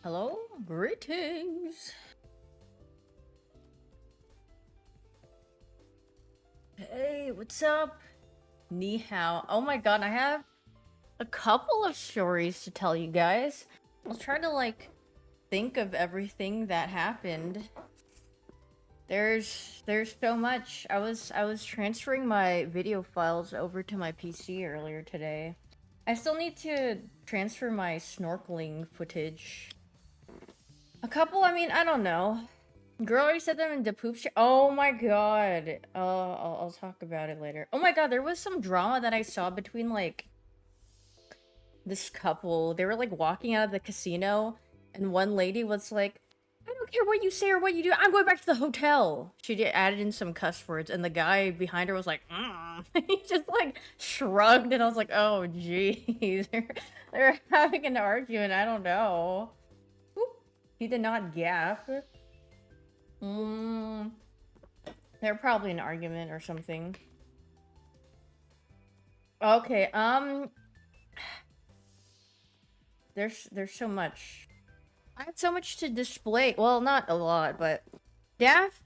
Hello, greetings. Hey, what's up? Ni hao. Oh my god, I have a couple of stories to tell you guys. I'll try to think of everything that happened. There's so much. I was transferring my video files over to my PC earlier today. I still need to transfer my snorkeling footage. A couple, I mean, I don't know. Girl already said them in the poop shit. Oh my god. I'll talk about it later. Oh my god, there was some drama that I saw between this couple. They were walking out of the casino, and one lady was like, "I don't care what you say or what you do. I'm going back to the hotel." She added in some cuss words, and the guy behind her was like, he just shrugged, and I was like, "Oh jeez, they're having an argument. I don't know." Oop. He did not gaff. Mm, they're probably an argument or something. Okay, there's so much. I had so much to display. Well, not a lot, but Daff.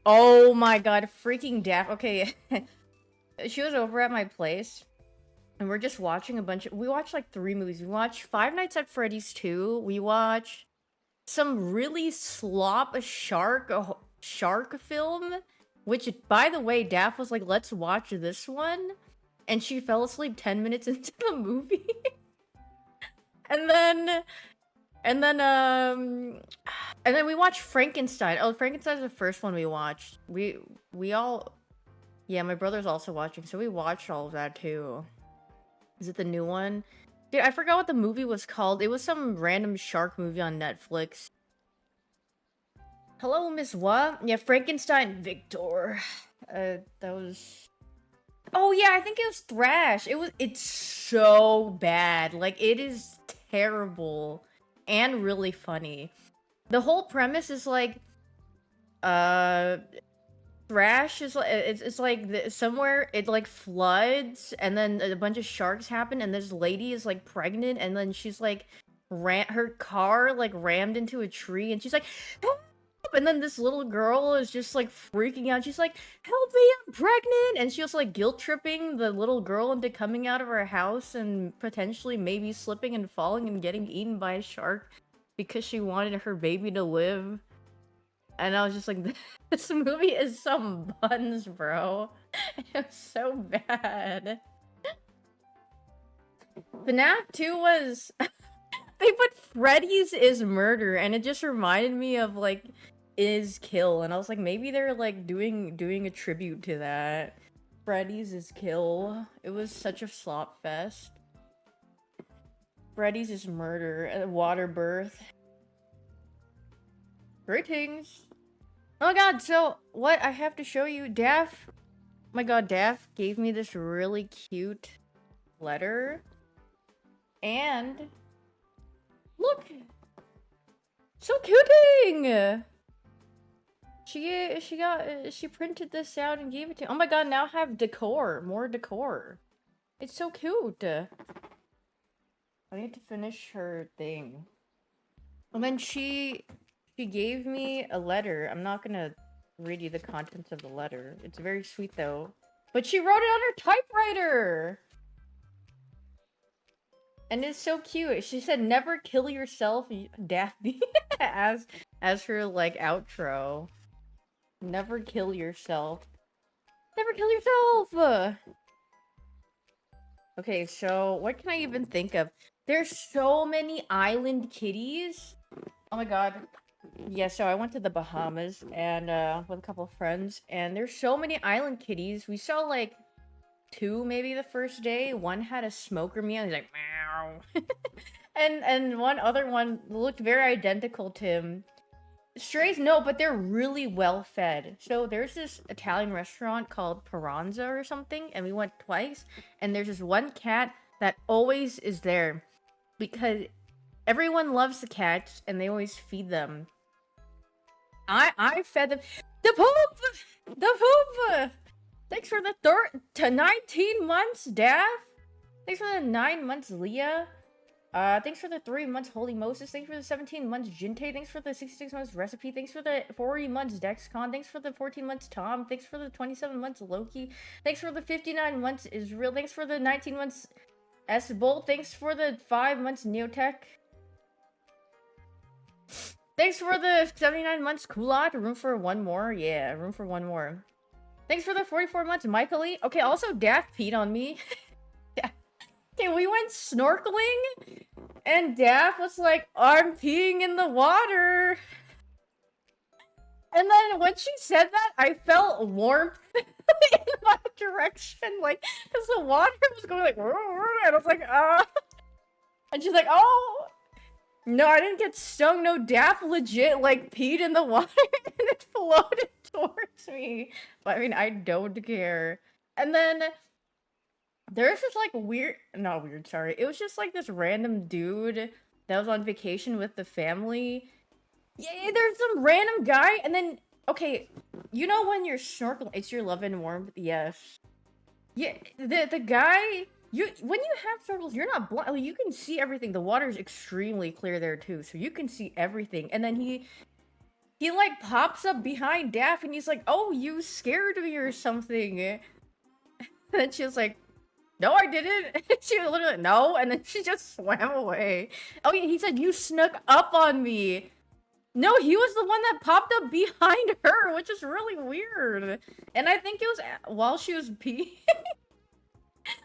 Oh my god, freaking Daff. Okay, she was over at my place, and we're just watching a bunch of. We watched like 3 movies. We watched Five Nights at Freddy's 2. We watched some really slop shark film, which by the way, Daff was like, "Let's watch this one," and she fell asleep 10 minutes into the movie. and then and then and then we watched Frankenstein. Oh, Frankenstein's the first one we watched. We all, yeah, my brother's also watching, so we watched all of that too. Is it the new one? Dude, I forgot what the movie was called. It was some random shark movie on Netflix. Hello, Miss What? Yeah, Frankenstein Victor. That was. Oh yeah, I think it was Thrash. It's so bad. Like, it is terrible and really funny. The whole premise is uh Thrash is it's somewhere it floods, and then a bunch of sharks happen, and this lady is pregnant, and then she's her car rammed into a tree, and she's like, "Help!" And then this little girl is just freaking out. She's like, "Help me, I'm pregnant!" And she was guilt tripping the little girl into coming out of her house and potentially maybe slipping and falling and getting eaten by a shark because she wanted her baby to live. And I was just like, this movie is some buns, bro. It was so bad. FNAF 2 was... they put Freddy's is murder, and it just reminded me of, is kill. And I was like, maybe they're, doing a tribute to that. Freddy's is kill. It was such a slop fest. Freddy's is murder. Water birth. Greetings. Oh my god, so what I have to show you, Daff. Oh my god, Daff gave me this really cute letter. And look, so cuting. She printed this out and gave it to. Oh my god, now I have decor, more decor. It's so cute. I need to finish her thing. And then she gave me a letter. I'm not gonna read you the contents of the letter. It's very sweet though. But she wrote it on her typewriter! And it's so cute. She said, "Never kill yourself, Daphne," as her outro. Never kill yourself. Never kill yourself! Okay, so what can I even think of? There's so many island kitties. Oh my god. Yeah, so I went to the Bahamas and with a couple of friends, and there's so many island kitties. We saw 2 maybe the first day. One had a smoker meow. He's like, meow. and one other one looked very identical to him. Strays, no, but they're really well fed. So there's this Italian restaurant called Paranza or something, and we went twice, and there's this one cat that always is there because everyone loves the cats and they always feed them. I fed them. The poop! The poop! Thanks for the 19 months, Daff! Thanks for the 9 months, Leah! Thanks for the 3 months, Holy Moses. Thanks for the 17 months, Jinte. Thanks for the 66 months, Recipe. Thanks for the 40 months, Dexcon. Thanks for the 14 months, Tom. Thanks for the 27 months, Loki. Thanks for the 59 months, Israel. Thanks for the 19 months, S-Bolt. Thanks for the 5 months, Neotech. Thanks for the 79 months, Kulot. Room for one more? Yeah, room for one more. Thanks for the 44 months, Michael Lee. Okay, also, Daft peed on me. Okay, we went snorkeling, and Daft was like, I'm peeing in the water. And then when she said that, I felt warmth in my direction, like, because the water was going like, and I was like, And she's like, oh, no, I didn't get stung. No, Daft legit, like, peed in the water, and it floated towards me. But, I mean, I don't care. And then there's just like not weird, sorry. It was just like this random dude that was on vacation with the family. Yeah, there's some random guy, and then, okay, you know when you're snorkeling, it's your love and warmth, yes. Yeah, the guy, when you have snorkels, you're not blind, like, you can see everything. The water's extremely clear there too, so you can see everything. And then he like pops up behind Daff, and he's like, oh, you scared me or something. And she was like, no, I didn't. She was literally, no, and then she just swam away. Oh yeah, he said, you snuck up on me. No, he was the one that popped up behind her, which is really weird. And I think it was while she was peeing.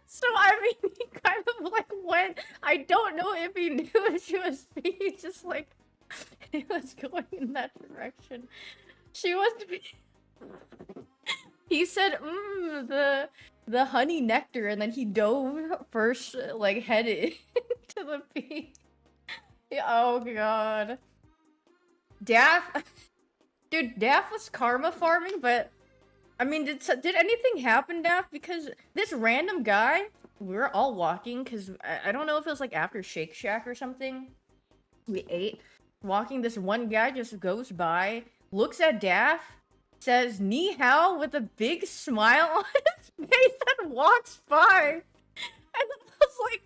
So, I mean, he kind of like went, I don't know if he knew she was peeing, he just like, he was going in that direction. She was He said, the honey nectar, and then he dove first, like, headed into the pee. Oh god. Daff, dude, Daff was karma farming, but I mean, did anything happen, Daff? Because this random guy, we were all walking, because I don't know if it was like after Shake Shack or something. We ate, walking, this one guy just goes by, looks at Daff, says ni hao with a big smile on his face, and walks by. And then I was like,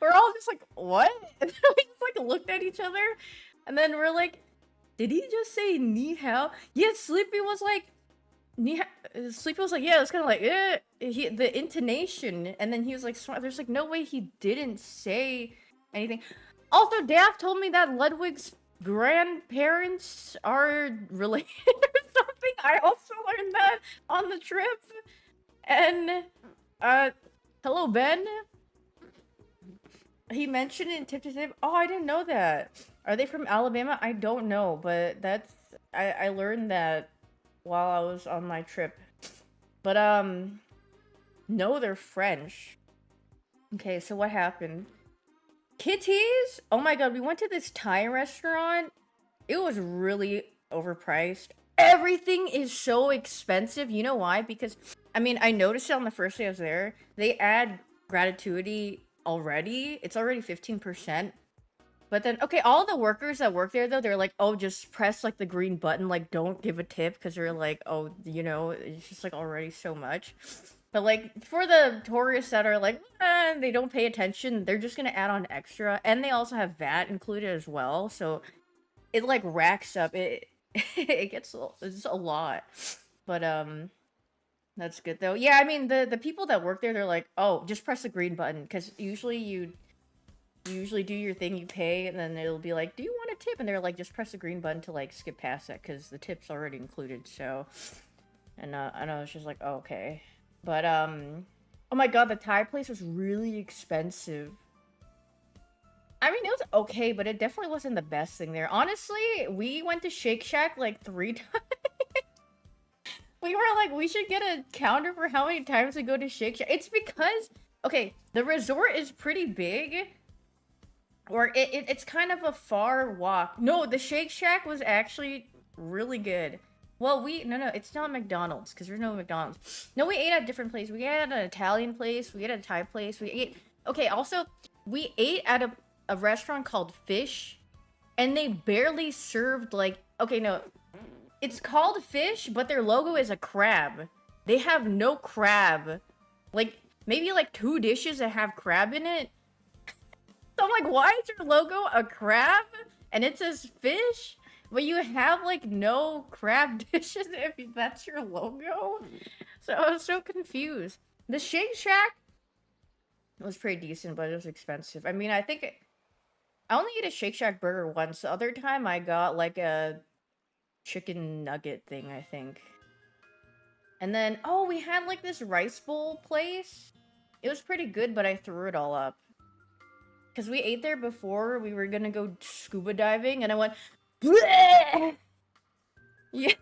we're all just like, what? And then we just like looked at each other, and then we're like, did he just say ni hao? Yeah, Sleepy was like, Sleepy was like, yeah, it's kind of like, the intonation, and then he was like, there's like no way he didn't say anything. Also, Daft told me that Ludwig's grandparents are related or something. I also learned that on the trip. And, hello, Ben. He mentioned it in Tip to Tip. Oh, I didn't know that. Are they from Alabama? I don't know, but that's... I learned that while I was on my trip. But, no, they're French. Okay, so what happened? Kitties? Oh my god, we went to this Thai restaurant. It was really overpriced. Everything is so expensive. You know why? Because, I mean, I noticed it on the first day I was there. They add gratuity already. It's already 15%. But then, okay, all the workers that work there, though, they're like, oh, just press, like, the green button. Like, don't give a tip. Because they're like, oh, you know, it's just, like, already so much. But, like, for the tourists that are like, they don't pay attention, they're just gonna add on extra. And they also have VAT included as well. So, it, like, racks up. It gets it's a lot. But, that's good, though. Yeah, I mean, the people that work there, they're like, oh, just press the green button. Because usually you usually do your thing, you pay, and then it'll be like, do you want a tip? And they're like, just press the green button to, like, skip past that. Because the tip's already included, so... And, I know, it's just like, oh, okay. But, oh my god, the Thai place was really expensive. I mean, it was okay, but it definitely wasn't the best thing there. Honestly, we went to Shake Shack, like, 3 times. We were like, we should get a counter for how many times we go to Shake Shack. It's because, okay, the resort is pretty big. Or it's kind of a far walk. No, the Shake Shack was actually really good. Well, no, it's not McDonald's, because there's no McDonald's. No, we ate at different places. We ate at an Italian place, we ate at a Thai place, we ate... Okay, also, we ate at a restaurant called Fish, and they barely served, like... Okay, no, it's called Fish, but their logo is a crab. They have no crab. Like, maybe like 2 dishes that have crab in it. So I'm like, why is your logo a crab? And it says fish? But you have like no crab dishes if that's your logo? So I was so confused. The Shake Shack was pretty decent, but it was expensive. I mean, I think I only ate a Shake Shack burger once. The other time I got like a chicken nugget thing, I think. And then, oh, we had like this rice bowl place. It was pretty good, but I threw it all up. Because we ate there before we were gonna go scuba diving, and I went, bleh! Yeah.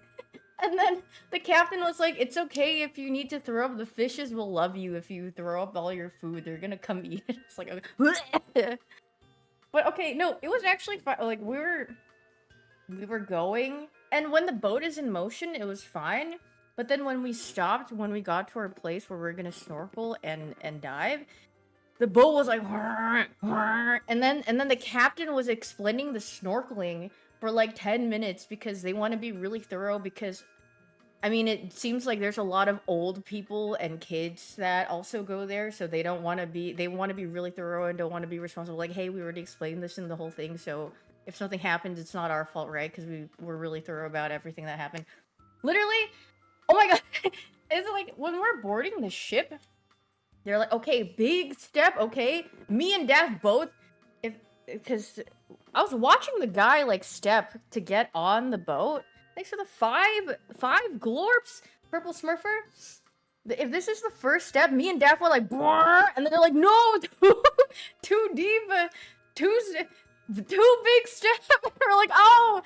And then the captain was like, it's okay if you need to throw up. The fishes will love you if you throw up all your food. They're gonna come eat it. It's like, okay. But okay, no, it was actually fine. Like, we were going, and when the boat is in motion, it was fine. But then when we stopped, when we got to our place where we are gonna snorkel and dive, the boat was like, and then the captain was explaining the snorkeling for like 10 minutes because they want to be really thorough because, I mean, it seems like there's a lot of old people and kids that also go there, so they want to be really thorough and don't want to be responsible. Like, hey, we already explained this in the whole thing, so if something happens, it's not our fault, right? Because we were really thorough about everything that happened. Literally, oh my god, it's like when we're boarding the ship, they're like, okay, big step, okay? Me and Daph both, because I was watching the guy, like, step to get on the boat. Thanks for the five glorps, Purple Smurfer. If this is the first step, me and Daph were like, and then they're like, no, too deep, too big step. We're like, oh.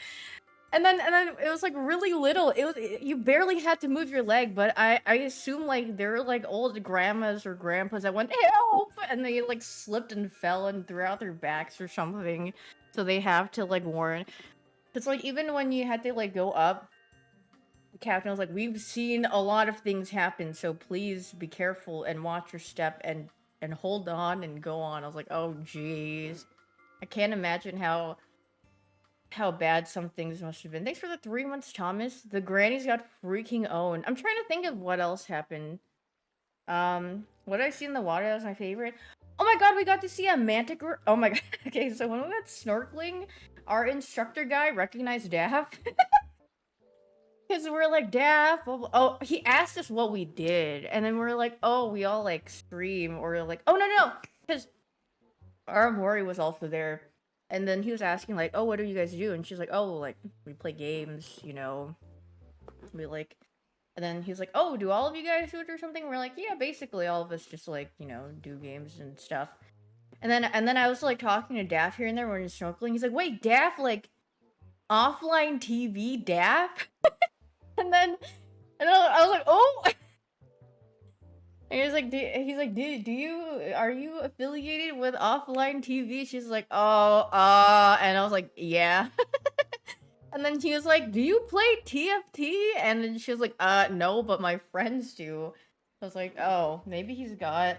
And then it was like really little. It was, you barely had to move your leg, but I assume like they're like old grandmas or grandpas that went help, and they like slipped and fell and threw out their backs or something, so they have to like warn. It's like even when you had to like go up, the captain was like, "We've seen a lot of things happen, so please be careful and watch your step and hold on and go on." I was like, "Oh jeez, I can't imagine how bad some things must have been." Thanks for the 3 months, Thomas. The grannies got freaking owned. I'm trying to think of what else happened. What did I see in the water that was my favorite? Oh my god, we got to see a manticore. Oh my god. Okay, so when we went snorkeling, our instructor guy recognized Daff. Because we're like, Daff, oh, he asked us what we did. And then we're like, oh, we all like scream. Or we're like, oh, no. Because our Mori was also there. And then he was asking, like, oh, what do you guys do? And she's like, oh, like, we play games, you know. We, like... And then he's like, oh, do all of you guys do it or something? We're like, yeah, basically all of us just, like, you know, do games and stuff. And then I was, like, talking to Daff here and there when we were snorkeling. He's like, wait, Daff, like, offline TV Daff? and then I was like, oh! And he's like, are you affiliated with offline TV? She's like, oh, and I was like, yeah. And then he was like, do you play TFT? And then she was like, no, but my friends do. I was like, oh, maybe he's got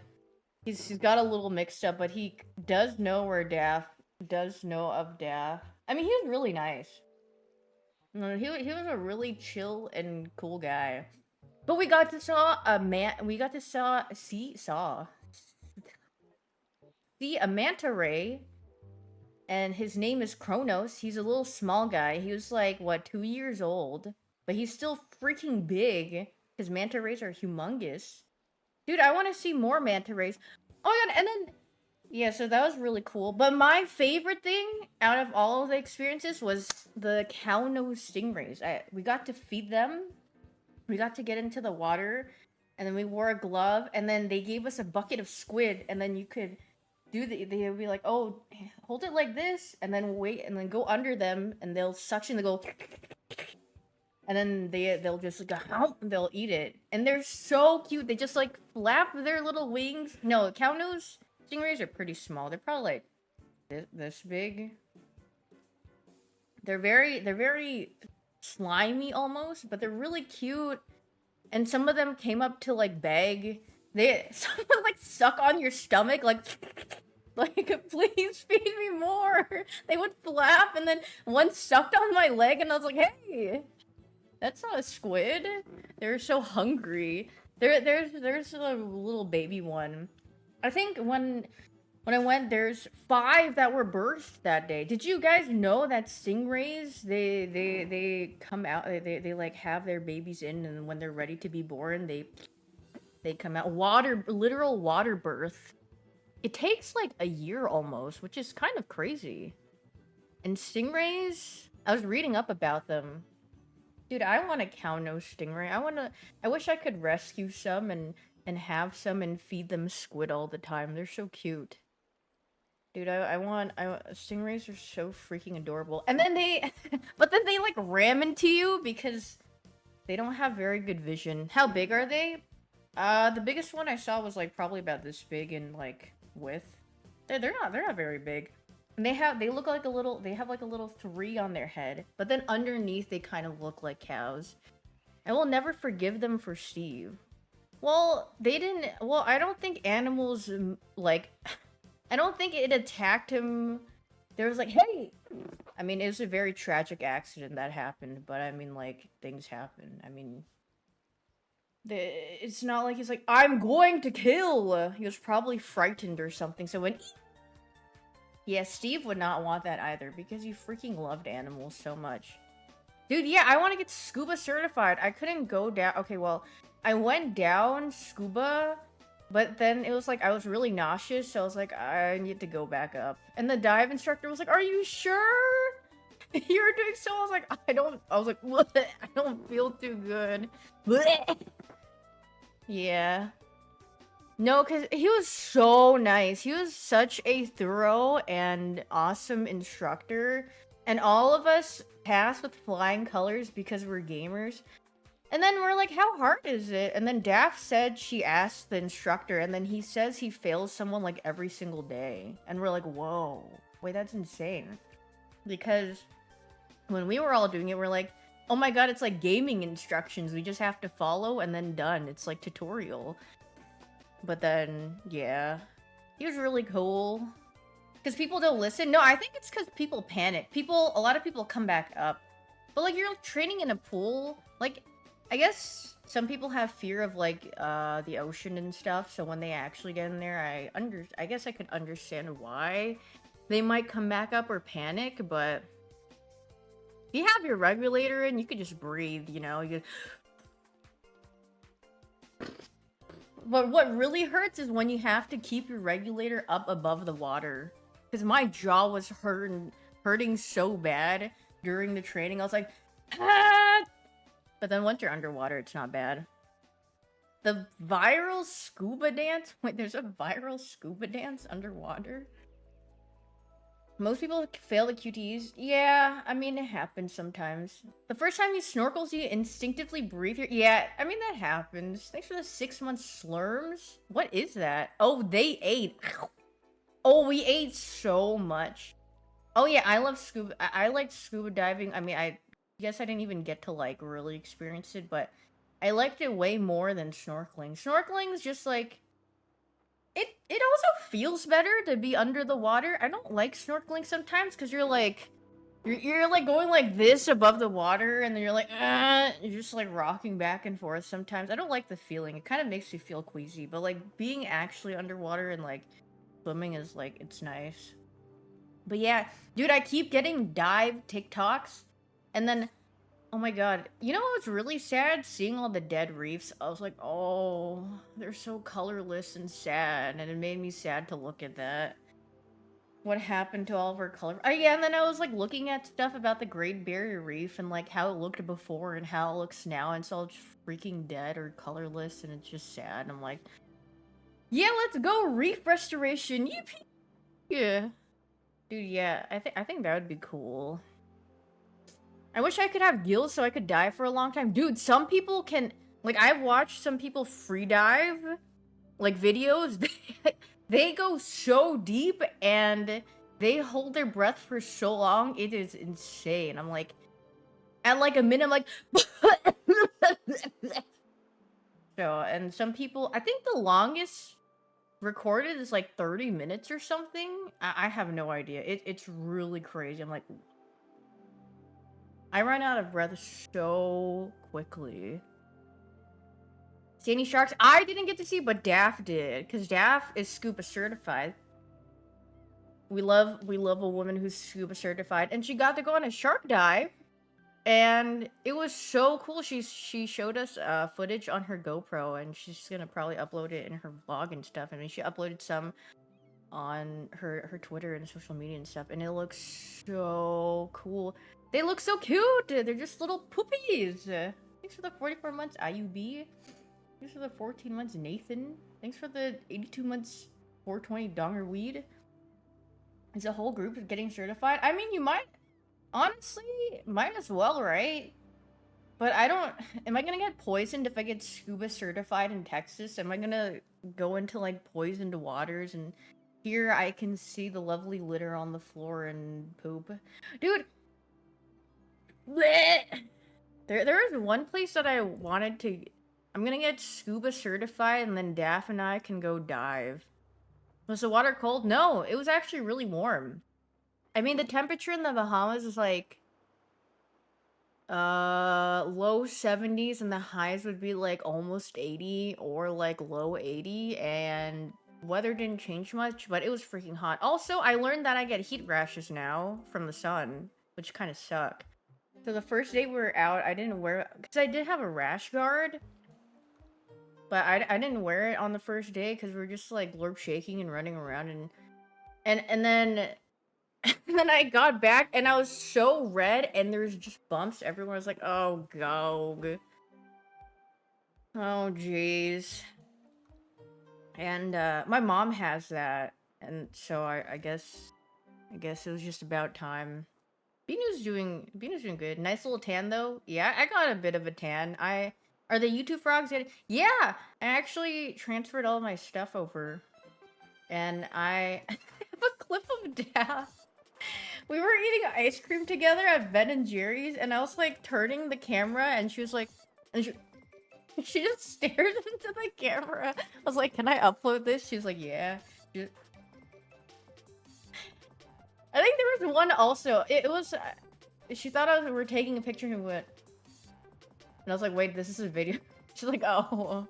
a little mixed up, but he does know where does know of Daff. I mean, he was really nice. No, he was a really chill and cool guy. But we got to see a manta ray, and his name is Kronos. He's a little small guy. He was like, what, 2 years old? But he's still freaking big, because manta rays are humongous. Dude, I want to see more manta rays. Oh my god, and then... Yeah, so that was really cool. But my favorite thing out of all of the experiences was the cow-nose stingrays. We got to feed them. We got to get into the water, and then we wore a glove, and then they gave us a bucket of squid, and then you could do they would be like, oh, hold it like this, and then wait, and then go under them, and they'll suction, they go, and then they'll just go, they'll eat it, and they're so cute. They just like flap their little wings. No, cow nose stingrays are pretty small. They're probably like this big. They're very slimy almost, but they're really cute. And some of them came up to like beg. Some would like suck on your stomach, like please feed me more. They would flap, and then one sucked on my leg, and I was like, hey, that's not a squid. They're so hungry. There's a little baby one. I think when When I went, there's 5 that were birthed that day. Did you guys know that stingrays, they come out, they like have their babies in, and when they're ready to be born, they come out. Literal water birth. It takes like a year almost, which is kind of crazy. And stingrays, I was reading up about them. Dude, I want a cow nose stingray. I wish I could rescue some and have some and feed them squid all the time. They're so cute. Dude, stingrays are so freaking adorable. And then but then they like ram into you because they don't have very good vision. How big are they? The biggest one I saw was like probably about this big in like width. They're not very big. And they have like a little 3 on their head, but then underneath they kind of look like cows. I will never forgive them for Steve. Well, I don't think animals like I don't think it attacked him. There was like, hey! I mean, it was a very tragic accident that happened, but I mean, like, things happen. I mean, it's not like he's like, I'm going to kill! He was probably frightened or something, so when... Yeah, Steve would not want that either, because he freaking loved animals so much. Dude, yeah, I want to get scuba certified. I couldn't go down... Okay, well, I went down scuba... But then it was like, I was really nauseous, so I was like, I need to go back up. And the dive instructor was like, are you sure? You're doing so? I was like, I was like, what? I don't feel too good. Yeah. No, because he was so nice. He was such a thorough and awesome instructor. And all of us passed with flying colors because we're gamers. And then we're like, how hard is it? And then Daff said she asked the instructor, and then he says he fails someone like every single day. And we're like, whoa, wait, that's insane. Because when we were all doing it, we're like, oh my god, it's like gaming instructions. We just have to follow and then done. It's like tutorial. But then, yeah. He was really cool. Because people don't listen. No, I think it's because people panic. A lot of people come back up. But like, you're training in a pool, like... I guess some people have fear of like the ocean and stuff, so when they actually get in there, I guess I could understand why they might come back up or panic, but if you have your regulator in, you could just breathe, you know. But what really hurts is when you have to keep your regulator up above the water, because my jaw was hurting so bad during the training. I was like, ah! But then once you're underwater, it's not bad. The viral scuba dance? Wait, there's a viral scuba dance underwater? Most people fail the QTEs. Yeah, I mean, it happens sometimes. The first time you snorkel, you instinctively breathe your... Yeah, I mean, that happens. Thanks for the 6-month slurms. What is that? Oh, they ate. Oh, we ate so much. Oh yeah, I love scuba... I like scuba diving. I mean, I guess I didn't even get to like really experience it, but I liked it way more than snorkeling. Snorkeling's just like it also feels better to be under the water. I don't like snorkeling sometimes because you're like going like this above the water, and then you're like you're just like rocking back and forth sometimes. I don't like the feeling. It kind of makes me feel queasy, but like being actually underwater and like swimming is like, it's nice. But yeah, dude, I keep getting dive TikToks. And then, oh my god, you know what's really sad? Seeing all the dead reefs. I was like, oh, they're so colorless and sad, and it made me sad to look at that. What happened to all of our color? Oh yeah, and then I was like looking at stuff about the Great Barrier Reef and like how it looked before and how it looks now, and it's all just freaking dead or colorless, and it's just sad. And I'm like, yeah, let's go reef restoration. Yippee! Yeah, dude, yeah, I think that would be cool. I wish I could have gills so I could dive for a long time. Dude, some people can... Like, I've watched some people free dive, like, videos. They go so deep, and they hold their breath for so long. It is insane. I'm like... At, like, a minute, I'm like... So, and some people... I think the longest recorded is, like, 30 minutes or something. I have no idea. It's really crazy. I'm like... I run out of breath so quickly. See any sharks? I didn't get to see, but Daff did. Because Daff is scuba certified. we love a woman who's scuba certified, and she got to go on a shark dive, and it was so cool. She showed us footage on her GoPro, and she's gonna probably upload it in her vlog and stuff. I mean, she uploaded some on her Twitter and social media and stuff, and it looks so cool. They look so cute. They're just little poopies. Thanks for the 44 months, IUB. Thanks for the 14 months, Nathan. Thanks for the 82 months, 420 Donger Weed. Is a whole group of getting certified? I mean, you might, honestly, might as well, right? But I don't, am I gonna get poisoned if I get scuba certified in Texas? Am I gonna go into like poisoned waters, and here I can see the lovely litter on the floor and poop? Dude, bleh. There is one place that I wanted to, I'm gonna get scuba certified, and then Daff and I can go dive. Was the water cold? No, it was actually really warm. I mean, the temperature in the Bahamas is like low 70s, and the highs would be like almost 80 or like low 80, and weather didn't change much, but it was freaking hot. Also, I learned that I get heat rashes now from the sun, which kind of suck. So the first day we were out, I didn't wear, because I did have a rash guard, but I didn't wear it on the first day because we were just like glorp shaking and running around, and then and then I got back and I was so red, and there's just bumps everywhere. I was like, oh go. Oh jeez. And my mom has that, and so I guess it was just about time. Binu's doing good. Nice little tan though. Yeah, I got a bit of a tan. Are the YouTube frogs getting? Yeah, I actually transferred all my stuff over, and I have a clip of Dad. We were eating ice cream together at Ben and Jerry's, and I was like turning the camera, and she was like, and she just stared into the camera. I was like, "Can I upload this?" She was like, "Yeah." I think there was one also. It was. She thought we were taking a picture and went. And I was like, "Wait, this is a video." She's like, "Oh,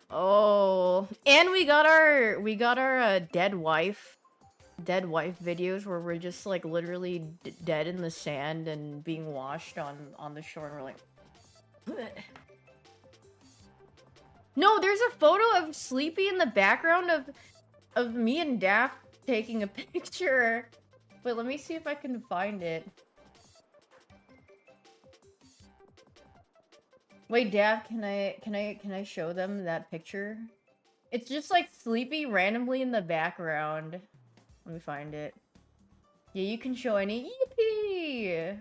oh." And we got our dead wife videos where we're just like literally dead in the sand and being washed on the shore. And we're like, bleh. No, there's a photo of Sleepy in the background of me and Daft taking a picture. Wait, let me see if I can find it. Wait, Daft, can I show them that picture? It's just like Sleepy randomly in the background. Let me find it. Yeah, you can show any. Yippee!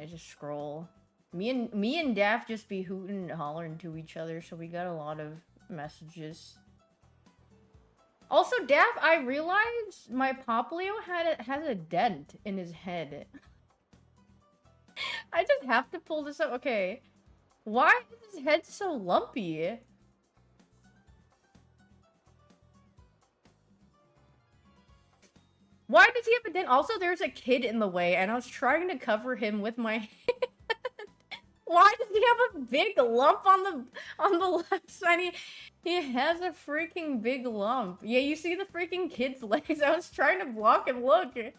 I just scroll. Me and Daft just be hooting and hollering to each other, so we got a lot of messages. Also, Daft, I realized my Poplio has a dent in his head. I just have to pull this up. Okay. Why is his head so lumpy? Why does he have a dent? Also, there's a kid in the way, and I was trying to cover him with my hand. Why does he have a big lump on the left side? He has a freaking big lump. Yeah, you see the freaking kid's legs? I was trying to block him. Look, we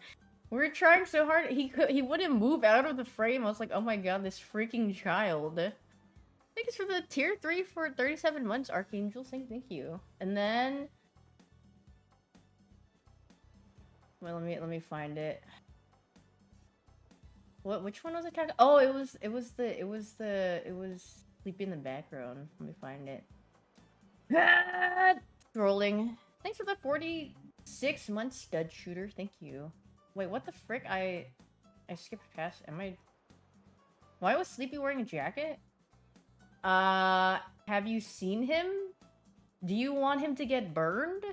were trying so hard. He wouldn't move out of the frame. I was like, oh my god, this freaking child. Thanks for the tier 3 for 37 months, Archangel. Thank you. And then. Well, let me find it. Which one was I talking? Oh, it was Sleepy in the background. Let me find it. Scrolling. Thanks for the 46 months, stud shooter. Thank you. Wait, what the frick? I skipped past. Why was Sleepy wearing a jacket? Have you seen him? Do you want him to get burned?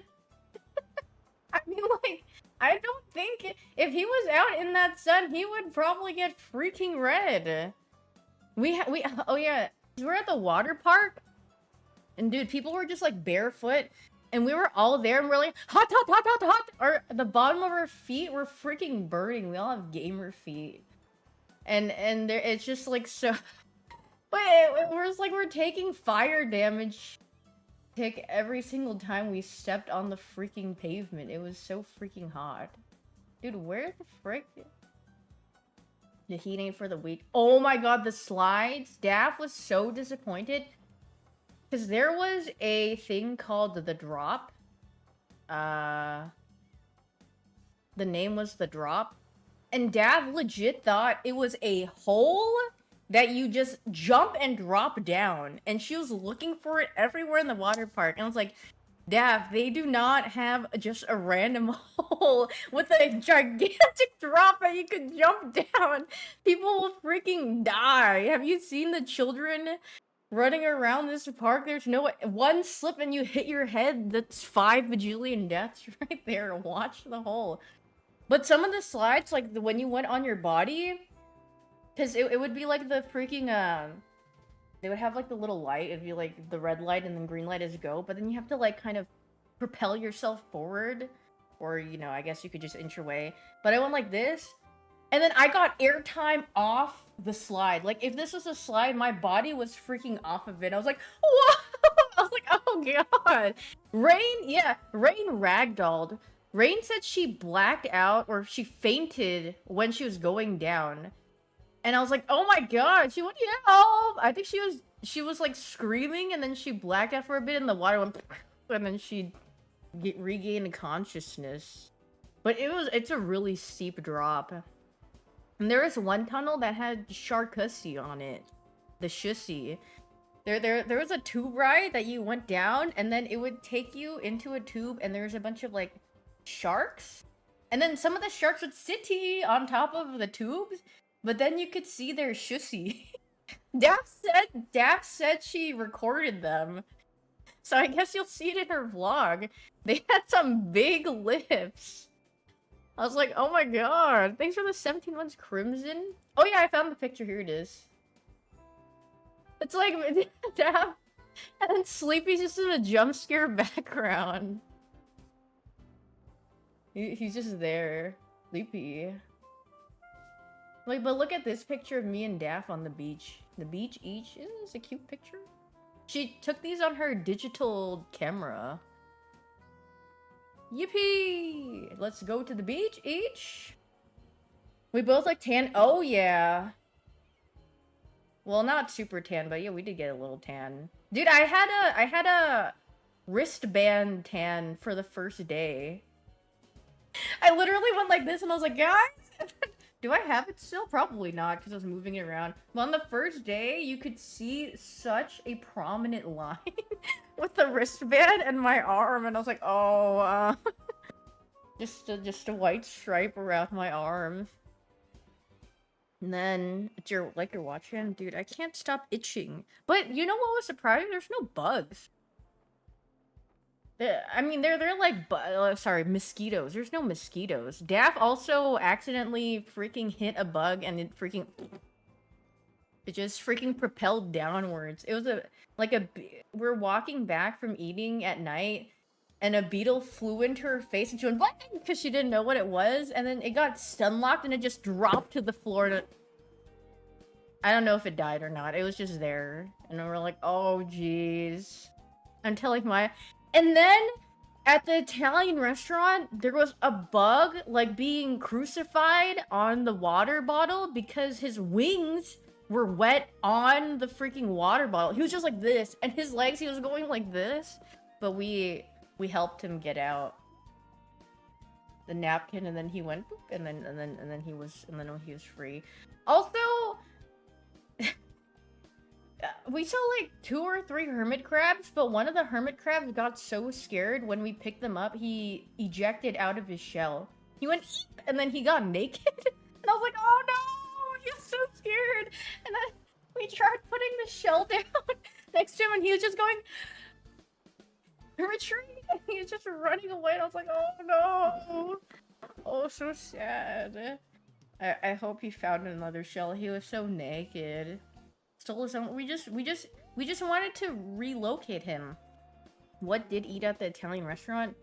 I mean, like, I don't think if he was out in that sun, he would probably get freaking red. Oh yeah, we're at the water park, and dude, people were just like barefoot, and we were all there, and we're like, hot, hot, hot, hot, hot. Or the bottom of our feet were freaking burning. We all have gamer feet, and there, it's just like so. Wait, we're just like we're taking fire damage. tick every single time we stepped on the freaking pavement. It was so freaking hot. Dude, where the frick? The heat ain't for the weak. Oh my god, the slides. Daff was so disappointed. Because there was a thing called the drop. The name was the drop. And Dav legit thought it was a hole that you just jump and drop down. And she was looking for it everywhere in the water park. And I was like, Dav, they do not have just a random hole with a gigantic drop that you could jump down. People will freaking die. Have you seen the children running around this park? There's no one slip and you hit your head. That's 5 bajillion deaths right there. Watch the hole. But some of the slides, like when you went on your body, because it would be like the freaking they would have like the little light. It'd be like the red light and then green light is go. But then you have to like kind of propel yourself forward, or you know, I guess you could just inch your way. But I went like this, and then I got airtime off the slide. Like if this was a slide, my body was freaking off of it. I was like, whoa! I was like, oh god. Rain ragdolled. Rain said she blacked out or she fainted when she was going down. And I was like, oh my god, she went, help! I think she was like screaming and then she blacked out for a bit and the water went and then she regained consciousness. But it's a really steep drop. And there was one tunnel that had Sharkussy on it. The Shussy. There was a tube ride that you went down and then it would take you into a tube and there's a bunch of like sharks, and then some of the sharks would sit on top of the tubes, but then you could see their shussy. Daff said she recorded them, so I guess you'll see it in her vlog. They had some big lips. I was like, oh my god, thanks for the 17 months, Crimson. Oh yeah, I found the picture. Here it is. It's like Daff and then Sleepy's just in a jump scare background. He's just there. Sleepy. Like, but look at this picture of me and Daff on the beach. The beach each. Isn't this a cute picture? She took these on her digital camera. Yippee! Let's go to the beach each. We both like tan. Oh, yeah. Well, not super tan, but yeah, we did get a little tan. Dude, I had a wristband tan for the first day. I literally went like this and I was like, guys, do I have it still? Probably not, because I was moving it around. But on the first day, you could see such a prominent line with the wristband and my arm, and I was like, oh, just a white stripe around my arm. And then it's your watch hand, dude. I can't stop itching. But you know what was surprising? There's no bugs. I mean, they're like, sorry, mosquitoes. There's no mosquitoes. Daff also accidentally freaking hit a bug and it just freaking propelled downwards. It was we're walking back from eating at night and a beetle flew into her face and she went what? Because she didn't know what it was. And then it got stun locked and it just dropped to the floor. I don't know if it died or not. It was just there. And we're like, oh, jeez. I'm telling And then, at the Italian restaurant, there was a bug, like, being crucified on the water bottle because his wings were wet on the freaking water bottle. He was just like this, and his legs, he was going like this. But we helped him get out the napkin, and then he went, boop, and then he was free. Also, we saw like 2 or 3 hermit crabs, but one of the hermit crabs got so scared when we picked them up, he ejected out of his shell. He went eep, and then he got naked. And I was like, oh no, he's so scared. And then we tried putting the shell down next to him, and he was just going, retreat. And he was just running away. And I was like, oh no. Oh, so sad. I hope he found another shell. He was so naked. Stole his own. We just wanted to relocate him. What did eat at the Italian restaurant?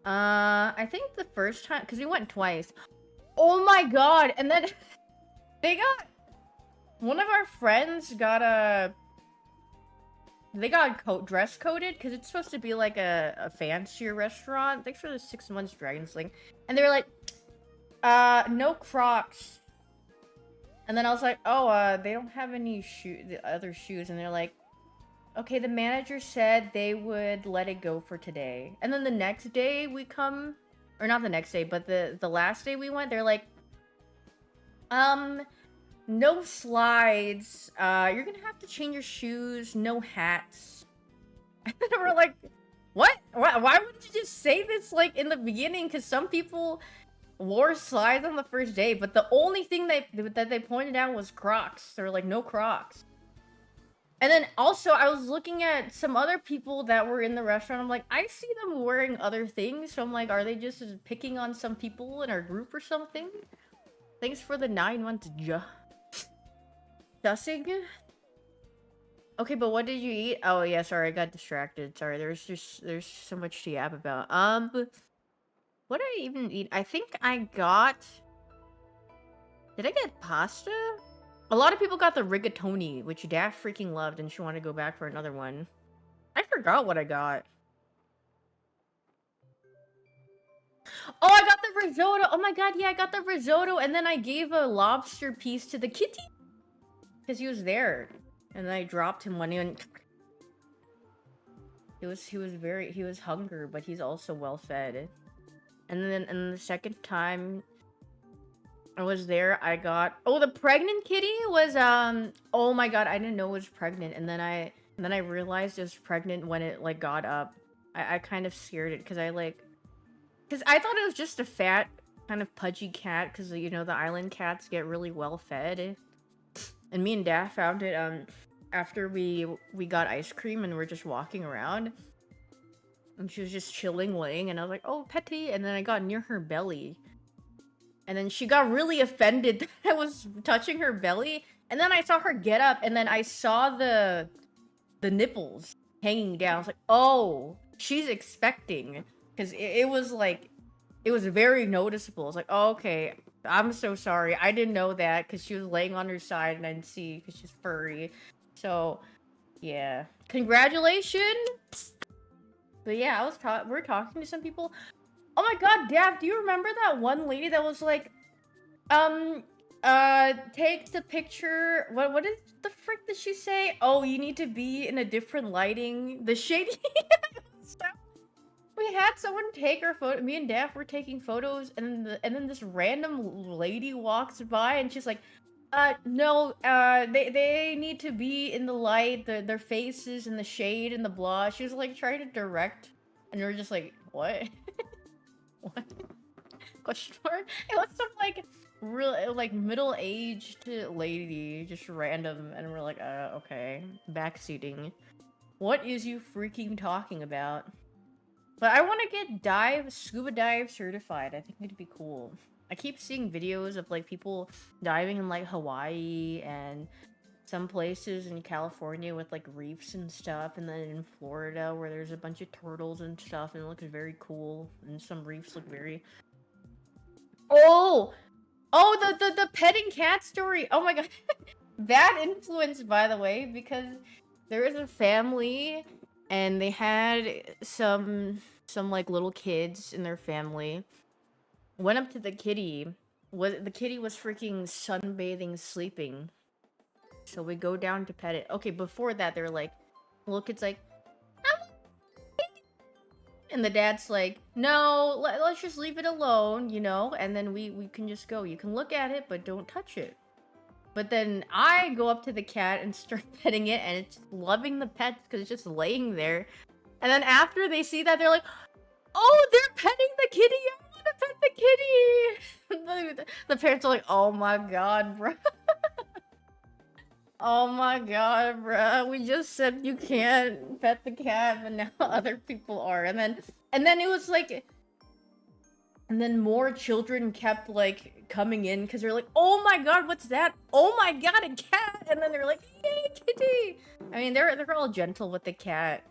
I think the first time, because we went twice. Oh my god! And then one of our friends got a they got dress coded because it's supposed to be like a fancier restaurant. Thanks for the 6 months Dragon Sling. And they were like, no Crocs. And then I was like, oh, they don't have any other shoes. And they're like, okay, the manager said they would let it go for today. And then the next day we come, or not the next day, but the last day we went, they're like, no slides. You're gonna have to change your shoes. No hats. And we're like, what? Why wouldn't you just say this like in the beginning? Because some people wore slides on the first day, but the only thing that they pointed out was Crocs. They were like, no Crocs. And then also, I was looking at some other people that were in the restaurant. I'm like, I see them wearing other things. So I'm like, are they just picking on some people in our group or something? Thanks for the 9 months, Dussing? Okay, but what did you eat? Oh, yeah, sorry, I got distracted. Sorry, there's so much to yap about. What did I even eat? I think I got... Did I get pasta? A lot of people got the rigatoni, which Daff freaking loved, and she wanted to go back for another one. I forgot what I got. Oh, I got the risotto! Oh my god, yeah, I got the risotto, and then I gave a lobster piece to the kitty! Because he was there. And then I dropped him when he went... He was hungry, but he's also well fed. And then the second time I was there, I got... Oh, the pregnant kitty was, oh my god, I didn't know it was pregnant. And then I realized it was pregnant when it, like, got up. I kind of scared it, because because I thought it was just a fat, kind of pudgy cat, because, you know, the island cats get really well fed. And me and Dad found it, after we got ice cream and we're just walking around. And she was just chilling, laying, and I was like, oh, Petty. And then I got near her belly. And then she got really offended that I was touching her belly. And then I saw her get up, and then I saw the nipples hanging down. I was like, oh, she's expecting. Because it was like, it was very noticeable. It's like, oh, okay, I'm so sorry. I didn't know that because she was laying on her side and I didn't see because she's furry. So, yeah. Congratulations! But yeah, we're talking to some people. Oh my god, Dav, do you remember that one lady that was like, take the picture. What is the frick did she say? Oh, you need to be in a different lighting. The shady. We had someone take our photo. Me and Daff were taking photos, and then this random lady walks by, and she's like, no, they need to be in the light, their faces in the shade and the blah. She was like trying to direct, and we were just like, what? What? Question mark? It was some like real like middle-aged lady, just random, and we're like, okay, backseating. What is you freaking talking about? But I want to get scuba dive certified. I think it'd be cool. I keep seeing videos of like people diving in like Hawaii and some places in California with like reefs and stuff, and then in Florida where there's a bunch of turtles and stuff, and it looks very cool. And some reefs look very... Oh, the petting cat story. Oh my god, bad influence, by the way, because there was a family and they had some like little kids in their family. Went up to the kitty. The kitty was freaking sunbathing, sleeping. So we go down to pet it. Okay, before that, they're like, little kid's like, and the dad's like, no, let's just leave it alone, you know? And then we can just go. You can look at it, but don't touch it. But then I go up to the cat and start petting it, and it's loving the pet because it's just laying there. And then after they see that, they're like, oh, they're petting the kitty! I want to pet the kitty! The parents are like, oh my god, bro. Oh my god, bro. We just said you can't pet the cat, but now other people are. And then it was like... And then more children kept, like, coming in because they're like, oh my god, what's that? Oh my god, a cat! And then they're like, yay, kitty! I mean, they're all gentle with the cat.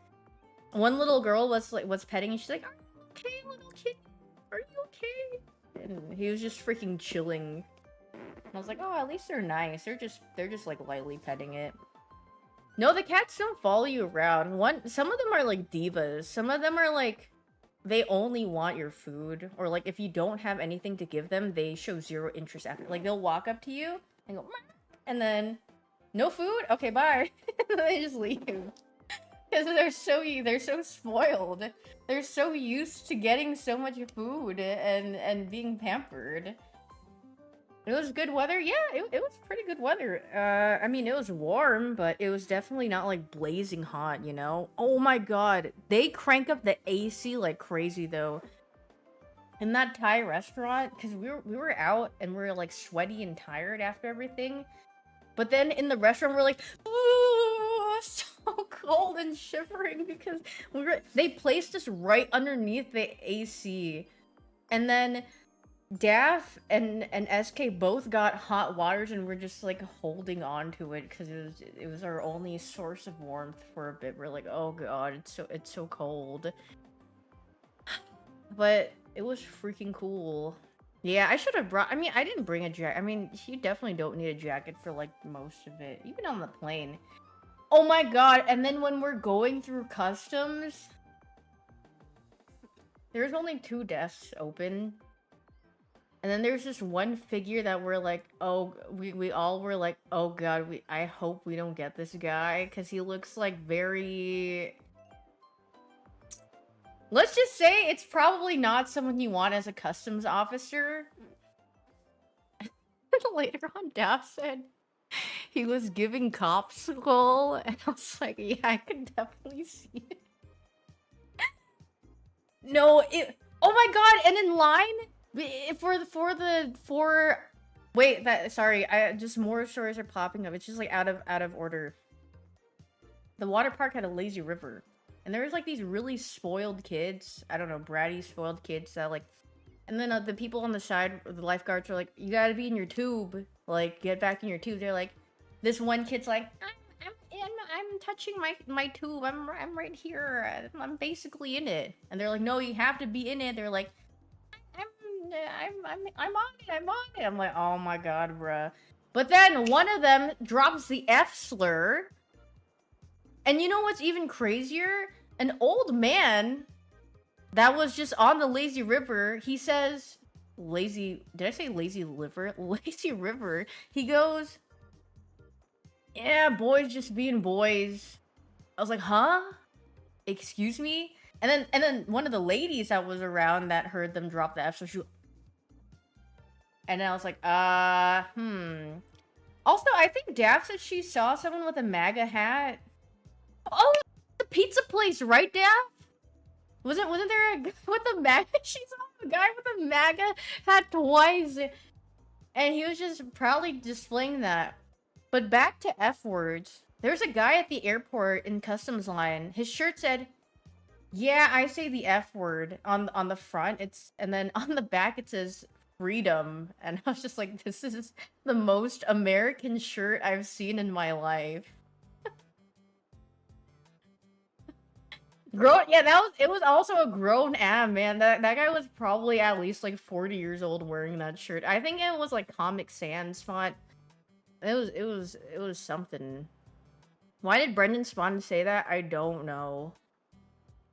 One little girl was petting, and she's like, are you okay, little kitty? Are you okay? And he was just freaking chilling. And I was like, oh, at least they're nice. They're just like lightly petting it. No, the cats don't follow you around. Some of them are like divas. Some of them are like they only want your food, or like if you don't have anything to give them, they show zero interest after. Like they'll walk up to you and go, "Meow," and then no food. Okay, bye. And then they just leave because they're so spoiled. They're so used to getting so much food and being pampered. It was good weather. Yeah, it was pretty good weather. I mean, it was warm, but it was definitely not like blazing hot, you know? Oh my god. They crank up the AC like crazy though. In that Thai restaurant, because we were out and we were like sweaty and tired after everything. But then in the restaurant we're like, ooh, so cold and shivering because they placed us right underneath the AC. And then Daff and SK both got hot waters and we're just like holding on to it because it was our only source of warmth for a bit. We're like, oh god, it's so cold. But it was freaking cool. Yeah, I should have brought. I mean, I didn't bring a jacket. I mean, you definitely don't need a jacket for like most of it, even on the plane. Oh my god! And then when we're going through customs, there's only 2 desks open. And then there's this one figure that we're like, oh, we all were like, oh god, I hope we don't get this guy, because he looks like very... Let's just say it's probably not someone you want as a customs officer. Later on, Daff said he was giving cops school, and I was like, yeah, I can definitely see it. No, oh my god, and in line... Wait, sorry, just more stories are popping up. It's just like out of order. The water park had a lazy river, and there was like these really spoiled kids. I don't know, bratty spoiled kids that like, and then the people on the side, the lifeguards are like, you gotta be in your tube, like get back in your tube. They're like, this one kid's like, I'm touching my tube. I'm right here. I'm basically in it, and they're like, no, you have to be in it. They're like, I'm on it. I'm like, oh my god, bruh. But then one of them drops the F slur. And you know what's even crazier? An old man that was just on the lazy river, he says, did I say lazy liver? Lazy river. He goes, yeah, boys just being boys. I was like, huh? Excuse me? And then one of the ladies that was around that heard them drop the F, so she... And then I was like, Also, I think Daff said she saw someone with a MAGA hat. Oh, the pizza place, right, Daff? Wasn't there a guy with a MAGA? She saw a guy with a MAGA hat twice. And he was just proudly displaying that. But back to F words. There's a guy at the airport in customs line. His shirt said, yeah, I say the F word on the front. And then on the back it says freedom. And I was just like, this is the most American shirt I've seen in my life. It was also a grown man. That guy was probably at least like 40 years old wearing that shirt. I think it was like Comic Sans font. It was something. Why did Brendan Spawn say that? I don't know.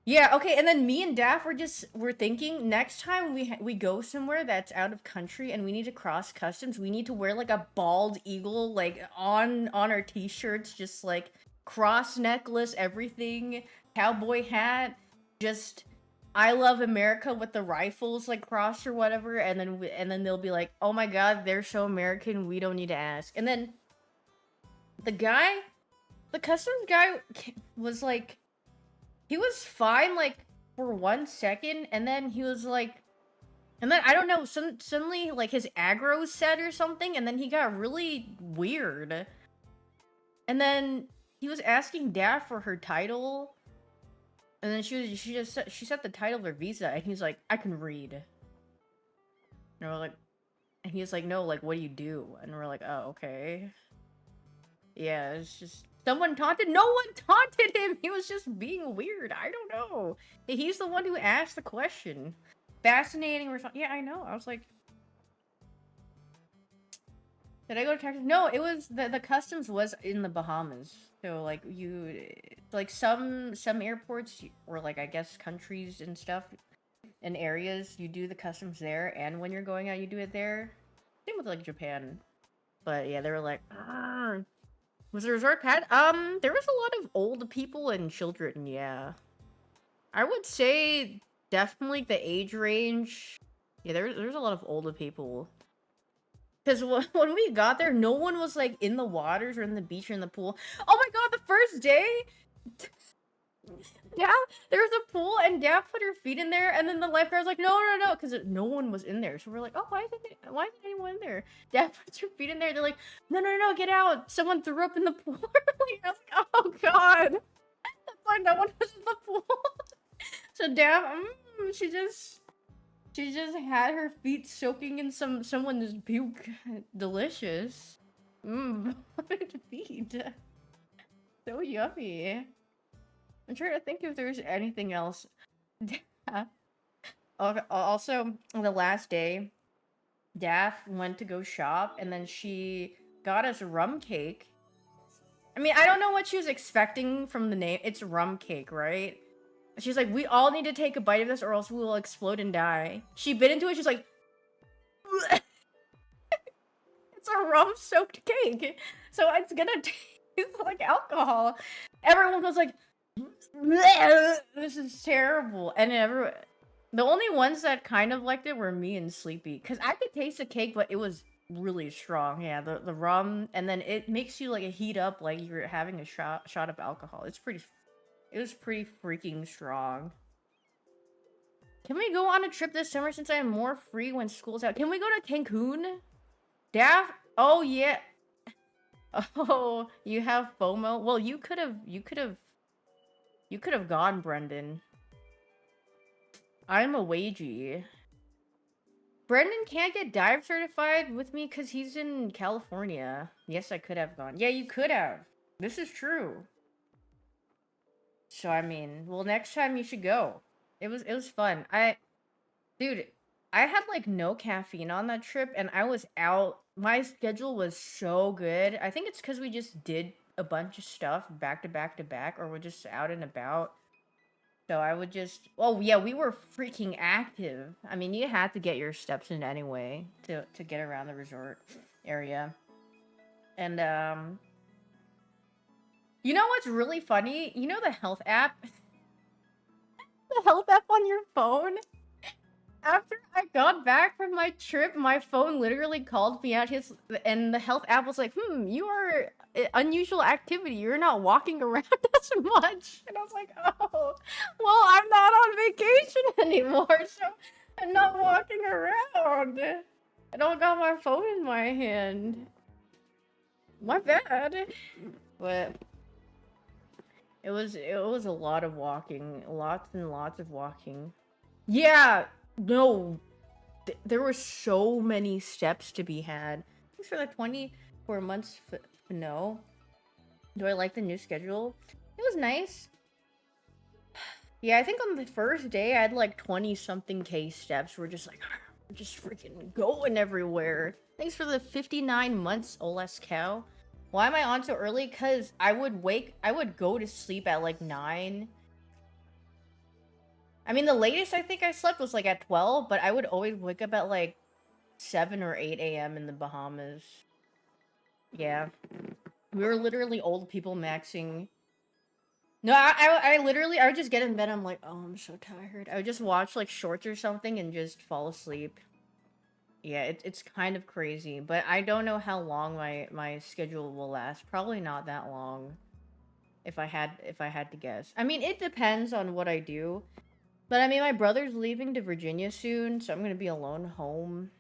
Yeah, okay, and then me and Daff were thinking next time we go somewhere that's out of country and we need to cross customs, we need to wear like a bald eagle like on our t-shirts, just like cross necklace, everything, cowboy hat, just I love America with the rifles like crossed or whatever, and then they'll be like, "Oh my god, they're so American, we don't need to ask." And then the customs guy was like, he was fine, like, for 1 second, and then he was like... And then, I don't know, suddenly, like, his aggro set or something, and then he got really weird. And then, he was asking Daff for her title, and then she set the title of her visa, and he's like, I can read. And we're like... And he's like, no, like, what do you do? And we're like, oh, okay. Yeah, it's just... Someone taunted? No one taunted him! He was just being weird. I don't know. He's the one who asked the question. Fascinating response. Yeah, I know. I was like... Did I go to Texas? No, it was the customs was in the Bahamas. So like like some airports or like I guess countries and stuff and areas you do the customs there, and when you're going out you do it there. Same with like Japan. But yeah, they were like, "Arr." Was the resort pad? There was a lot of old people and children. Yeah, I would say definitely the age range. Yeah, there's a lot of older people. Because when we got there, no one was like in the waters or in the beach or in the pool. Oh my god, the first day, yeah, there was a pool and Dad put her feet in there, and then the lifeguard was like, no, no, no, because no one was in there. So we're like, oh, why isn't anyone in there? Dad puts her feet in there. They're like, no, no, no, get out. Someone threw up in the pool. Like, I was like, oh god, that's why no one was in the pool. So Dad, she just had her feet soaking in someone's puke. Delicious. Mmm, feet. So yummy. I'm trying to think if there's anything else. Also, the last day, Daff went to go shop, and then she got us rum cake. I mean, I don't know what she was expecting from the name. It's rum cake, right? She's like, we all need to take a bite of this or else we will explode and die. She bit into it, she's like, it's a rum-soaked cake. So it's gonna taste like alcohol. Everyone was like, this is terrible. And the only ones that kind of liked it were me and Sleepy. Because I could taste the cake, but it was really strong. Yeah, the rum. And then it makes you like heat up like you're having a shot of alcohol. It was pretty freaking strong. Can we go on a trip this summer since I am more free when school's out? Can we go to Cancun? Daff? Oh yeah. Oh, you have FOMO? Well, you could have gone, Brendan. I'm a wagey. Brendan can't get dive certified with me because he's in California. Yes, I could have gone. Yeah, you could have. This is true. So I mean, well, next time you should go. It was fun. Dude, I had like no caffeine on that trip, and I was out. My schedule was so good. I think it's because we just did a bunch of stuff back to back to back, or we're just out and about. So I would just, oh yeah, we were freaking active. I mean, you had to get your steps in anyway to get around the resort area. And you know what's really funny? You know the health app? The health app on your phone? After I got back from my trip, my phone literally called me out and the health app was like, you are unusual activity. You're not walking around as much. And I was like, oh, well, I'm not on vacation anymore, so I'm not walking around. I don't got my phone in my hand. My bad. But it was a lot of walking. Lots and lots of walking. Yeah, no, there were so many steps to be had. Thanks for the 24 months. No. Do I like the new schedule? It was nice. Yeah, I think on the first day I had like 20-something K steps. We're just like, we're just freaking going everywhere. Thanks for the 59 months, Oles Cow. Why am I on so early? Because I would go to sleep at like 9. I mean, the latest I think I slept was like at 12, but I would always wake up at like 7 or 8 a.m. in the Bahamas. Yeah. We were literally old people maxing. No, I literally, I would just get in bed, I'm like, oh, I'm so tired. I would just watch like shorts or something and just fall asleep. Yeah, it's kind of crazy, but I don't know how long my schedule will last. Probably not that long, if I had to guess. I mean, it depends on what I do. But I mean, my brother's leaving to Virginia soon, so I'm gonna be alone home.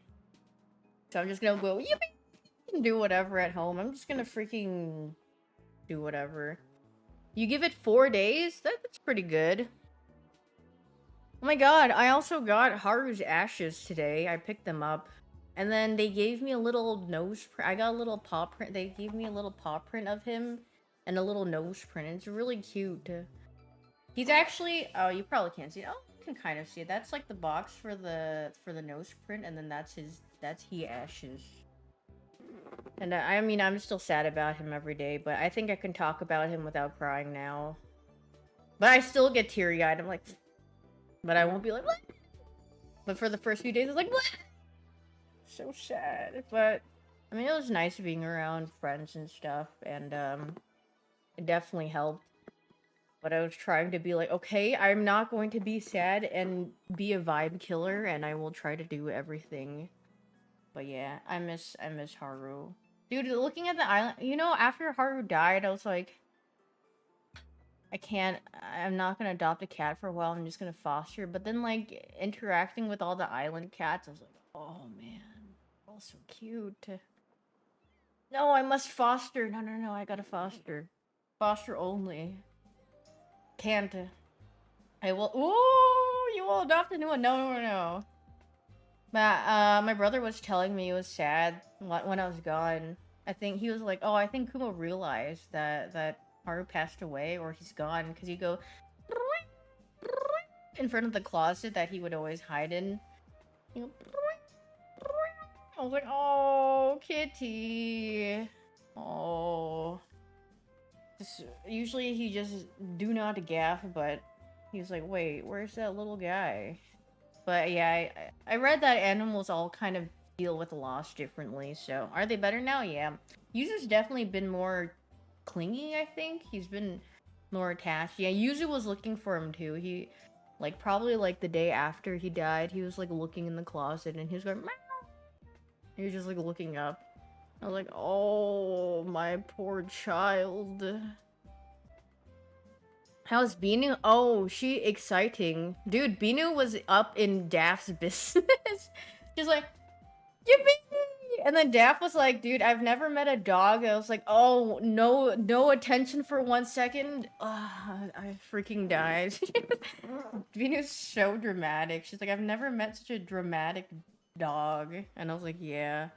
So I'm just gonna go, yippee, and do whatever at home. I'm just gonna freaking do whatever. You give it 4 days? That's pretty good. Oh my god, I also got Haru's ashes today. I picked them up. And then they gave me a little nose print. I got a little paw print. They gave me a little paw print of him and a little nose print. It's really cute. He's actually, oh, you probably can't see it. Oh, you can kind of see it. That's like the box for the nose print, and then that's he ashes. And I mean, I'm still sad about him every day, but I think I can talk about him without crying now. But I still get teary-eyed. I'm like, but I won't be like, what? But for the first few days, it's like, what? So sad. But I mean, it was nice being around friends and stuff, and it definitely helped. But I was trying to be like, okay, I'm not going to be sad and be a vibe killer, and I will try to do everything. But yeah, I miss Haru. Dude, looking at the island, you know, after Haru died, I was like, I'm not gonna adopt a cat for a while, I'm just gonna foster. But then, like, interacting with all the island cats, I was like, oh man, all so cute. No, I must foster. No, no, no, I gotta foster. Foster only. Can't. I will. Ooh, you will adopt a new one. No, no, no, no. My brother was telling me he was sad when I was gone. I think he was like, "Oh, I think Kumo realized that Haru passed away or he's gone because he'd go in front of the closet that he would always hide in." He'd go, I was like, "Oh, kitty, oh." Usually he just do not gaff, but he's like, "Wait, where's that little guy?" But yeah, I read that animals all kind of deal with loss differently. So are they better now? Yeah. Yuzu's definitely been more clingy, I think. He's been more attached. Yeah, Yuzu was looking for him too. He, like, probably like the day after he died, he was like looking in the closet and he was going, meow. He was just like looking up. I was like, oh, my poor child. How's Binu? Oh, she exciting. Dude, Binu was up in Daph's business. She's like, yippee! And then Daph was like, dude, I've never met a dog. I was like, oh, no attention for 1 second. I freaking died. Binu's so dramatic. She's like, I've never met such a dramatic dog. And I was like, yeah.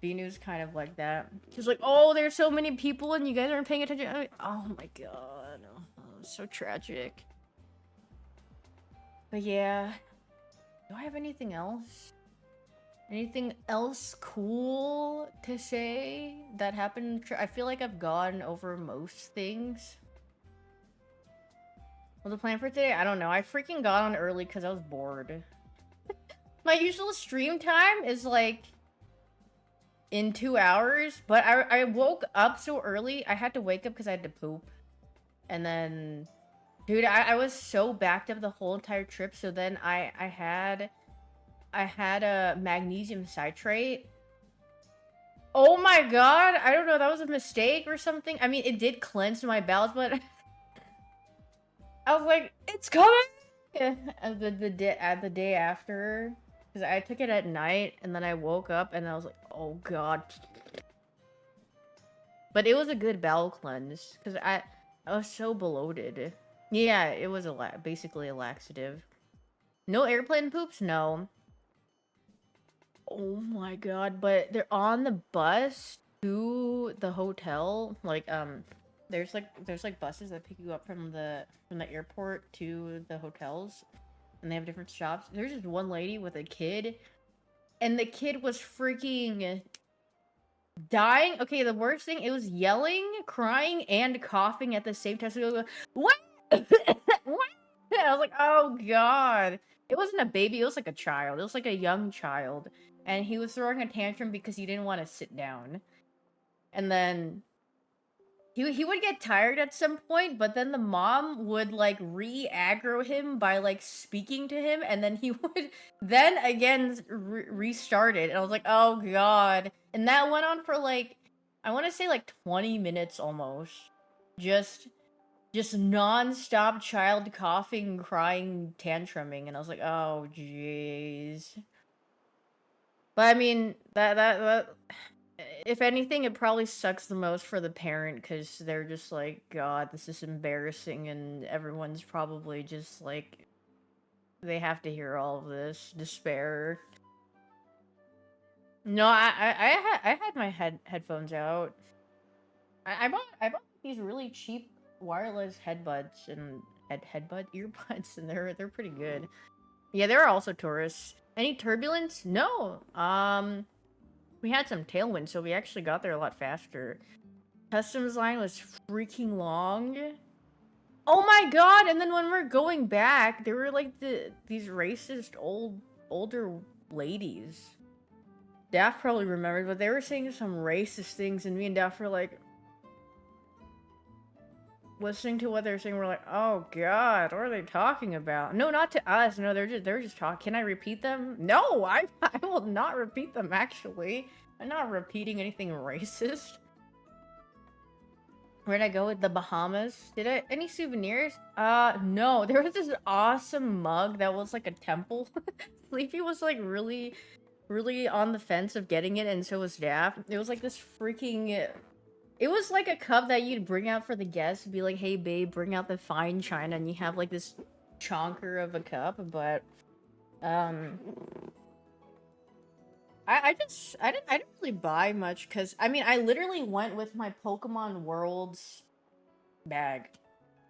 Binu's kind of like that. She's like, oh, there's so many people and you guys aren't paying attention. Oh my god. Oh, so tragic. But yeah. Do I have anything else? Anything else cool to say that happened? I feel like I've gone over most things. What's the plan for today? I don't know. I freaking got on early because I was bored. My usual stream time is like in 2 hours, but I woke up so early. I had to wake up because I had to poop. And then, dude, I was so backed up the whole entire trip. So then I had a magnesium citrate. Oh my god, I don't know, that was a mistake or something. I mean, it did cleanse my bowels, but I was like, it's coming! The day after, because I took it at night, and then I woke up, and I was like, oh god. But it was a good bowel cleanse, because I was so bloated. Yeah, it was basically a laxative. No airplane poops? No. Oh my god, but they're on the bus to the hotel. Like, there's like buses that pick you up from the airport to the hotels, and they have different stops. There's just one lady with a kid, and the kid was freaking dying. Okay, the worst thing, it was yelling, crying, and coughing at the same time. So it was like, what? What? I was like, oh god. It wasn't a baby, it was like a child. It was like a young child. And he was throwing a tantrum because he didn't want to sit down. And then he would get tired at some point, but then the mom would like re-aggro him by like speaking to him, and then he would then again restart it. And I was like, oh god. And that went on for like, I want to say like 20 minutes almost. Just non-stop child coughing, crying, tantruming, and I was like, oh jeez. But I mean, that if anything, it probably sucks the most for the parent because they're just like, God, this is embarrassing, and everyone's probably just like, they have to hear all of this despair. No, I had my headphones out. I bought these really cheap wireless headbuds and earbuds, and they're pretty good. Yeah, there are also tourists. Any turbulence? No. We had some tailwind, so we actually got there a lot faster. Customs line was freaking long. Oh my god! And then when we're going back, there were like these racist older ladies. Daft probably remembered, but they were saying some racist things, and me and Daft were like listening to what they were saying. We're like, oh god, what are they talking about? No, not to us. No, they're just talking. Can I repeat them? No, I will not repeat them. Actually, I'm not repeating anything racist. Where'd I go with the Bahamas? Did I any souvenirs? No. There was this awesome mug that was like a temple. Sleepy was like really on the fence of getting it, and so was Daft. It was like this freaking. It was like a cup that you'd bring out for the guests, be like, "Hey babe, bring out the fine china," and you have like this chonker of a cup. But I didn't really buy much because I mean I literally went with my Pokemon Worlds bag.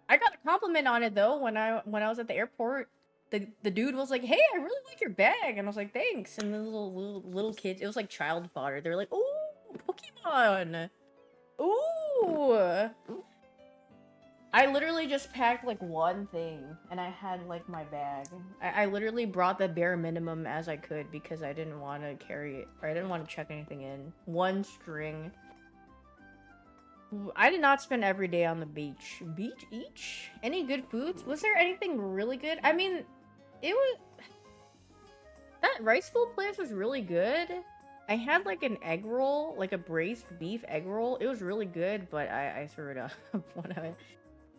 I got a compliment on it though when I was at the airport. The dude was like, "Hey, I really like your bag," and I was like, "Thanks." And the little kids, it was like child fodder. They're like, "Ooh, Pokemon, ooh." I literally just packed like one thing, and I had like my bag. I literally brought the bare minimum as I could because I didn't want to carry it, or I didn't want to check anything in. One string. I did not spend every day on the beach. Beach each? Any good foods? Was there anything really good? I mean, it was... That rice bowl place was really good. I had like an egg roll, like a braised beef egg roll. It was really good, but I threw it up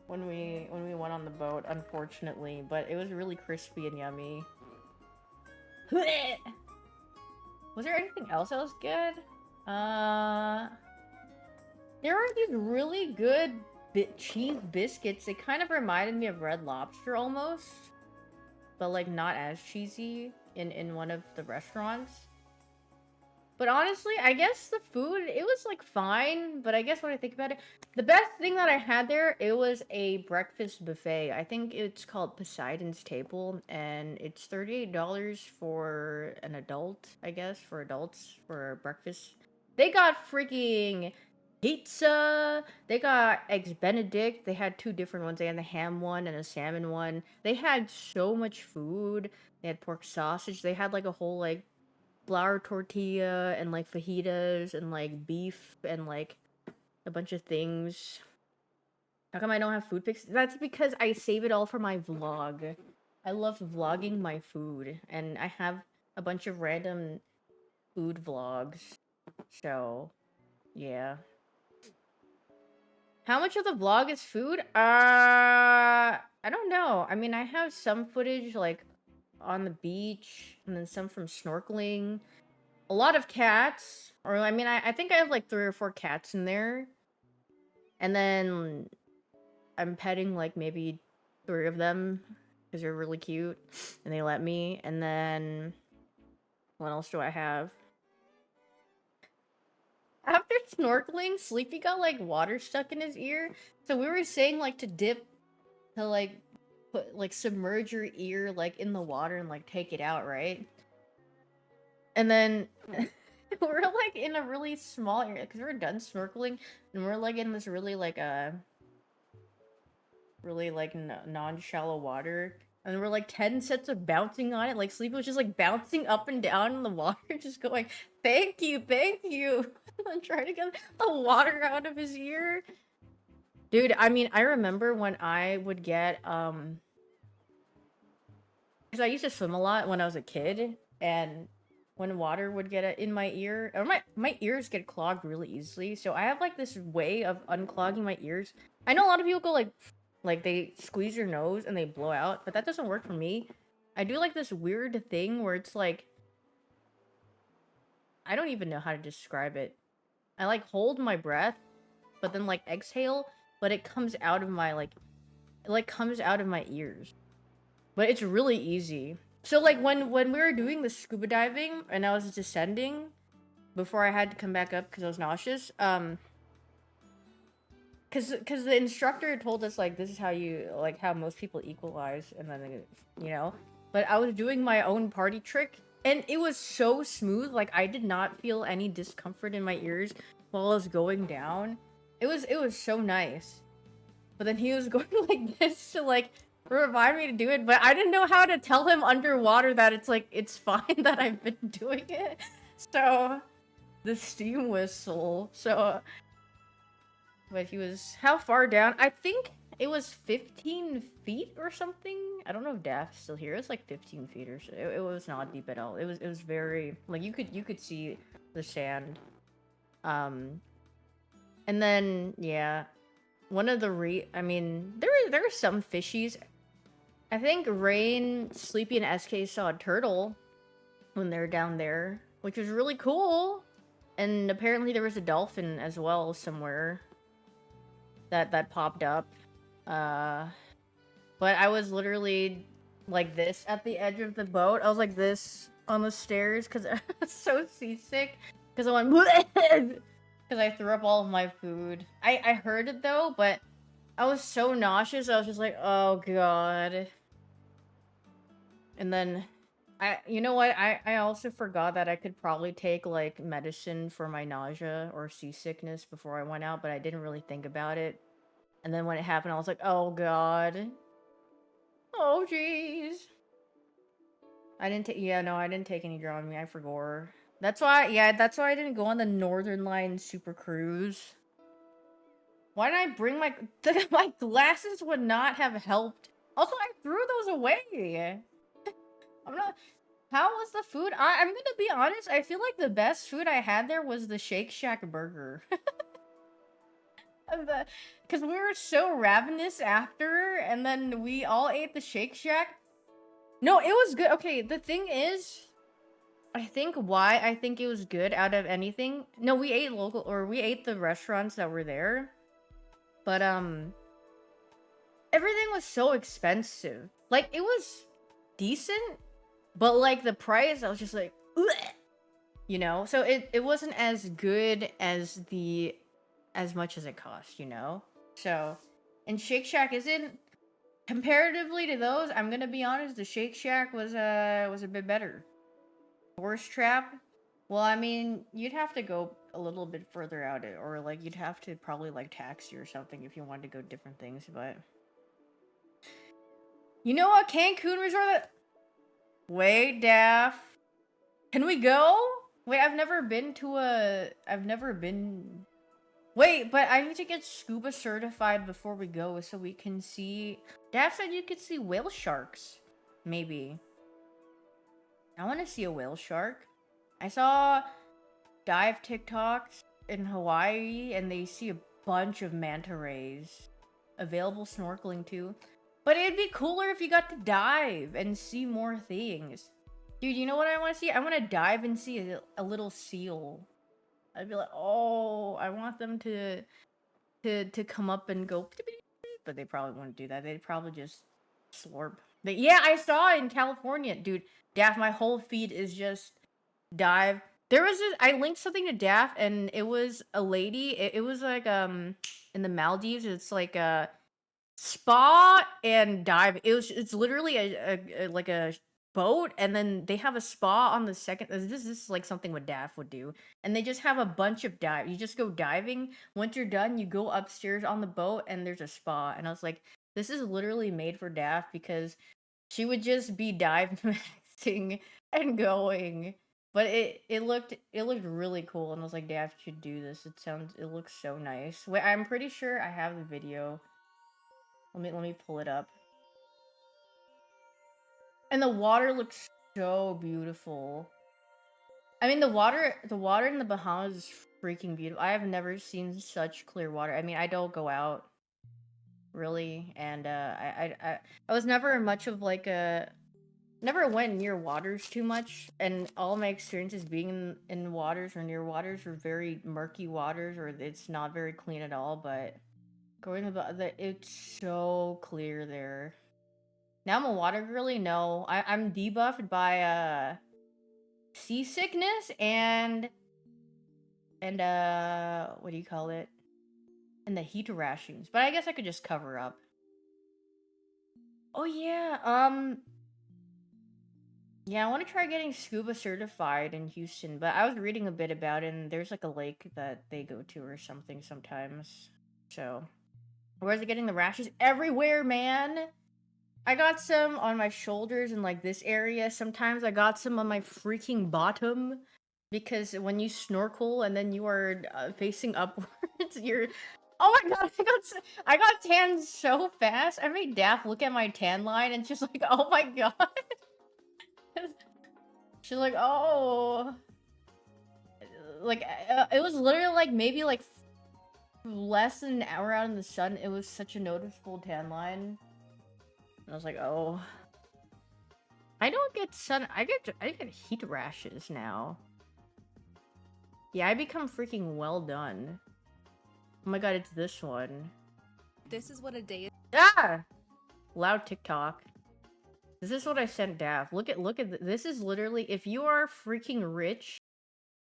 when we went on the boat, unfortunately. But it was really crispy and yummy. Was there anything else that was good? There are these really good cheese biscuits. They kind of reminded me of Red Lobster almost, but like not as cheesy in one of the restaurants. But honestly, I guess the food, it was like fine, but I guess when I think about it, the best thing that I had there, it was a breakfast buffet. I think it's called Poseidon's Table, and it's $38 for an adult, I guess, for adults for breakfast. They got freaking pizza. They got eggs Benedict. They had two different ones. They had the ham one and a salmon one. They had so much food. They had pork sausage. They had like a whole like flour tortilla and like fajitas and like beef and like a bunch of things. How come I don't have food pics? That's because I save it all for my vlog. I love vlogging my food, and I have a bunch of random food vlogs. So, yeah. How much of the vlog is food? I don't know. I mean, I have some footage like on the beach, and then some from snorkeling. A lot of cats, or I mean, I think I have like 3 or 4 cats in there. And then I'm petting like maybe 3 of them because they're really cute and they let me. And then what else do I have? After snorkeling, Sleepy got like water stuck in his ear. So we were saying like to dip, to like put like submerge your ear like in the water and like take it out, right? And then we're like in a really small area because we're done snorkeling and we're like in this really like really like non-shallow water, and we're like 10 sets of bouncing on it. Like Sleepy was just like bouncing up and down in the water, just going, thank you, and trying to get the water out of his ear. Dude, I mean, I remember when I would get because I used to swim a lot when I was a kid, and when water would get in my ear, or my ears get clogged really easily, so I have like this way of unclogging my ears. I know a lot of people go like they squeeze your nose and they blow out, but that doesn't work for me. I do like this weird thing where it's like, I don't even know how to describe it. I like hold my breath, but then like exhale, but it comes out of my like, it like comes out of my ears. But it's really easy. So like when we were doing the scuba diving and I was descending before I had to come back up because I was nauseous, because the instructor told us like this is how you like how most people equalize, and then you know, but I was doing my own party trick And it was so smooth, like I did not feel any discomfort in my ears while I was going down. It was so nice. But then he was going like this to like remind me to do it, but I didn't know how to tell him underwater that it's like it's fine that I've been doing it. So the steam whistle. So but he was how far down? I think it was 15 feet or something. I don't know if Daph's still here. It was like 15 feet or so. It was not deep at all. It was very like you could see the sand. Um and then yeah, one of the I mean, there are some fishies. I think Rain, Sleepy, and SK saw a turtle when they're down there, which was really cool. And apparently there was a dolphin as well somewhere that popped up. Uh, but I was literally like this at the edge of the boat. I was like this on the stairs because I was so seasick. Because I went because I threw up all of my food. I heard it though, but I was so nauseous. I was just like, oh god. And then you know what? I also forgot that I could probably take like medicine for my nausea or seasickness before I went out, but I didn't really think about it. And then when it happened, I was like, oh god. Oh jeez. I didn't take yeah, no, I didn't take any Dramamine. I forgot. That's why I didn't go on the Northern Line Super Cruise. Why did I bring my my glasses would not have helped. Also, I threw those away. I'm not How was the food? I'm gonna be honest, I feel like the best food I had there was the Shake Shack burger. Because we were so ravenous after, and then we all ate the Shake Shack. No, it was good. Okay, the thing is, I think why I think it was good out of anything. No, we ate local, or we ate the restaurants that were there. But, everything was so expensive. Like, it was decent, but, like, the price, I was just like, "Ugh." You know? So it wasn't as good as as much as it cost, you know? So, and Shake Shack isn't comparatively to those, I'm gonna be honest, the Shake Shack was a bit better. Tourist Trap? Well, I mean, you'd have to go a little bit further out it, or like you'd have to probably like taxi or something if you wanted to go different things, but you know what Cancun resort that Wait, Daff. Can we go? Wait, I've never been Wait, but I need to get scuba certified before we go so we can see Daff said you could see whale sharks. Maybe. I want to see a whale shark. I saw dive TikToks in Hawaii and they see a bunch of manta rays. Available snorkeling too. But it'd be cooler if you got to dive and see more things. Dude, you know what I want to see? I want to dive and see a little seal. I'd be like, oh, I want them to come up and go, but they probably wouldn't do that. They'd probably just slurp. Yeah, I saw it in California, dude. Daff, my whole feed is just dive. There was I linked something to Daff, and it was a lady. It was like in the Maldives. It's like a spa and dive. It's literally like a boat, and then they have a spa on the second. This is like something what Daff would do, and they just have a bunch of dive. You just go diving. Once you're done, you go upstairs on the boat, and there's a spa. And I was like, this is literally made for Daff because she would just be dive maxing and going. But it looked really cool, and I was like, Daff should do this. It looks so nice. Wait, I'm pretty sure I have the video. Let me pull it up. And the water looks so beautiful. I mean, the water in the Bahamas is freaking beautiful. I have never seen such clear water. I mean, I don't go out really, and I was never much of like a never went near waters too much, and all my experiences being in waters or near waters are very murky waters, or it's not very clean at all. But going to it's so clear there. Now I'm a water girly. No, I'm debuffed by seasickness and what do you call it? And the heat rations. But I guess I could just cover up. Oh yeah. Yeah, I want to try getting scuba certified in Houston, but I was reading a bit about it, and there's like a lake that they go to or something sometimes. So, where's it getting the rashes? Everywhere, man! I got some on my shoulders and like this area. Sometimes I got some on my freaking bottom. Because when you snorkel and then you are facing upwards, you're... Oh my god, I got tan so fast. I made Daff look at my tan line and she's like, oh my god. She's like, oh. Like, it was literally like maybe like less than an hour out in the sun. It was such a noticeable tan line. And I was like, oh. I don't get sun. I get heat rashes now. Yeah, I become freaking well done. Oh my god, it's this one. This is what a day is. Ah! Loud TikTok. This is what I sent Dav. Look at this is literally, if you are freaking rich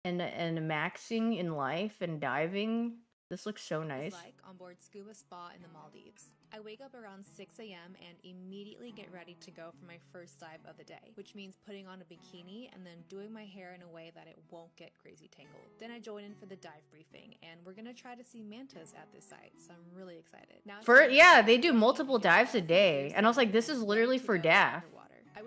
and maxing in life and diving, this looks so nice. Like on board Scuba Spa in the Maldives. I wake up around 6 a.m. and immediately get ready to go for my first dive of the day, which means putting on a bikini and then doing my hair in a way that it won't get crazy tangled. Then I join in for the dive briefing, and we're gonna try to see mantas at this site, so I'm really excited. Now, yeah, they do multiple dives a day, and I was like, this is literally for Daff.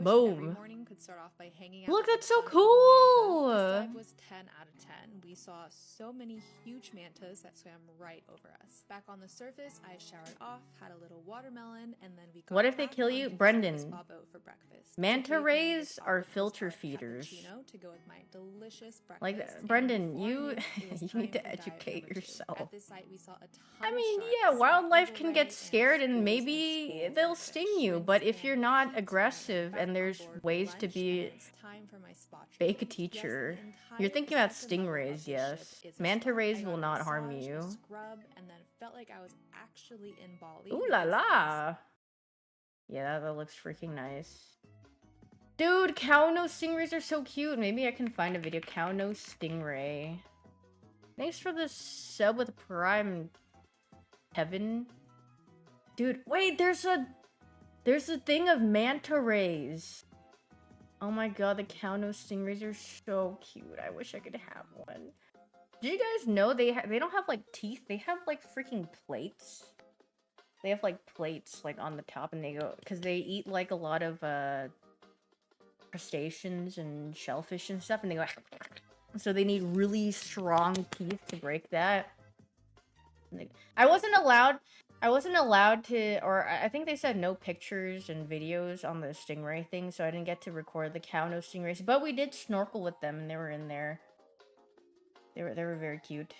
Boom. Every morning could start off by hanging out. Look, that's so cool. This dive was 10 out of 10. We saw so many huge mantas that swam right over us. Back on the surface, I showered off, had a little watermelon, and then we got What if they kill you? Brendan, spa boat for breakfast. manta rays are filter feeders. To go with my delicious breakfast. Like, Brendan, you need to educate yourself. At this site, we saw a ton I of mean, sharks, yeah, wildlife can get and scared and schools maybe schools they'll of sting fish. you, but if you're And not it's aggressive back and on there's board ways for to lunch, be and it's time for my spa fake a treatment. teacher. Yes, the You're thinking about entire second level stingrays, of the yes. ship is a Manta spa. rays I will got a not harm massage, a you. scrub, and then felt like I was actually in Bali. Ooh la This la! Yeah, that looks freaking nice. Dude, cow nose stingrays are so cute. Maybe I can find a video. Cow nose stingray. Thanks for the sub with Prime, Kevin. Dude, wait, there's a thing of manta rays. Oh my god, the cow nose stingrays are so cute. I wish I could have one. Do you guys know they don't have like teeth? They have like freaking plates. They have like plates like on the top, and they go because they eat like a lot of crustaceans and shellfish and stuff, and they go. So they need really strong teeth to break that. I wasn't allowed to, or I think they said no pictures and videos on the stingray thing, so I didn't get to record the cow nose stingrays. But we did snorkel with them, and they were in there. They were very cute.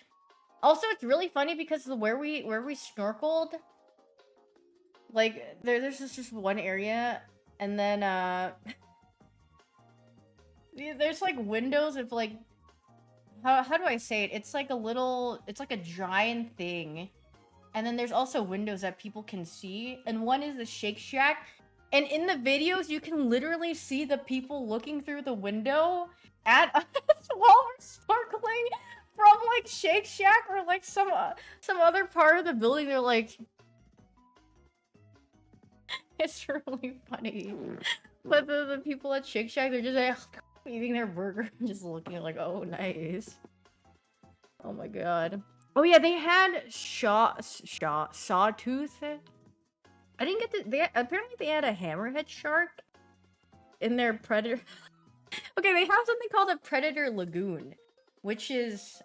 Also, it's really funny because where we snorkeled, like there's just one area, and then there's like windows of like how do I say it? It's like a giant thing. And then there's also windows that people can see, and one is the Shake Shack. And in the videos, you can literally see the people looking through the window at us while we're snorkeling from like Shake Shack or like some other part of the building. They're like, it's really funny. But the people at Shake Shack, they're just like eating their burger, just looking like, oh, nice. Oh my god. Oh yeah, they had sawtooth. I didn't get to. Apparently they had a hammerhead shark in their predator. Okay, they have something called a predator lagoon, which is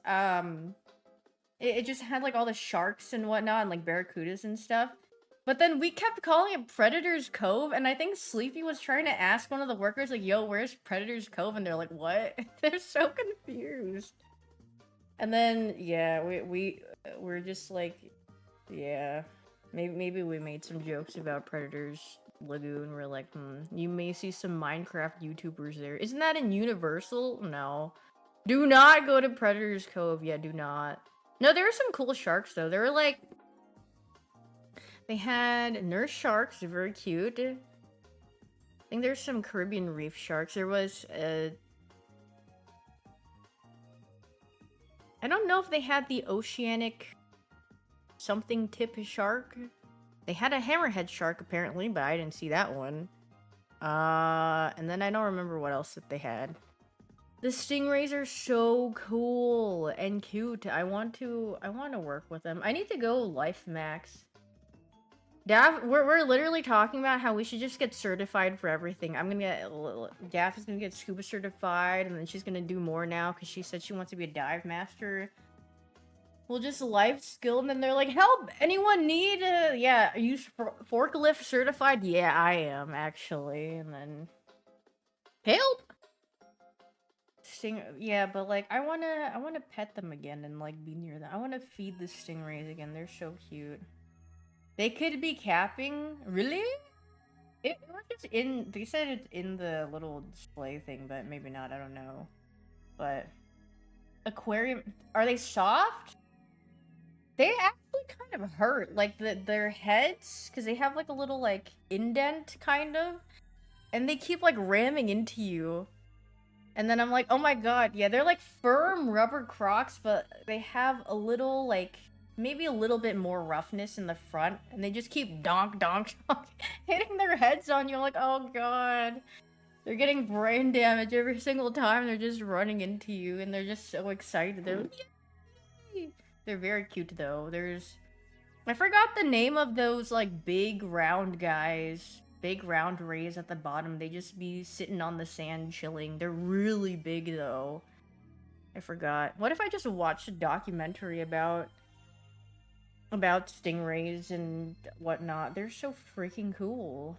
it just had like all the sharks and whatnot, and like barracudas and stuff. But then we kept calling it Predator's Cove, and I think Sleepy was trying to ask one of the workers, like, yo, where's Predator's Cove? And they're like, what? They're so confused. And then, yeah, we're just like, yeah, maybe we made some jokes about Predator's Lagoon. We're like, you may see some Minecraft YouTubers there. Isn't that in Universal? No. Do not go to Predator's Cove. Yeah, do not. No, there were some cool sharks, though. They were like, they had nurse sharks, they're very cute. I think there's some Caribbean reef sharks. There was I don't know if they had the oceanic something tip shark. They had a hammerhead shark apparently, but I didn't see that one. And then I don't remember what else that they had. The stingrays are so cool and cute. I want to work with them. I need to go Life Max. Daff, we're literally talking about how we should just get certified for everything. I'm gonna get Daff is gonna get scuba certified, and then she's gonna do more now because she said she wants to be a dive master. We'll just life skill, and then they're like, "Help! Anyone need yeah? Are you forklift certified? Yeah, I am actually." And then help. Yeah, but like I wanna pet them again and like be near them. I wanna feed the stingrays again. They're so cute. They could be capping. Really? It was just in. They said it's in the little display thing, but maybe not. I don't know. But aquarium. Are they soft? They actually kind of hurt. Like their heads, because they have like a little like indent kind of, and they keep like ramming into you. And then I'm like, oh my god, yeah, they're like firm rubber Crocs, but they have a little like maybe a little bit more roughness in the front, and they just keep donk donk donk hitting their heads on you. Like, oh god, they're getting brain damage every single time. They're just running into you, and they're just so excited. They're very cute though. I forgot the name of those like big round guys. Big round rays at the bottom. They just be sitting on the sand chilling. They're really big though. I forgot. What if I just watched a documentary about stingrays and whatnot? They're so freaking cool.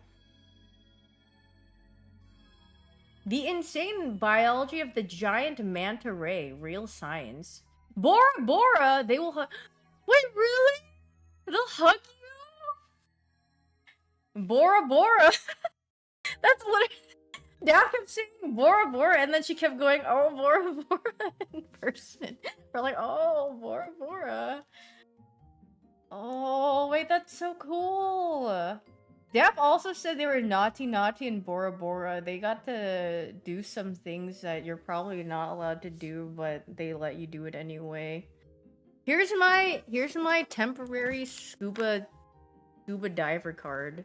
The insane biology of the giant manta ray. Real science. Bora Bora! They will Wait, really? They'll hug you? Bora Bora! That's literally... Dad kept saying Bora Bora, and then she kept going, oh, Bora Bora, in person. We're like, oh, Bora Bora. Oh, wait, that's so cool. Dap also said they were naughty naughty in Bora Bora. They got to do some things that you're probably not allowed to do, but they let you do it anyway. Here's my temporary scuba diver card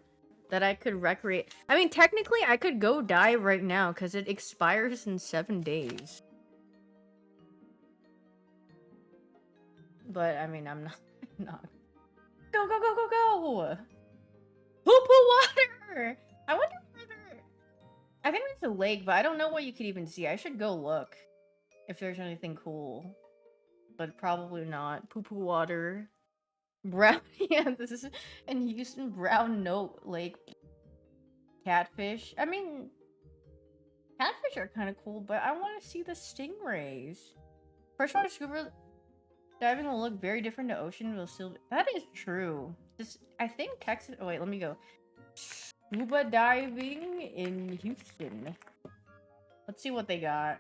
that I could recreate. I mean, technically, I could go dive right now because it expires in 7 days. But I mean, I'm not. Not. Go go go go go! Poo poo water! I wonder where there. I think there's a lake, but I don't know what you could even see. I should go look if there's anything cool, but probably not. Poo poo water. Brown. Yeah, this is in Houston. Brown Note Lake. Catfish. I mean, catfish are kind of cool, but I want to see the stingrays. Freshwater scuba diving will look very different to ocean. Will still. That is true. I think Texas. Oh wait, let me go. Scuba diving in Houston. Let's see what they got.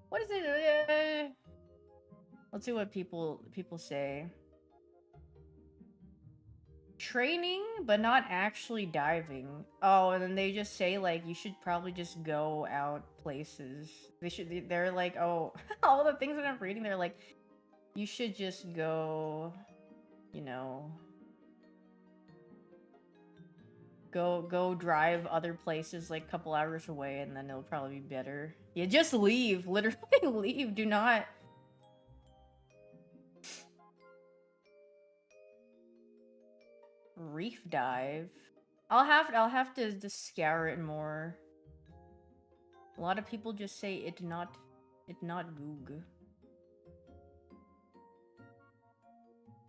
What is it? Let's see what people say. Training, but not actually diving. Oh, and then they just say like you should probably just go out places. They're like, oh, all the things that I'm reading, they're like, you should just go, you know, go drive other places like a couple hours away, and then it'll probably be better. Yeah, just leave. Literally leave. Do not. Reef dive. I'll have to just scour it more. A lot of people just say it not goog.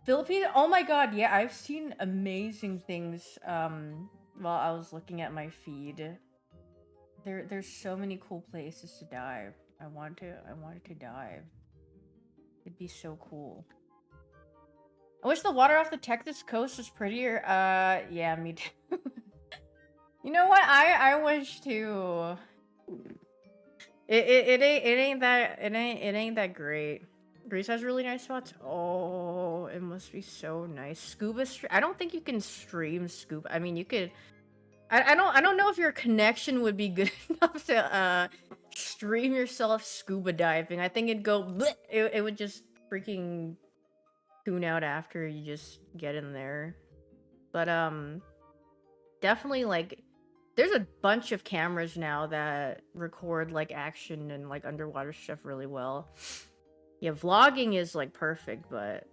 Philippines. Oh my god, yeah, I've seen amazing things while I was looking at my feed. There's so many cool places to dive. I wanted to dive. It'd be so cool. I wish the water off the Texas coast was prettier. Yeah, me too. You know what? I wish too. It ain't that great. Greece has really nice spots. Oh, it must be so nice. Scuba I don't think you can stream scuba. I mean, you could. I don't know if your connection would be good enough to stream yourself scuba diving. I think it'd go. Bleh, it would just freaking tune out after you just get in there. But definitely like there's a bunch of cameras now that record like action and like underwater stuff really well. Yeah, vlogging is like perfect, but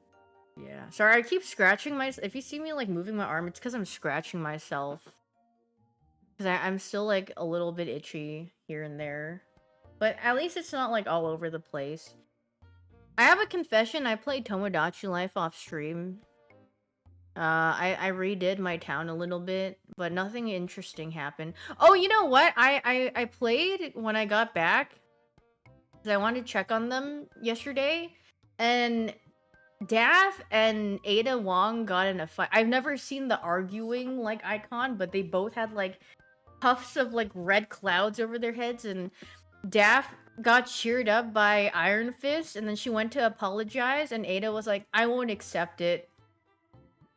yeah. Sorry, I keep scratching myself. If you see me like moving my arm, it's because I'm scratching myself. Because I'm still like a little bit itchy here and there. But at least it's not like all over the place. I have a confession. I played Tomodachi Life off stream. I redid my town a little bit, but nothing interesting happened. Oh, you know what? I played when I got back. Because I wanted to check on them yesterday. And Daff and Ada Wong got in a fight. I've never seen the arguing like icon, but they both had like puffs of like red clouds over their heads, and Daff got cheered up by Iron Fist, and then she went to apologize, and Ada was like, "I won't accept it."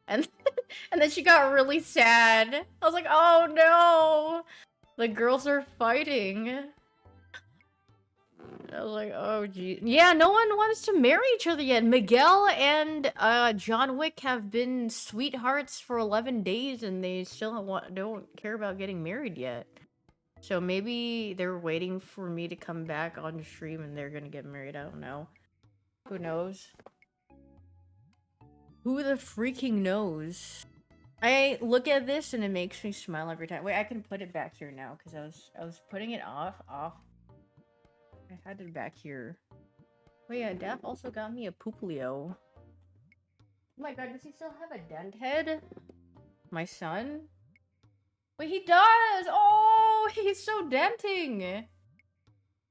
And and then she got really sad. I was like, "Oh no, the girls are fighting." I was like, oh gee. Yeah, no one wants to marry each other yet. Miguel and John Wick have been sweethearts for 11 days and they still don't care about getting married yet. So maybe they're waiting for me to come back on stream and they're gonna get married. I don't know. Who knows? Who the freaking knows? I look at this and it makes me smile every time. Wait, I can put it back here now because I was putting it off. I had it back here. Wait, yeah, Daph also got me a Pooplio. Oh my god, does he still have a dent head? My son? Wait, he does! Oh, he's so denting! I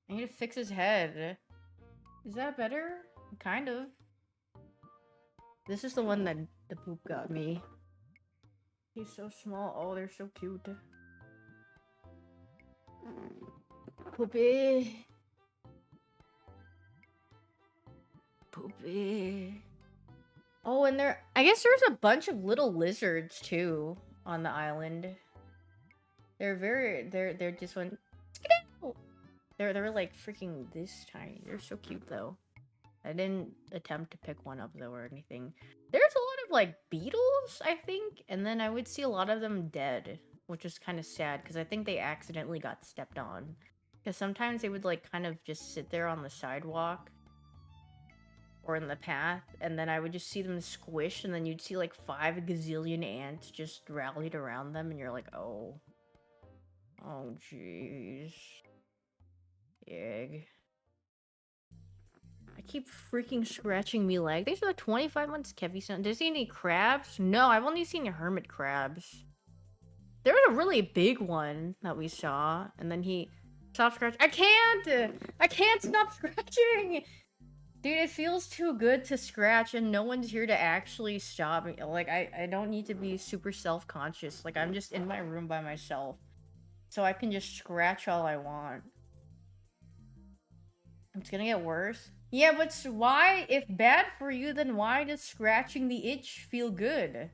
need to fix his head. Is that better? Kind of. This is the one that the poop got me. He's so small. Oh, they're so cute. Poopy. Poopy. Oh, and I guess there's a bunch of little lizards too on the island. They're just one. They're like freaking this tiny. They're so cute though. I didn't attempt to pick one up though or anything. There's a lot of like beetles, I think, and then I would see a lot of them dead, which is kind of sad because I think they accidentally got stepped on. Because sometimes they would like kind of just sit there on the sidewalk or in the path, and then I would just see them squish, and then you'd see like 5 gazillion ants just rallied around them, and you're like, oh. Oh, jeez. Egg. I keep freaking scratching me leg. Thanks for the 25 months, Kevy-san. Did you see any crabs? No, I've only seen hermit crabs. There was a really big one that we saw, and then he stopped scratching. I can't stop scratching! Dude, it feels too good to scratch, and no one's here to actually stop me. Like, I don't need to be super self-conscious. Like, I'm just in my room by myself. So I can just scratch all I want. It's gonna get worse. Yeah, but why? If bad for you, then why does scratching the itch feel good?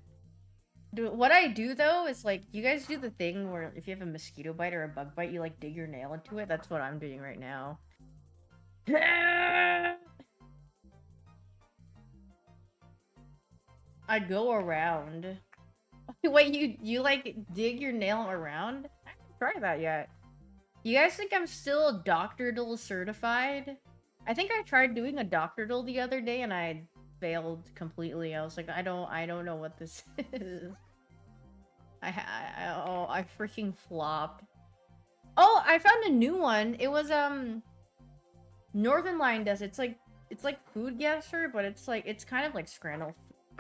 What I do, though, is, like, you guys do the thing where if you have a mosquito bite or a bug bite, you, like, dig your nail into it? That's what I'm doing right now. I go around. Wait, you like dig your nail around? I haven't tried that yet. You guys think I'm still Doctor-Doll certified? I think I tried doing a Doctor-Doll the other day and I failed completely. I was like, I don't know what this is. I freaking flopped. Oh, I found a new one. It was Northern Line does. It's like Food Guesser, but it's kind of like Scrannel.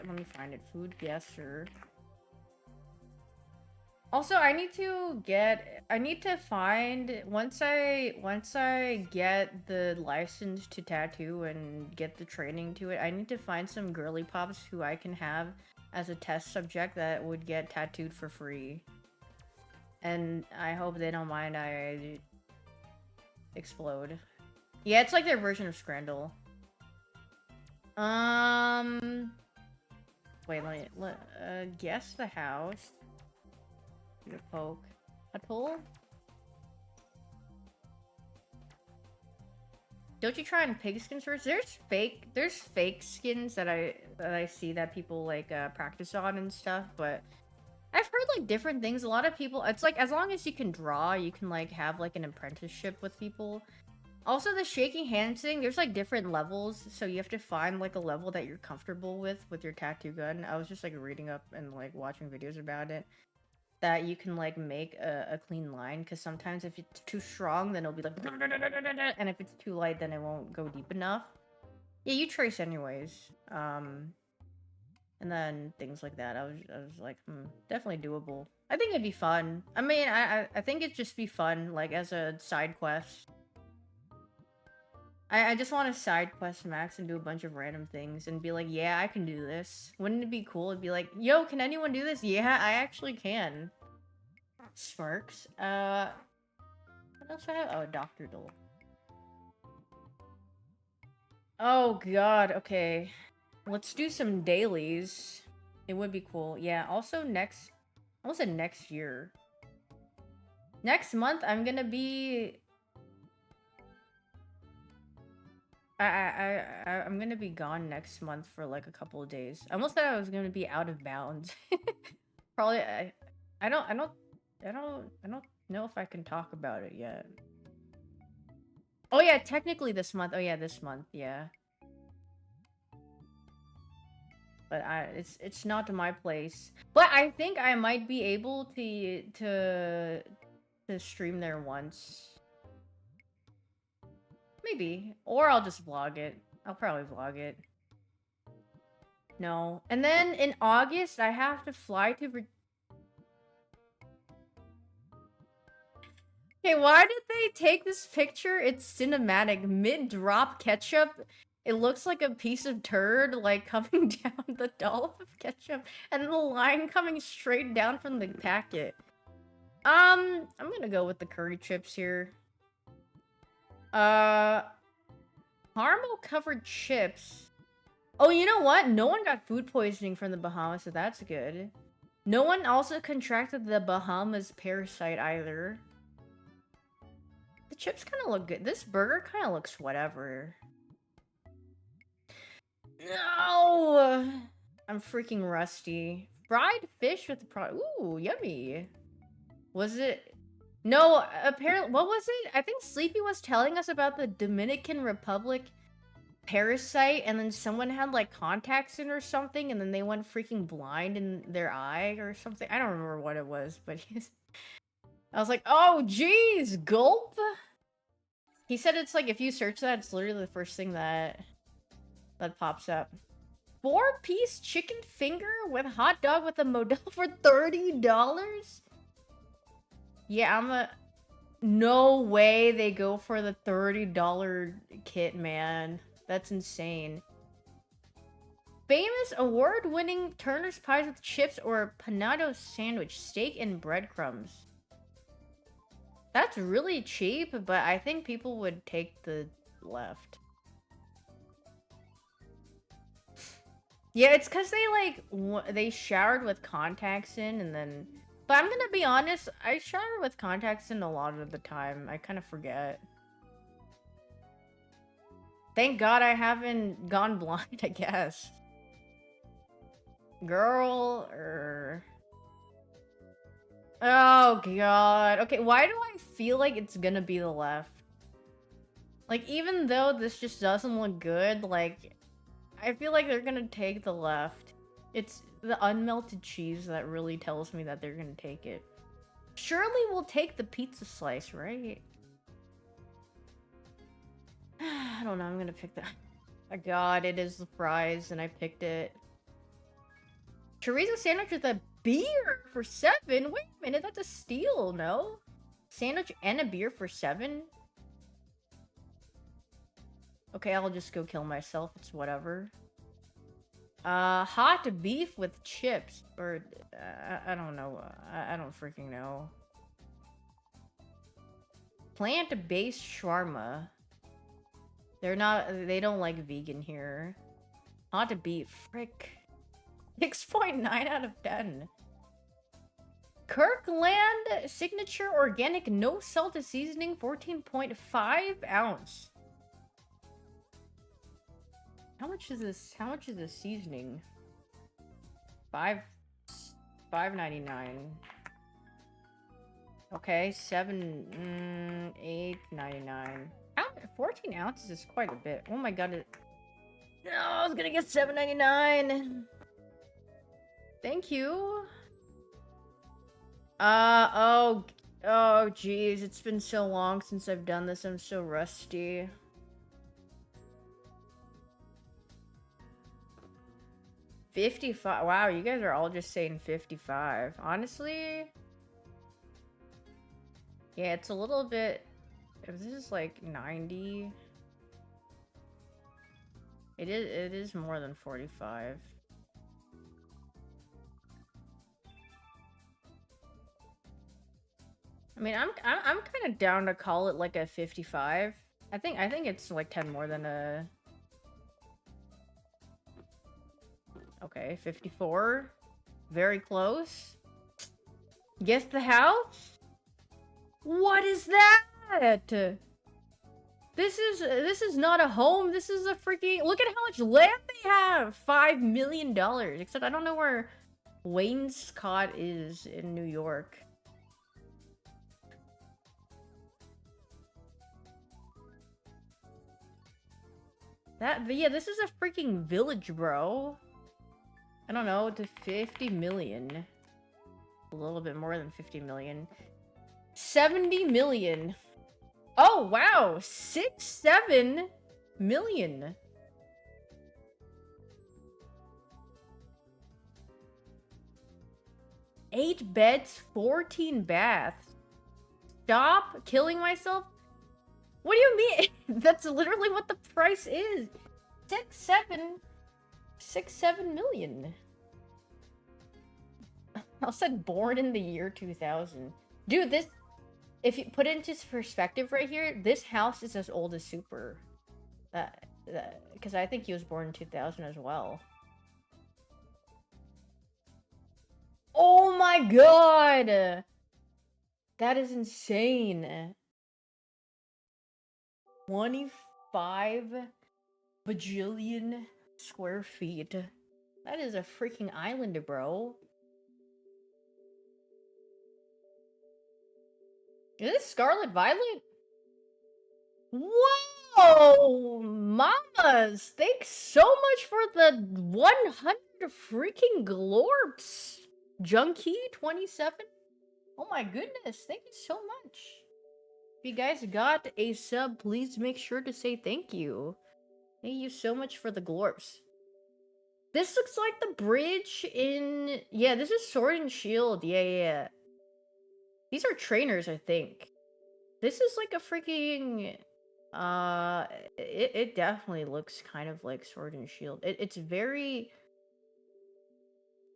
Let me find it. Food Guesser. Also, I need to find once I get the license to tattoo and get the training to it, I need to find some girly pops who I can have as a test subject that would get tattooed for free. And I hope they don't mind I explode. Yeah, it's like their version of Scrandle. Wait, guess the house. The poke. Atoll? Don't you try on pigskin first? There's fake skins that I see that people like practice on and stuff, but I've heard like different things. A lot of people, it's like as long as you can draw, you can like have like an apprenticeship with people. Also, the shaking hands thing, there's like different levels, so you have to find like a level that you're comfortable with your tattoo gun. I was just like reading up and like watching videos about it, that you can like make a clean line, because sometimes if it's too strong, then it'll be like, and if it's too light, then it won't go deep enough. Yeah, you trace anyways. And then things like that. I was like, definitely doable. I think it'd be fun. I mean, I think it'd just be fun, like as a side quest. I just want to side quest max and do a bunch of random things and be like, yeah, I can do this. Wouldn't it be cool? It'd be like, yo, can anyone do this? Yeah, I actually can. Smirks. What else do I have? Oh, Dr. Dole. Oh god, okay. Let's do some dailies. It would be cool. Yeah, also next... I almost said next year. Next month, I'm gonna be... I'm gonna be gone next month for like a couple of days. I almost thought I was gonna be out of bounds. Probably, I don't know if I can talk about it yet. Oh yeah, technically this month. Oh yeah, this month, yeah. But it's not my place. But I think I might be able to stream there once. Maybe. Or I'll just vlog it. I'll probably vlog it. No. And then in August, I have to fly to Okay, why did they take this picture? It's cinematic. Mid-drop ketchup. It looks like a piece of turd, like, coming down the dollop of ketchup. And the line coming straight down from the packet. I'm gonna go with the curry chips here. Caramel-covered chips. Oh, you know what? No one got food poisoning from the Bahamas, so that's good. No one also contracted the Bahamas parasite either. The chips kind of look good. This burger kind of looks whatever. No! I'm freaking rusty. Fried fish with the ooh, yummy. Was it? No, apparently, what was it? I think Sleepy was telling us about the Dominican Republic parasite, and then someone had like contacts in or something, and then they went freaking blind in their eye or something. I don't remember what it was, but I was like, oh, geez, gulp. He said it's like if you search that, it's literally the first thing that pops up. 4-piece chicken finger with hot dog with a Modelo for $30? Yeah, no way they go for the $30 kit, man. That's insane. Famous award-winning Turner's Pies with chips or panado sandwich, steak and breadcrumbs. That's really cheap, but I think people would take the left. Yeah, it's because they, like, they showered with contacts in and then... But I'm gonna be honest, I shower with contacts in a lot of the time. I kind of forget. Thank God I haven't gone blind, I guess. Girl, Oh, God. Okay, why do I feel like it's gonna be the left? Like, even though this just doesn't look good, like... I feel like they're gonna take the left. It's the unmelted cheese that really tells me that they're gonna take it. Surely we'll take the pizza slice, right? I don't know, I'm gonna pick that. Oh god, it is the fries, and I picked it. Chorizo sandwich with a beer for $7? Wait a minute, that's a steal, no? Sandwich and a beer for $7? Okay, I'll just go kill myself. It's whatever. Hot beef with chips. Or, I don't know. I don't freaking know. Plant-based shawarma. They don't like vegan here. Hot beef. Frick. 6.9 out of 10. Kirkland Signature Organic No Salt Seasoning 14.5 ounce. How much is this? How much is this seasoning? 5 $5.99. Okay, 8.99. 14 ounces is quite a bit. Oh my god, no, I was gonna get $7.99. Thank you. Oh, jeez, it's been so long since I've done this. I'm so rusty. $55. Wow, you guys are all just saying 55. Honestly, yeah, it's a little bit. If this is like 90, it is more than 45. I mean, I'm kind of down to call it like a 55. I think it's like 10 more than a. Okay, 54. Very close. Guess the house? What is that? This is not a home. This is a freaking. Look at how much land they have. $5 million. Except I don't know where Wainscott is in New York. Yeah, this is a freaking village, bro. I don't know, to 50 million. A little bit more than 50 million. 70 million. Oh, wow. 7 million. Eight beds, 14 baths. Stop killing myself? What do you mean? That's literally what the price is. 7 million. I said born in the year 2000. Dude, this, if you put it into perspective right here, this house is as old as Super. Because I think he was born in 2000 as well. Oh my god! That is insane. 25 bajillion square feet. That is a freaking island, bro. Is this Scarlet Violet? Whoa! Mamas! Thanks so much for the 100 freaking glorps! Junkie 27? Oh my goodness, thank you so much. If you guys got a sub, please make sure to say thank you. Thank you so much for the glorps. This looks like the bridge in... Yeah, this is Sword and Shield. Yeah. These are trainers, I think. This is like a freaking... It definitely looks kind of like Sword and Shield. It's very...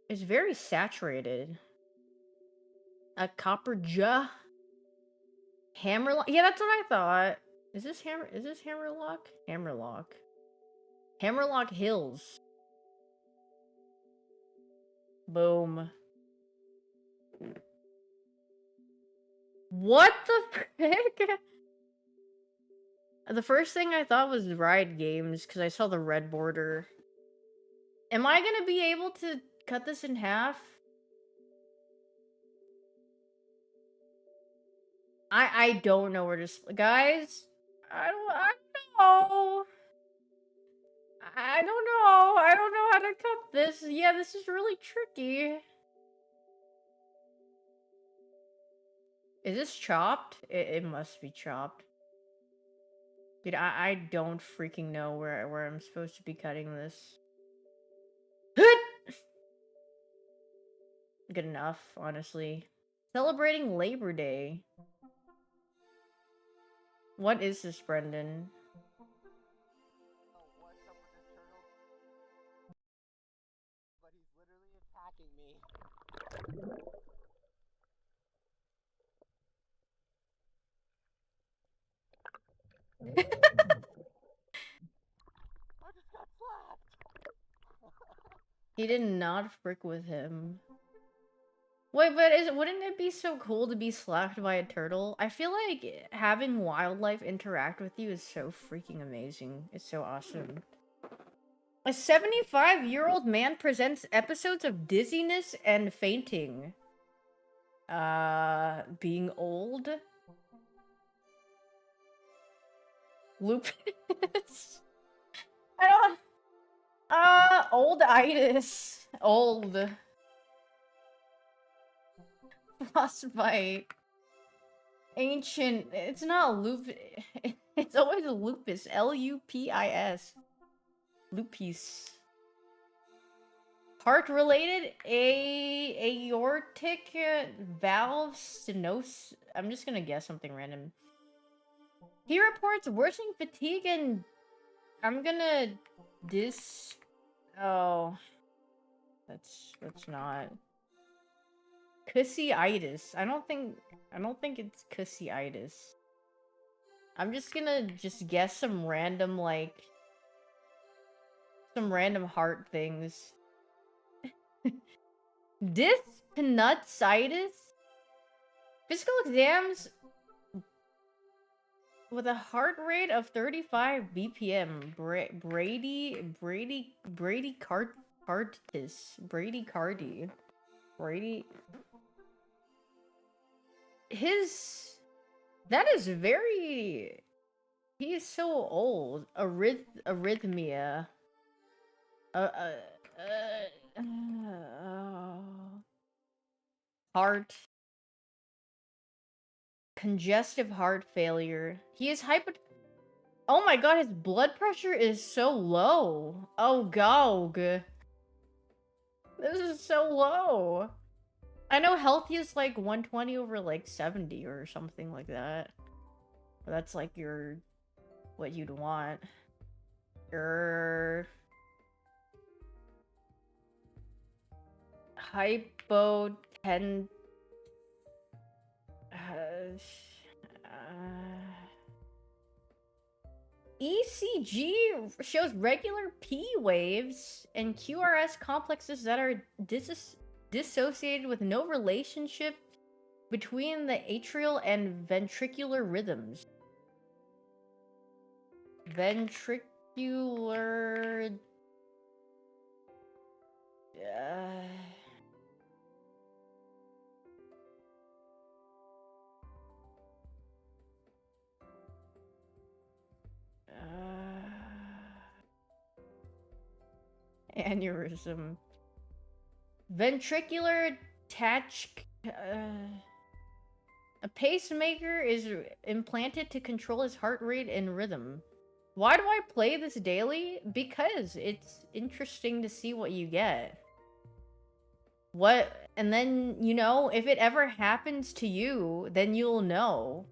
It's very saturated. A copper jaw. Hammerlock? Yeah, that's what I thought. Is this Hammerlock? Hammerlock. Hammerlock Hills. Boom. What the frick? The first thing I thought was Riot Games, because I saw the red border. Am I gonna be able to cut this in half? I don't know where to... Guys? I don't know. I don't know. I don't know how to cut this. Yeah, this is really tricky. Is this chopped? It must be chopped. Dude, I don't freaking know where I'm supposed to be cutting this. Good enough, honestly. Celebrating Labor Day. What is this, Brendan? What's up with this turtle? But he's literally attacking me. I just got slapped. He did not frick with him. Wait, but wouldn't it be so cool to be slapped by a turtle? I feel like having wildlife interact with you is so freaking amazing. It's so awesome. A 75-year-old man presents episodes of dizziness and fainting. Being old? Lupus? I don't... Old-itis. Old. Frostbite. Ancient. It's not lupus. It's always a lupus. L-U-P-I-S. Lupus. Heart-related? Aortic valve stenosis. I'm just gonna guess something random. He reports worsening fatigue and... I'm gonna... Oh. That's not... Cussyitis. I don't think it's cussyitis. I'm just gonna guess some random, like... Some random heart things. Dyspneutsitis? Physical exams with a heart rate of 35 BPM. Bradycarditis. That is very... He is so old. Arrhythmia. Heart. Congestive heart failure. He is Oh my god, his blood pressure is so low. Oh, Gog. This is so low. I know healthy is like 120 over like 70 or something like that. That's like what you'd want. Hypoten... ECG shows regular P waves and QRS complexes that are dissociated with no relationship between the atrial and ventricular rhythms. Ventricular... Aneurysm. Ventricular a pacemaker is implanted to control his heart rate and rhythm. Why do I play this daily? Because it's interesting to see what you get. And then, you know, if it ever happens to you, then you'll know.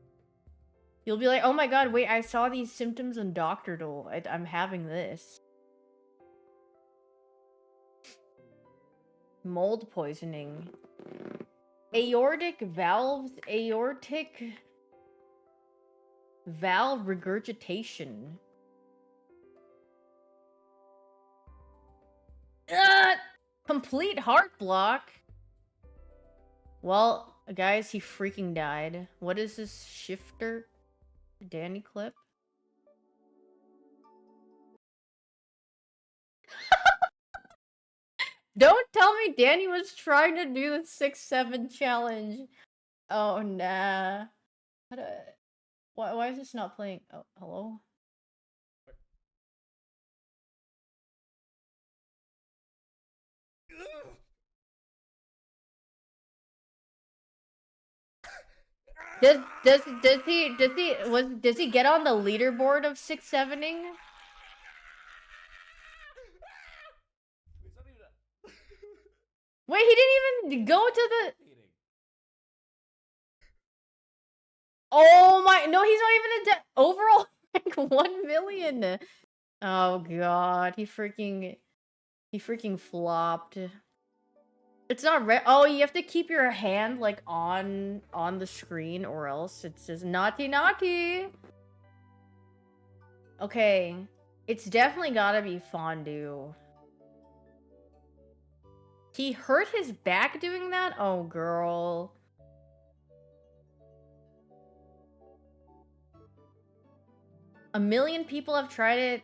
You'll be like, oh my god, wait, I saw these symptoms on Dr. Dole. I'm having this. Mold poisoning. Aortic valve regurgitation. Complete heart block. Well, guys, he freaking died. What is this shifter? Danny clip? Don't tell me Danny was trying to do the 6-7 challenge. Oh, nah. Why is this not playing? Oh, hello? Does he get on the leaderboard of 6-7ing? Wait, he didn't even go to the... Oh my... No, he's not even a... Overall, like, 1 million. Oh god, he freaking flopped. It's not oh, you have to keep your hand, like, on the screen, or else it says naughty naughty. Okay. It's definitely gotta be fondue. He hurt his back doing that? Oh, girl. A million people have tried it.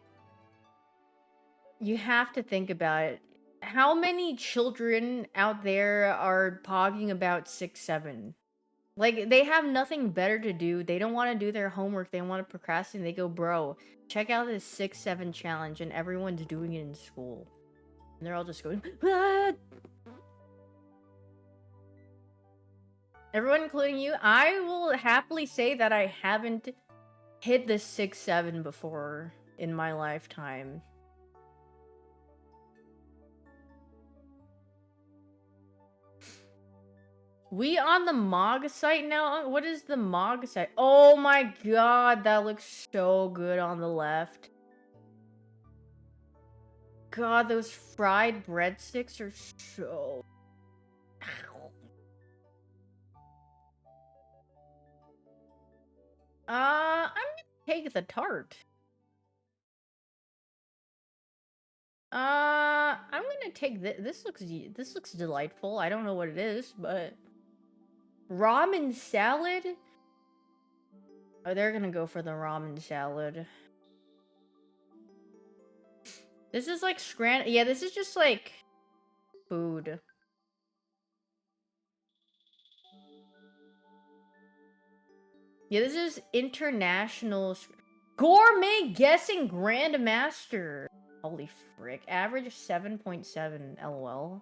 You have to think about it. How many children out there are pogging about 6'7"? Like, they have nothing better to do. They don't want to do their homework. They want to procrastinate. They go, bro, check out this 6'7" challenge, and everyone's doing it in school. And they're all just going, what? Everyone, including you, I will happily say that I haven't hit the 6'7" before in my lifetime. We on the MOG site now? What is the MOG site? Oh my god, that looks so good on the left. God, those fried breadsticks are so... Ow. I'm gonna take the tart. I'm gonna take this. This looks delightful. I don't know what it is, but ramen salad. Oh, they're gonna go for the ramen salad. This is like yeah, this is just like food. Yeah, this is international gourmet guessing grandmaster. Holy frick. Average 7.7 LOL.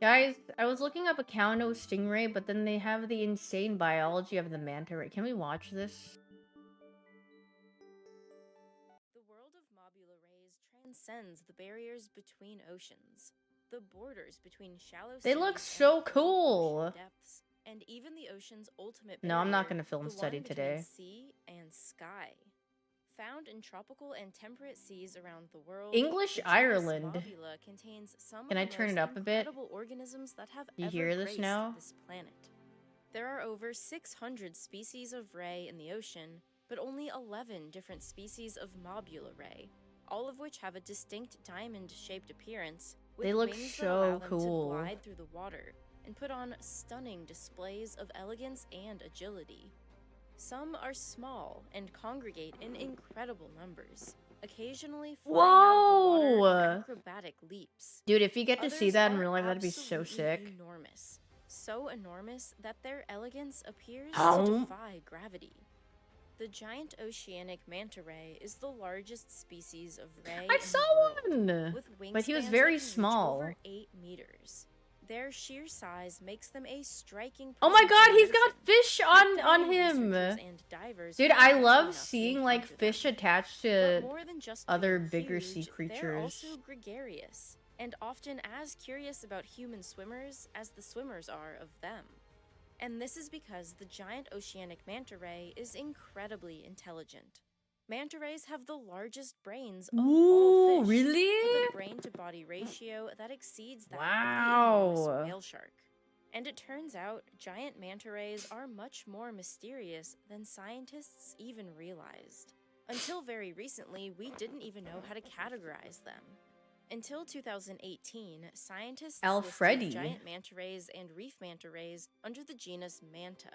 Guys, I was looking up a Kauno stingray, but then they have the insane biology of the manta ray. Can we watch this? The world of mobula rays transcends the barriers between oceans, the borders between shallow They seas look and so cold cool. ocean depths, and even the ocean's ultimate barrier, No, I'm not gonna film the study one between today. sea and sky. Found in tropical and temperate seas around the world, English the genus Ireland. Mobula contains some Can of I the turn most it up a bit? incredible organisms that have You ever hear this graced now? this planet. There are over 600 species of ray in the ocean, but only 11 different species of mobula ray, all of which have a distinct diamond-shaped appearance, with They look wings that allow so them cool. to glide through the water and put on stunning displays of elegance and agility. Some are small and congregate in incredible numbers, occasionally flying out of the water in acrobatic leaps. Dude, if you get to see Others that in are real life, that'd be so absolutely sick. enormous. So enormous that their elegance appears to Ow. defy gravity. The giant oceanic manta ray is the largest species of ray I in saw the world, one! with But he was wingspans very that can reach small. over 8 meters. Their sheer size makes them a striking Oh my presence god, in the he's got ocean, fish on captivating him! researchers and divers Dude, who are I lucky love enough to seeing like encounter fish them. attached But to more than just other being bigger huge, sea they're creatures. also gregarious, and often as curious about human swimmers as the swimmers are of them. And this is because the giant oceanic manta ray is incredibly intelligent. Manta rays have the largest brains of all Ooh, fish, really? with a brain-to-body ratio that exceeds that of Wow. the enormous whale shark. And it turns out, giant manta rays are much more mysterious than scientists even realized. Until very recently, we didn't even know how to categorize them. Until 2018, scientists Alfredi. listed giant manta rays and reef manta rays under the genus Manta.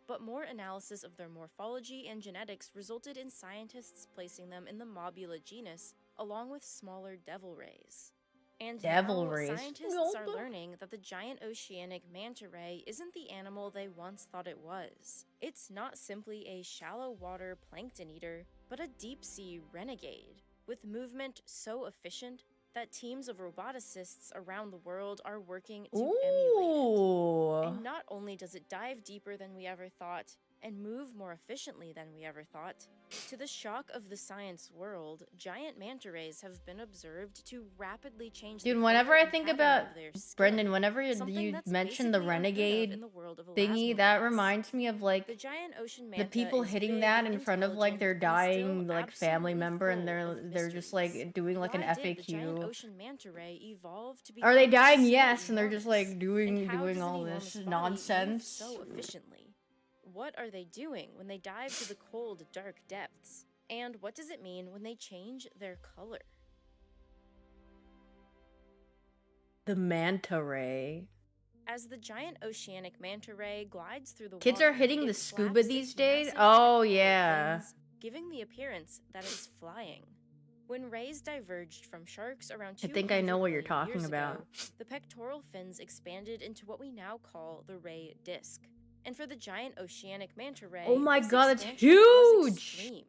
But more analysis of their morphology and genetics resulted in scientists placing them in the Mobula genus, along with smaller devil rays. And Devil now, rays. scientists are learning that the giant oceanic manta ray isn't the animal they once thought it was. It's not simply a shallow water plankton eater, but a deep-sea renegade, with movement so efficient that teams of roboticists around the world are working to emulate it. And not only does it dive deeper than we ever thought, and move more efficiently than we ever thought, to the shock of the science world, giant manta rays have been observed to rapidly change Dude, the whenever color I and think pattern about of their skin, Brendan, whenever something you that's mention the basically unheard of renegade in the world of thingy, that elasmographs. reminds me of The like giant ocean the manta people is hitting big, that in front of like their intelligent, and dying still like family absolutely member, and full of they're just mysteries. like doing like an Why did the giant FAQ. ocean manta ray evolve to Are they become dying? so Yes, and they're just enormous? like And doing how does an all enormous this body move nonsense. so efficiently? What are they doing when they dive to the cold, dark depths? And what does it mean when they change their color? The manta ray. As the giant oceanic manta ray glides through the Kids water, are hitting the it scuba flaps these its days? massive Oh, pectoral yeah. fins, giving the appearance that it's flying. When rays diverged from sharks around I 200 think I know what you're million talking years about. ago, the pectoral fins expanded into what we now call the ray disc. And for the giant oceanic manta ray, Oh my this god, that's expansion was huge! extreme.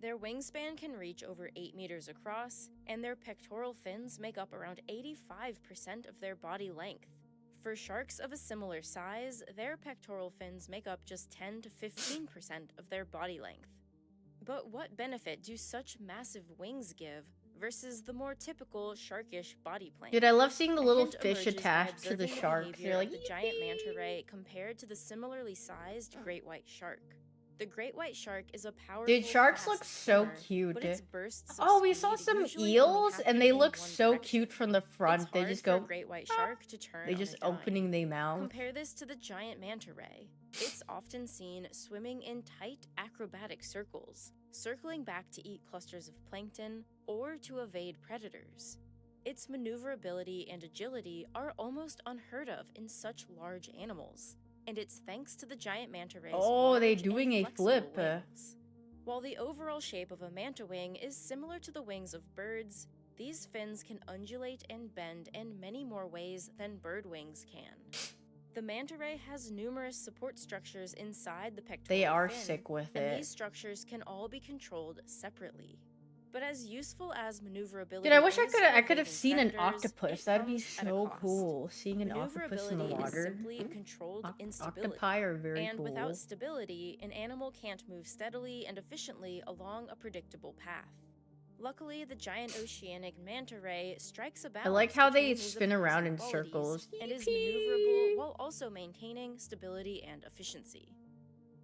Their wingspan can reach over 8 meters across, and their pectoral fins make up around 85% of their body length. For sharks of a similar size, their pectoral fins make up just 10 to 15% of their body length. But what benefit do such massive wings give versus the more typical sharkish body plan? Dude, I love seeing the A little hint fish emerges by attached to the observing sharks. behavior You're like, of the giant manta "Yippee!" ray compared to the similarly sized great white shark. The great white shark is a powerful, Dude, sharks fast look so swimmer, cute. but its bursts of Oh, we speed saw some usually only eels, happen and they in look one so direction. cute from the It's front. They hard just for a go, great white shark to turn they on just a dime. opening their mouth. Compare this to the giant manta ray. It's often seen swimming in tight acrobatic circles, circling back to eat clusters of plankton or to evade predators. Its maneuverability and agility are almost unheard of in such large animals, and it's thanks to the giant manta ray's Oh, they large doing and a flexible flip. wings. While the overall shape of a manta wing is similar to the wings of birds, these fins can undulate and bend in many more ways than bird wings can. The manta ray has numerous support structures inside the pectoral They are fin, sick with and it. these structures can all be controlled separately. But as useful as maneuverability Dude, I wish I is could for have evading seen an predators, octopus. it That'd be comes at a so cost. cool. Seeing an octopus in the Maneuverability is water. simply controlled instability. Octopi are very And cool. without stability, an animal can't move steadily and efficiently along a predictable path. Luckily, the giant oceanic manta ray strikes a balance I like how they between these spin around opposing in qualities circles. and is Yippee! maneuverable while also maintaining stability and efficiency.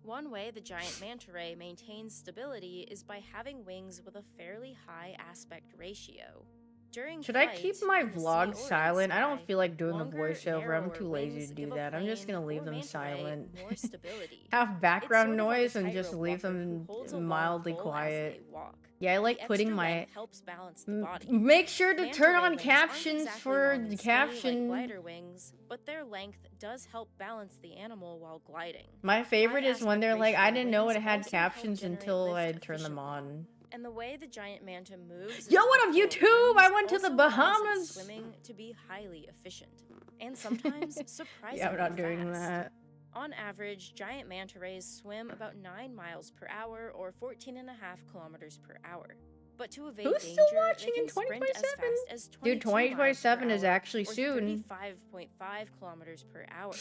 One way the giant manta ray maintains stability is by having wings with a fairly high aspect ratio. During Should I flight, keep my in the sea or vlog in the silent? I don't sky, feel like doing a longer, voiceover. I'm narrower too lazy wings to do give a that. I'm just plane gonna leave or them manta ray silent. more stability. Have It's background sort of like a noise and just tightrope leave walker who them holds a long mildly pole as quiet. they walk. Yeah, I The like putting extra my... length helps balance the body. Make sure to Manta turn ray on wings aren't captions exactly for long the and skinny like caption. glider wings, but their length does help balance the animal while gliding. My favorite High is when they're aspect like, I ratio didn't know wings it had also help captions generate until lift I turned them efficiently. on. And the way the giant manta moves Yo, its what up, pectoral YouTube? I fins went to the also allows its Bahamas. swimming to be highly efficient, and sometimes surprisingly Yeah, I'm not doing fast. that. On average, giant manta rays swim about 9 miles per hour or 14.5 kilometers per hour. But to evade Who's danger, still they watching in can sprint as 2027? fast as 22 Dude, 2027 miles is per hour actually or soon. 35.5 kilometers per hour.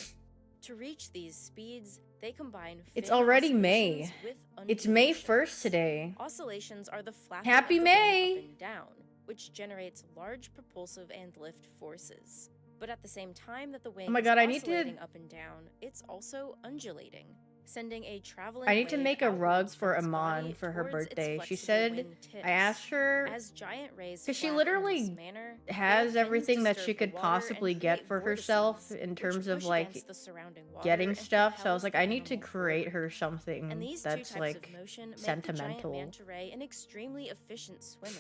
To reach these speeds, they combine It's fin already May. oscillations with It's May undulations. 1st today. Oscillations are the flapping Happy of the wing May! up and down, which generates large propulsive and lift forces. But at the same time that the wing Oh my is god, I need to... oscillating up and down, it's also undulating, sending a traveling I need to wave make a rug outwards for from its Amon body for her towards its birthday. She flexible said, wing tips. I asked her, As giant rays because she flap in this literally manner, their has fins everything that disturb she the could water possibly and get create for herself vortices, in which terms of push like against the surrounding water getting and stuff. So I was propels like, the I need to animal create forward. her And something these that's two types like of motion make sentimental. the giant manta ray an extremely efficient swimmer.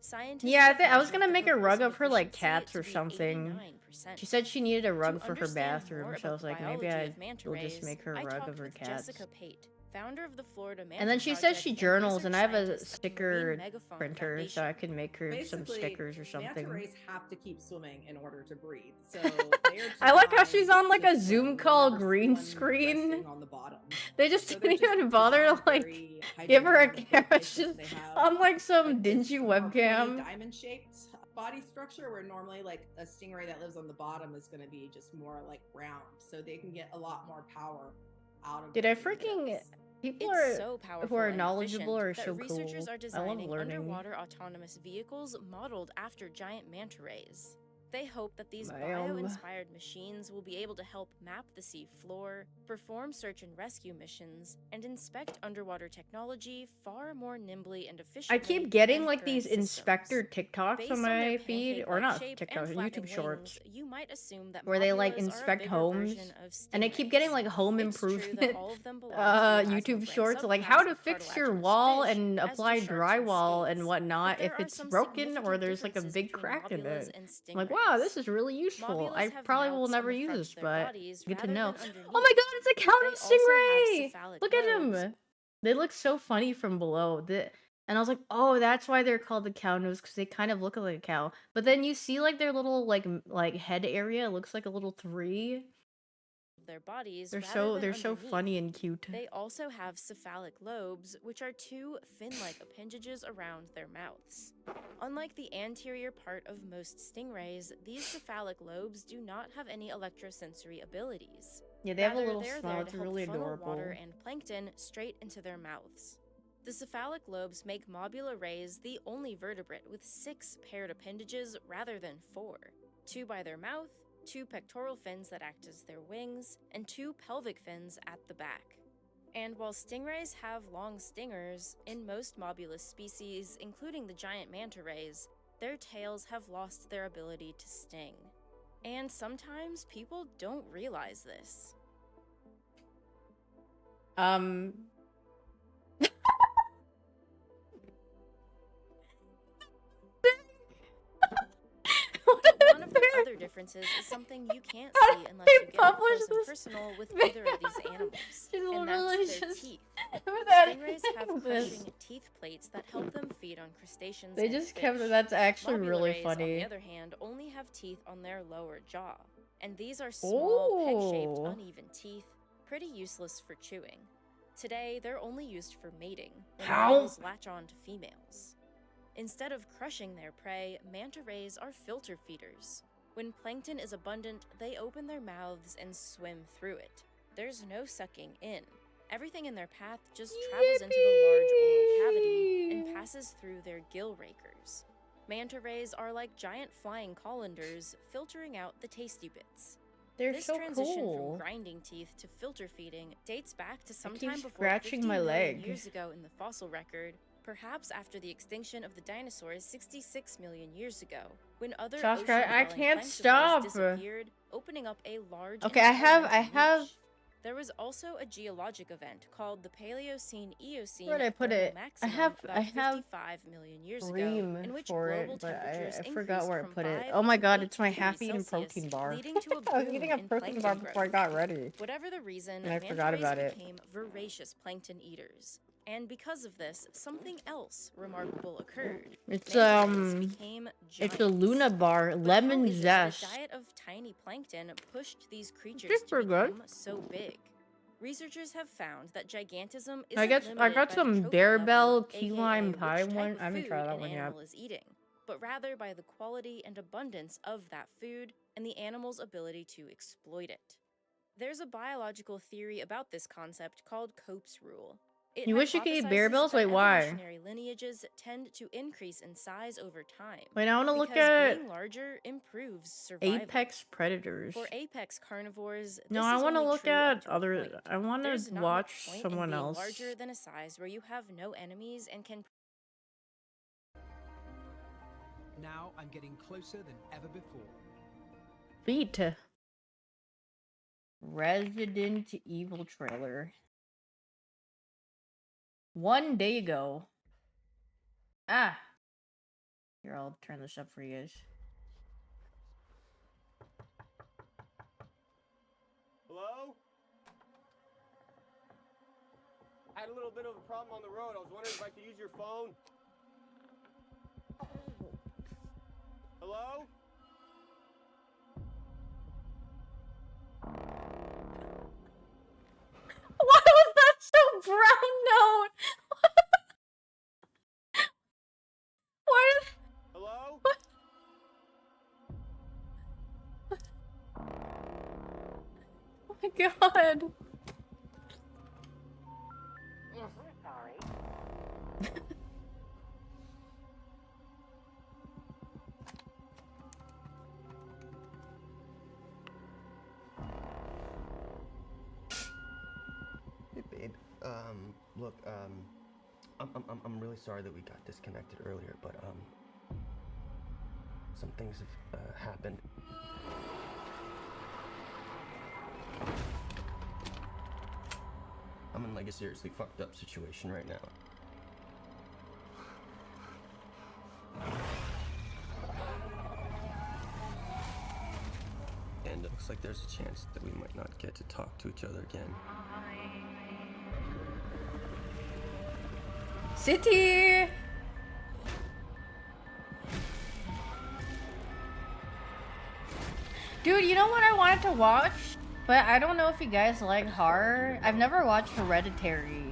Scientists Yeah, have I was measured gonna the make a rug propulsive of her like efficiency cats to or be something. 89%. She said she needed a rug To for her understand bathroom, more so I about was the like, maybe biology I of manta will just rays, make her I a rug talked of her with cats. Jessica Pate, founder of the Florida Manta And then she says Project she and journals, research and I have a scientist at the sticker Marine Megafauna printer, so Foundation. I could make her some Basically, stickers or manta something. rays have to keep swimming in order to breathe. So they are I like how designed she's on like to a Zoom swim. call You'll never see green one screen. resting on the bottom. They just So they're didn't just even bother to designed like very give her a hydrodynamic. camera. They're It's just efficient. They have on like some like this dingy more pointy webcam. diamond-shaped body structure, where normally like a stingray that lives on the bottom is going to be just more like round. So they can get a lot more power out of. Dude, I their freaking fingertips. people It's are so powerful who are and knowledgeable are efficient so that researchers cool. are I love designing learning. underwater autonomous vehicles modeled after giant manta rays. They hope that these Damn. bio-inspired machines will be able to help map the sea floor, perform search and rescue missions, and inspect underwater technology far more nimbly and efficiently. I keep getting than like current these systems. inspector TikToks Based on on their my feed, or pancake-like not shape TikToks, and YouTube flapping shorts, wings, you might assume that where they like mobulas are a inspect bigger homes, version of and I keep getting stingrays. like home It's true that improvement all of them belong to the YouTube elasmobranch shorts, like how subclass to of fix your cartilaginous wall fish, and as do apply sharks and drywall and skates. whatnot But if there are it's some broken or significant there's like a differences big between crack in mobulas it. and I'm like, stingrays. Wow, this is really useful. Mobulus I have probably mouths will on never the use front this, of their but bodies good to rather know. than underneath. Oh my god, it's a cow They and also have stingray! cephalic Look at lobes. him! They look so funny from below. And I was like, oh, that's why they're called the cow nose, because they kind of look like a cow. But then you see like their little like head area, it looks like a little 3. Their bodies They're rather than so underneath. funny and cute. They also have cephalic lobes, which are 2 fin-like appendages around their mouths. Unlike the anterior part of most stingrays, these cephalic lobes do not have any electrosensory abilities. Yeah, they have a Rather, little they're smile. there It's to help really funnel adorable. water and plankton straight into their mouths. The cephalic lobes make mobula rays the only vertebrate with 6 paired appendages rather than 4. 2 by their mouth, 2 pectoral fins that act as their wings, and 2 pelvic fins at the back. And while stingrays have long stingers, in most mobulus species, including the giant manta rays, their tails have lost their ability to sting. And sometimes people don't realize this. But one of their other differences is something you can't see unless you get up close and personal with either of these animals, and that's their teeth. Stingrays have crushing teeth plates that help them feed on crustaceans They and just fish. kept it. That's actually Mobula really rays, on funny. the other hand, only have teeth on their lower jaw, and these are small, peg-shaped, Ooh. uneven teeth, pretty useless for chewing. Today, they're only used for mating, when How? males latch on to females. Instead of crushing their prey, manta rays are filter feeders. When plankton is abundant, they open their mouths and swim through it. There's no sucking in. Everything in their path just travels into the large oral cavity and passes through their gill rakers. Manta rays are like giant flying colanders, filtering out the tasty bits. They're This so transition cool. from grinding teeth to filter feeding dates back to keep sometime before scratching 50 my million leg. years ago in the fossil record, perhaps after the extinction of the dinosaurs 66 million years ago, when other Stop scratching. I ocean-dwelling can't planktivores stop. disappeared, opening up a large Okay, I have- environmental niche. There was also a geologic event called the Paleocene-Eocene Where'd I put thermal it? maximum I about have 55 million years ago, Dream in which for global it, but temperatures I forgot increased where I from put it. 5 Oh my to god, 8 it's my degrees half-eaten Celsius, protein bar. leading to a I was boom eating a in protein bar plankton before I growth. got ready. Whatever the reason, And I manta forgot rays about it. became voracious plankton eaters. And because of this, something else remarkable occurred. It's Manta rays became it's a giants. Luna bar, But lemon how is it that zest. a diet of tiny plankton pushed these creatures Tastes to pretty good. become so big? Researchers have found that gigantism isn't I limited got by the some trophic Bearbell level, key aka lime which pie type one. of I haven't food tried that an one yet. animal is eating, but rather by the quality and abundance of that food and the animal's ability to exploit it. There's a biological theory about this concept called Cope's rule. It You wish you could eat hypothesizes Bearbells? that Wait, why? evolutionary lineages tend to increase in size over time. Wait, I want to look because at being larger improves survival. apex predators. For apex carnivores, No, this I is want to only look true up at to a other. point. I want There's to not watch much point in someone being else. larger than a size where you have no enemies and can Now I'm getting closer than ever before. Feet. Resident Evil trailer. 1 day ago. Ah. Here, I'll turn this up for you guys. Hello? I had a little bit of a problem on the road. I was wondering if I could use your phone. Hello? Why was that so brown note? Why did... Hello? Oh my god. Sorry. Hey babe, look, I'm really sorry that we got disconnected earlier, but some things have happened. I'm in like a seriously fucked up situation right now. looks like there's a chance that we might not get to talk to each other again. City! Dude, you know what I wanted to watch? But I don't know if you guys like horror. I've never watched Hereditary.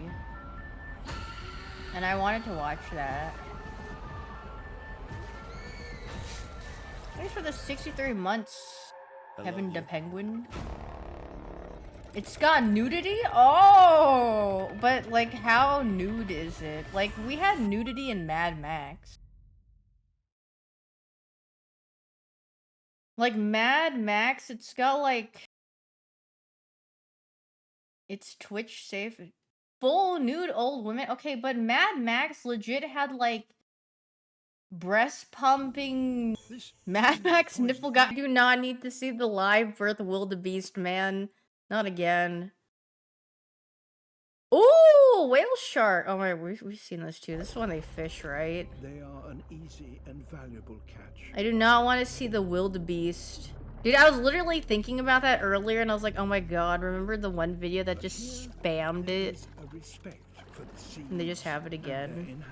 And I wanted to watch that. Thanks for the 63 months, Kevin the Penguin. It's got nudity? Oh! But, like, how nude is it? Like, we had nudity in Mad Max. Like, Mad Max, it's got, like... It's Twitch safe. Full nude old women? Okay, but Mad Max legit had, like... breast pumping Mad Max nipple guy. I do not need to see the live birth wildebeest, man. Not again. Ooh, whale shark. Oh my, we've seen this too. This is when they fish, right? They are an easy and valuable catch. I do not want to see the wildebeest. Dude, I was literally thinking about that earlier and I was like, oh my god, remember the one video that just spammed it? And they just have it again.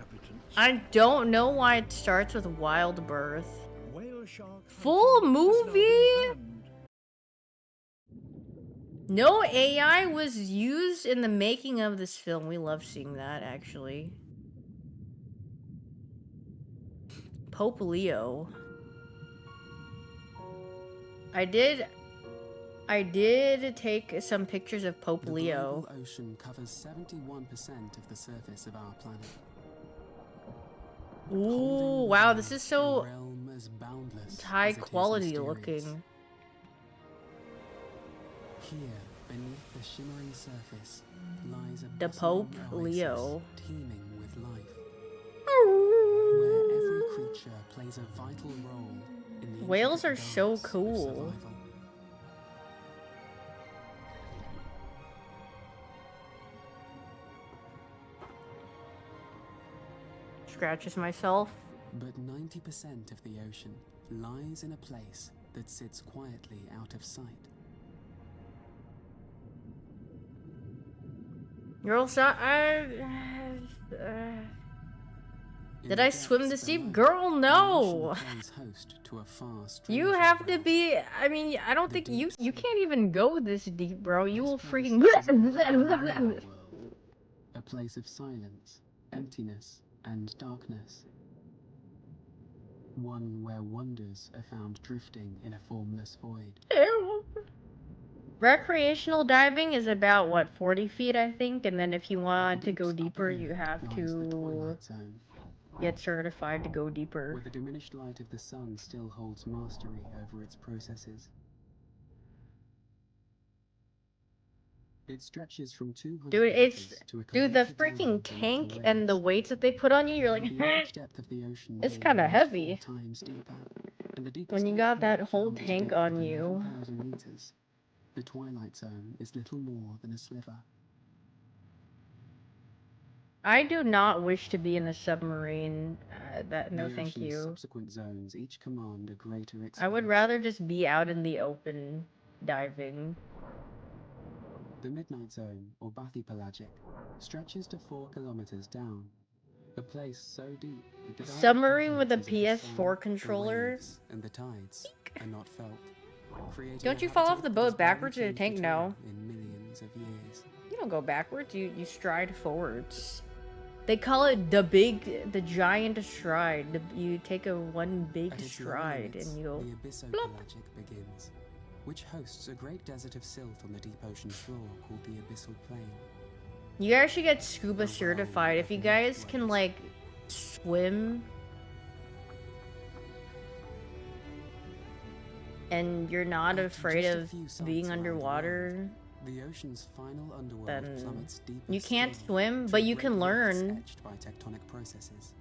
I don't know why it starts with wild birth. Full movie? No AI was used in the making of this film. We love seeing that, actually. Pope Leo. I did take some pictures of Pope Leo. The ocean covers 71% of the surface of our planet. Ooh, wow, this is so high quality looking. Here, beneath the shimmering surface, lies a The Pope Leo. teeming with life, where every creature plays a vital role in the Whales are intricate so dance of cool. survival. Scratches myself. But 90% of the ocean lies in a place that sits quietly out of sight. Girl, did I swim this deep? Girl, no! You have to be, I mean, I don't think you can't even go this deep, bro. You will freaking... A place of silence, emptiness, and darkness. One where wonders are found drifting in a formless void. Ew. Recreational diving is about, what, 40 feet, I think? And then if you want to go deeper, you have to get certified to go deeper. Where the diminished light of the sun still holds mastery over its processes. It stretches from 200 Dude, it's... to a Dude, the collective freaking tank tank waves. and the weights that they put on you, you're like, The average depth of the ocean it's here kind of is heavy. 4 times deeper, and the deepest When you got that whole found at a tank depth on of you. 11,000 meters. The twilight zone is little more than a sliver. I do not wish to be in a submarine. No, The thank ocean's you. subsequent zones each command a greater I would expanse. rather just be out in the open, diving. The midnight zone, or bathypelagic, stretches to 4 kilometers down. A place so deep that the direct Submarine with a influences of the PS4 sun, controller. the waves, and the tides are not felt. Creating Don't a you fall off habitat the that boat has barely backwards in a changed tank? at No. all in millions of years. You don't go backwards, you stride forwards. They call it the giant stride. You take one big At its lower stride limits, and you go... the abyssopelagic begins, which hosts a great desert of silt on the deep ocean floor called the abyssal plain. You guys should get scuba certified. If you guys can, like, swim... and you're not afraid Just a of few sites being around the underwater... world, the ocean's final underworld then plummets deeper you can't still swim, to but a you great can depths learn. etched by tectonic processes.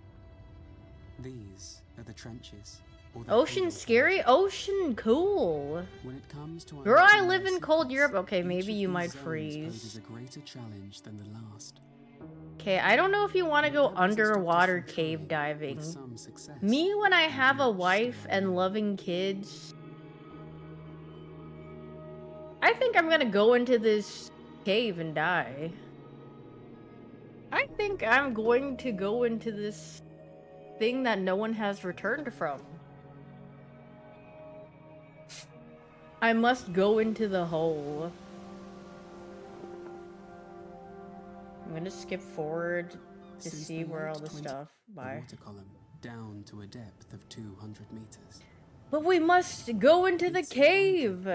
These are the trenches. Or the Ocean cable scary? trenches. Ocean cool. When it comes to Girl, I unearthing live their in cold secrets, Europe. Okay, each maybe of you these might zones freeze. poses a greater challenge than the last. Okay, I don't know if you want to go Without resistance underwater from cave trying, diving. with some success, Me, when I have a most wife still and unknown. loving kids, I think I'm gonna go into this cave and die. I think I'm going to go into this thing that no one has returned from. I must go into the hole. I'm gonna skip forward to Since see the where late all the 20 stuff. the Bye. water column down to a depth of 200 meters. But we must go into the It's cave!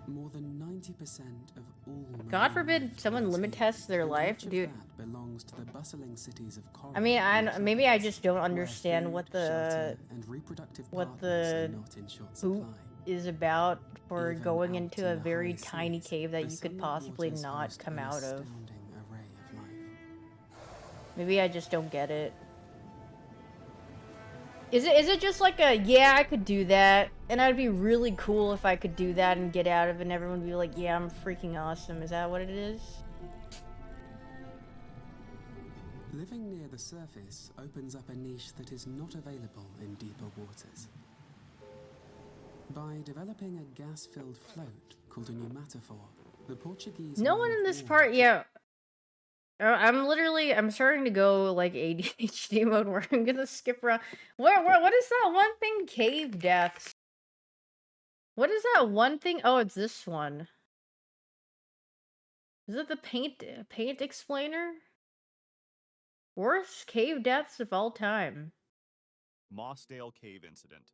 More than 90% of all God marine forbid life someone lives limit here, tests their and life, much of dude. that belongs to the bustling cities of Coral I mean, and maybe I Tropics, just don't where understand food, what the shelter, and reproductive what partners are the not in short boot supply. is about for Even going out into in a the very high tiny seas, cave that the you could sunlit possibly waters not host come an out of. astounding array of life. Maybe I just don't get it. Is it just like a, yeah, I could do that, and I'd be really cool if I could do that and get out of it and everyone would be like, yeah, I'm freaking awesome. Is that what it is? Living near the surface opens up a niche that is not available in deeper waters. By developing a gas-filled float called a pneumatophore, the Portuguese No man one of in this war part, yeah. I'm starting to go like ADHD mode where I'm gonna skip around. What is that one thing? Cave deaths. What is that one thing? Oh, it's this one. Is it the paint explainer? Worst cave deaths of all time. Mossdale Cave Incident.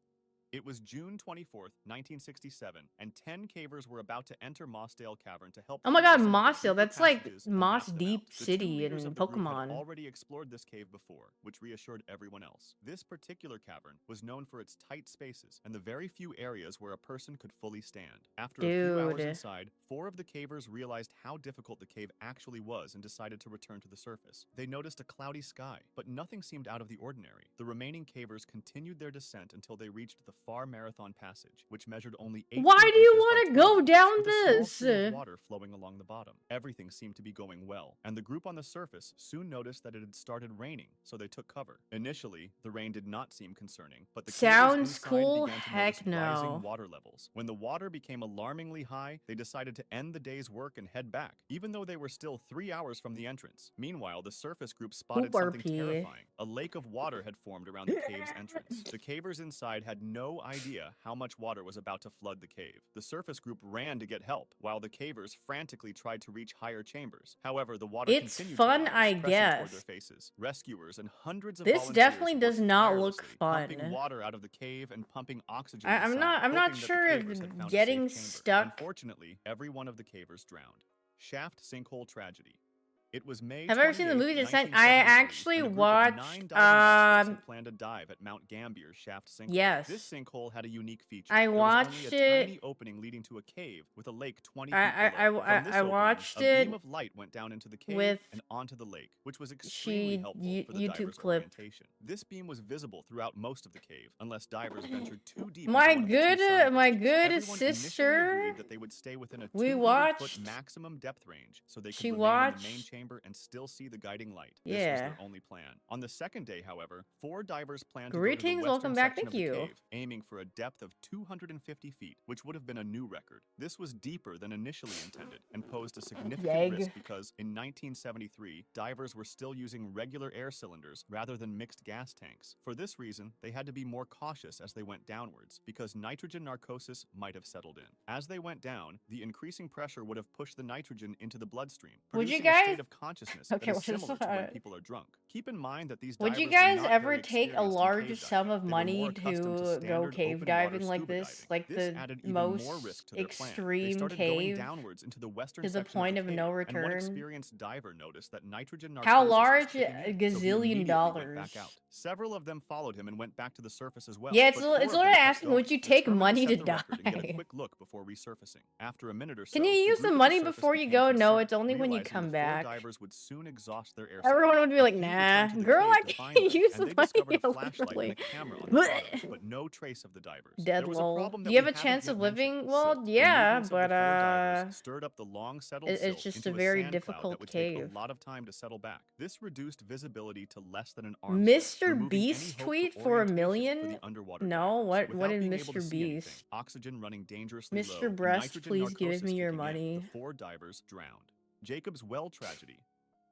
It was June 24th, 1967, and 10 cavers were about to enter Mossdale Cavern to help. Oh my god, free some of the Mossdale. deeper That's like passages and Moss map them Deep out. The 2 City leaders in of the group had Pokemon. already explored this cave before, which reassured everyone else. This particular cavern was known for its tight spaces and the very few areas where a person could fully stand. After a few hours Dude. inside, 4 of the cavers realized how difficult the cave actually was and decided to return to the surface. They noticed a cloudy sky, but nothing seemed out of the ordinary. The remaining cavers continued their descent until they reached the far Marathon Passage, which measured only 18 Why do you inches want by to go 12 down with a small this? stream of water flowing along the bottom. Everything seemed to be going well, and the group on the surface soon noticed that it had started raining, so they took cover. Initially, the rain did not seem concerning, but the cavers Sounds inside cool? began to Heck notice rising no. water levels. When the water became alarmingly high, they decided to end the day's work and head back, even though they were still 3 hours from the entrance. Meanwhile, the surface group spotted something Poopy. terrifying. A lake of water had formed around the cave's entrance. The cavers inside had no idea how much water was about to flood the cave. The surface group ran to get help, while the cavers frantically tried to reach higher chambers. However, the water It's continued fun, to rise, I pressing toward their guess. faces. Rescuers and hundreds of This volunteers definitely does worked not look tirelessly, pumping fun. water out of the cave and pumping oxygen I'm inside, not hoping that the sure if cavers had found a getting safe chamber. stuck. Unfortunately, every one of the cavers drowned. Shaft sinkhole tragedy. It was May Have I ever seen the 28th, movie Descent? I 1973, actually and a group of 9 watched, diving experts had planned a dive at Mount Gambier's shaft sinkhole. yes. This sinkhole had a unique feature. I There was watched only a it. tiny opening leading to a cave with a lake 20 feet below. From this I opening, watched a it beam of light went down into the cave with and onto the lake, which was extremely helpful for the YouTube divers' clip. orientation. This beam was visible throughout most of the cave, unless divers ventured too deep. My into one of the 2 good side my passages. good Everyone sister. initially agreed that they would stay within a We 200-foot watched. maximum depth range, so they could She remain in the main watched. chamber and still see the guiding light. This was Yeah. their only plan. On the second day, however, 4 divers planned to Greetings, go to the welcome western back. section Thank of the you. cave, aiming for a depth of 250 feet, which would have been a new record. This was deeper than initially intended and posed a significant Yeg. risk because in 1973, divers were still using regular air cylinders rather than mixed gas tanks. For this reason, they had to be more cautious as they went downwards because nitrogen narcosis might have settled in. As they went down, the increasing pressure would have pushed the nitrogen into the bloodstream, Would you producing a guys? state of consciousness Okay, that what is is similar to when that? people are drunk. Keep in mind that these Would divers you were guys not ever very take a experienced in large cave sum diving. of They were money more accustomed to go standard cave open diving water like scuba this? diving. Like This the added even more risk most to their plan. They extreme started going cave downwards into the western to the section point of of the no cave, and one return. experienced diver noticed that nitrogen narcosis How was large? kicking A in, so he gazillion immediately dollars. went back out. Several of them followed him and went back to the surface as well. Yeah, but it's 4 it's of them literally kept asking, would going, you take determined money to to set the record and get a die? quick look before resurfacing. After a minute or so, Can you the use the group at money surface before you became go? No, concerned, it's only when you realizing come the 4 back. divers would soon exhaust their air Everyone supply. would be A like, few nah, returned to the girl, I cave to find can't them, use and the they money, discovered a flashlight and literally. a camera on the bottom, but no trace of the divers. There was a Dead-lol. problem Do that you we have a haven't chance yet of mentioned, living? Well, silt. The yeah, movements of but the four divers stirred up the long settled it's silt just a into a very sand cloud that difficult would take a cave. lot of time to settle back. This reduced visibility to less than an arm's length, Mr. removing any Beast hope tweet for for a orientation for million? the underwater No, divers. what Without did being able to Mr. see anything, Beast? oxygen running dangerously low, Mr. and Breast, nitrogen please give narcosis me your kicking in, money. the four divers drowned. Jacob's Well tragedy.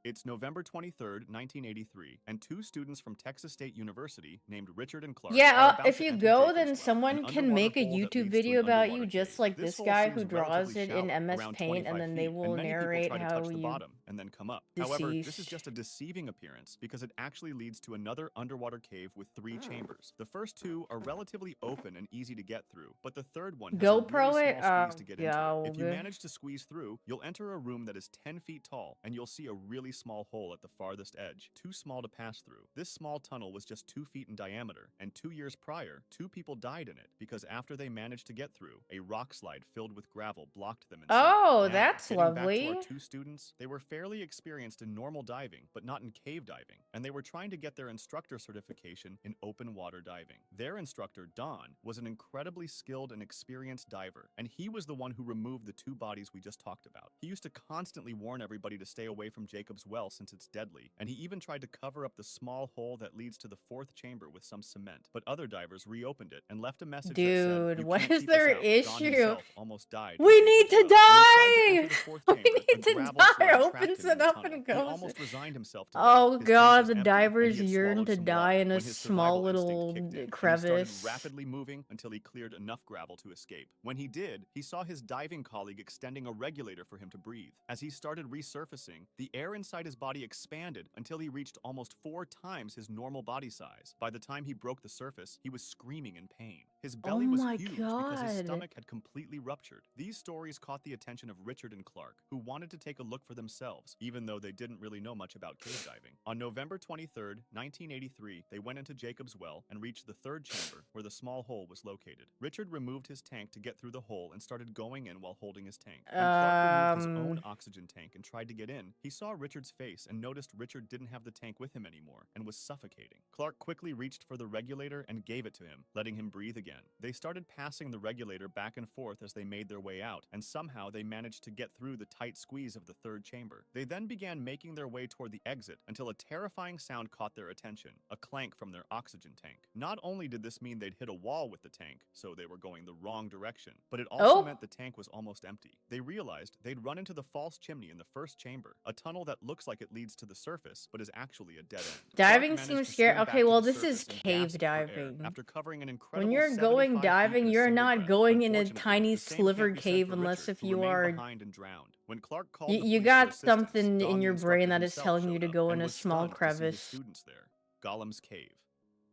It's November 23rd, 1983, and two students from Texas State University named Richard and Clark are Yeah, about if to you enter go, Jacob's then Well, someone an can underwater make a hole that YouTube leads to video an about you, underwater just cave. like This this hole guy seems who draws relatively it in shallow, MS around Paint, and 25 then they feet, will and many people narrate try to how touch the you bottom and then come up. However, this is deceased. just a deceiving appearance because it actually leads to another underwater cave with 3 chambers. The first 2 are relatively open and easy to get through, but the third one has a really GoPro it? small squeeze to get into it. Yeah, If you manage to squeeze through, you'll enter a room that is 10 feet tall, and you'll see a really small hole at the farthest edge, too small to pass through. This small tunnel was just 2 feet in diameter, and 2 years prior, 2 people died in it because after they managed to get through, a rock slide filled with gravel blocked them inside. Oh, Now, that's getting lovely. back to our 2 students, they were fairly experienced in normal diving, but not in cave diving, and they were trying to get their instructor certification in open water diving. Their instructor, Don, was an incredibly skilled and experienced diver, and he was the one who removed the 2 bodies we just talked about. He used to constantly warn everybody to stay away from Jacob's Well since it's deadly, and he even tried to cover up the small hole that leads to the 4th chamber with some cement. But other divers reopened it and left a message that said, Dude, "You what can't is keep us their out." Don issue? himself almost died in We need Jacob's to Well. When he tried to enter die! the 4th We chamber, a need to gravel die! slide trapped Opens him in it the up tunnel. and He goes. almost resigned himself to death. Oh His tank god, was the empty, and divers he had yearn swallowed to some die water in a when his small survival instinct little kicked in, and he crevice. started rapidly moving until he cleared enough gravel to escape. When he did, he saw his diving colleague extending a regulator for him to breathe. As he started resurfacing, the air inside his body expanded until he reached almost 4 times his normal body size. By the time he broke the surface, he was screaming in pain. His belly was my huge because his God. stomach had completely ruptured. These stories caught the attention of Richard and Clark, who wanted to take a look for themselves, even though they didn't really know much about cave diving. On November 23rd, 1983, they went into Jacob's Well and reached the 3rd chamber, where the small hole was located. Richard removed his tank to get through the hole and started going in while holding his tank. When Clark removed his own oxygen tank and tried to get in, he saw Richard's face and noticed Richard didn't have the tank with him anymore and was suffocating. Clark quickly reached for the regulator and gave it to him, letting him breathe again. They started passing the regulator back and forth as they made their way out, and somehow they managed to get through the tight squeeze of the 3rd chamber. They then began making their way toward the exit until a terrifying sound caught their attention, a clank from their oxygen tank. Not only did this mean they'd hit a wall with the tank, so they were going the wrong direction, but it also meant the tank was almost empty. They realized they'd run into the false chimney in the 1st chamber, a tunnel that looks like it leads to the surface, but is actually a dead end. Diving Clark seems managed to scary. swim back Okay, to well, the this is surface and cave gasped for air diving. after covering an incredible When you're going 75 feet diving, in a you're single not breath. going in a Unfortunately, tiny the same sliver can't be said cave for unless Richard, if who you remained are behind and drowned. When Clark called the you police for got assistance, something Don in the your brain instructor that is himself telling you showed to up go in and a was small stunned to see his crevice. students there. Gollum's Cave.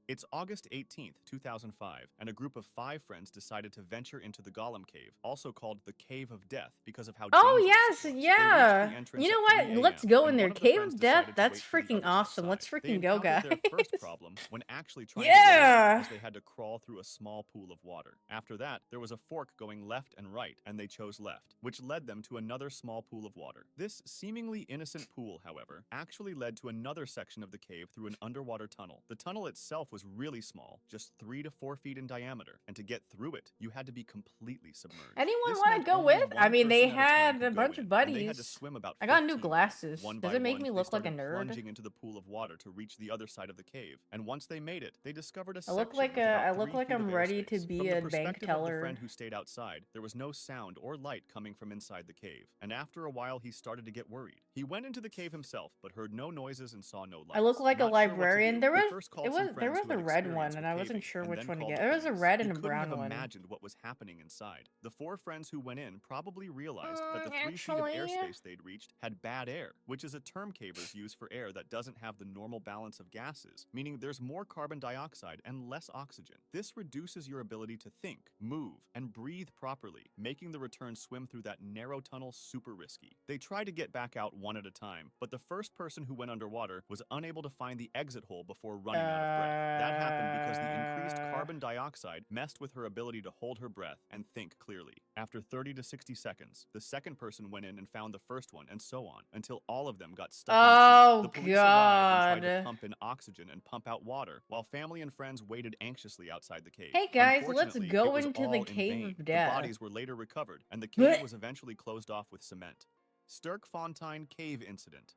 It's August 18th, 2005, and a group of 5 friends decided to venture into the Golem Cave, also called the Cave of Death because of how Oh dangerous yes, it was. They reached yeah. the entrance You know at what? 3 Let's a.m., go in and there. one of the Cave friends of Death. decided to That's wait for the freaking others awesome. outside. Let's They freaking go, encountered guys. their first problem when actually trying to get in, Yeah. as they had to crawl through a small pool of water. After that, there was a fork going left and right, and they chose left, which led them to another small pool of water. This seemingly innocent pool, however, actually led to another section of the cave through an underwater tunnel. The tunnel itself was really small, just 3 to 4 feet in diameter, and to get through it, you had to be completely submerged. Anyone This want to meant go only with? one I mean, they person at a time had could a go bunch in, of and they had to buddies. swim about I got new 15 feet. glasses. One Does by it make one, me they look like a started nerd? plunging into the pool of water to reach the other side of the cave, and once they made it, they discovered a I look section like with about I look 3 like feet of I'm ready to airspace. be From a the bank perspective of the teller. friend who stayed outside, there was no sound or light coming from inside the cave, and after a while he started to get worried. He went into the cave himself, but heard no noises and saw no lights. I look like a Not sure what to librarian. do, There he was first called some there friends was who a had red experience one, and with I wasn't caving, sure and which then one to called get. the There was a police. red He and a couldn't have brown one. imagined what was happening inside. The 4 friends who went in probably realized that the 3 feet of Actually, airspace they'd reached had bad air, which is a term cavers use for air that doesn't have the normal balance of gases, meaning there's more carbon dioxide and less oxygen. This reduces your ability to think, move, and breathe properly, making the return swim through that narrow tunnel super risky. They tried to get back out one at a time, but the first person who went underwater was unable to find the exit hole before running out of breath. That happened because the increased carbon dioxide messed with her ability to hold her breath and think clearly. After 30 to 60 seconds, the second person went in and found the first one, and so on, until all of them got stuck in the Oh, tank. The police arrived and tried to God. pump in oxygen and pump out water, while family and friends waited anxiously outside the cave. Hey guys, let's Unfortunately, go it was into all the in cave vain. of The death. bodies were later recovered, and the cave Blech. was eventually closed off with cement. Sterkfontein Cave Incident.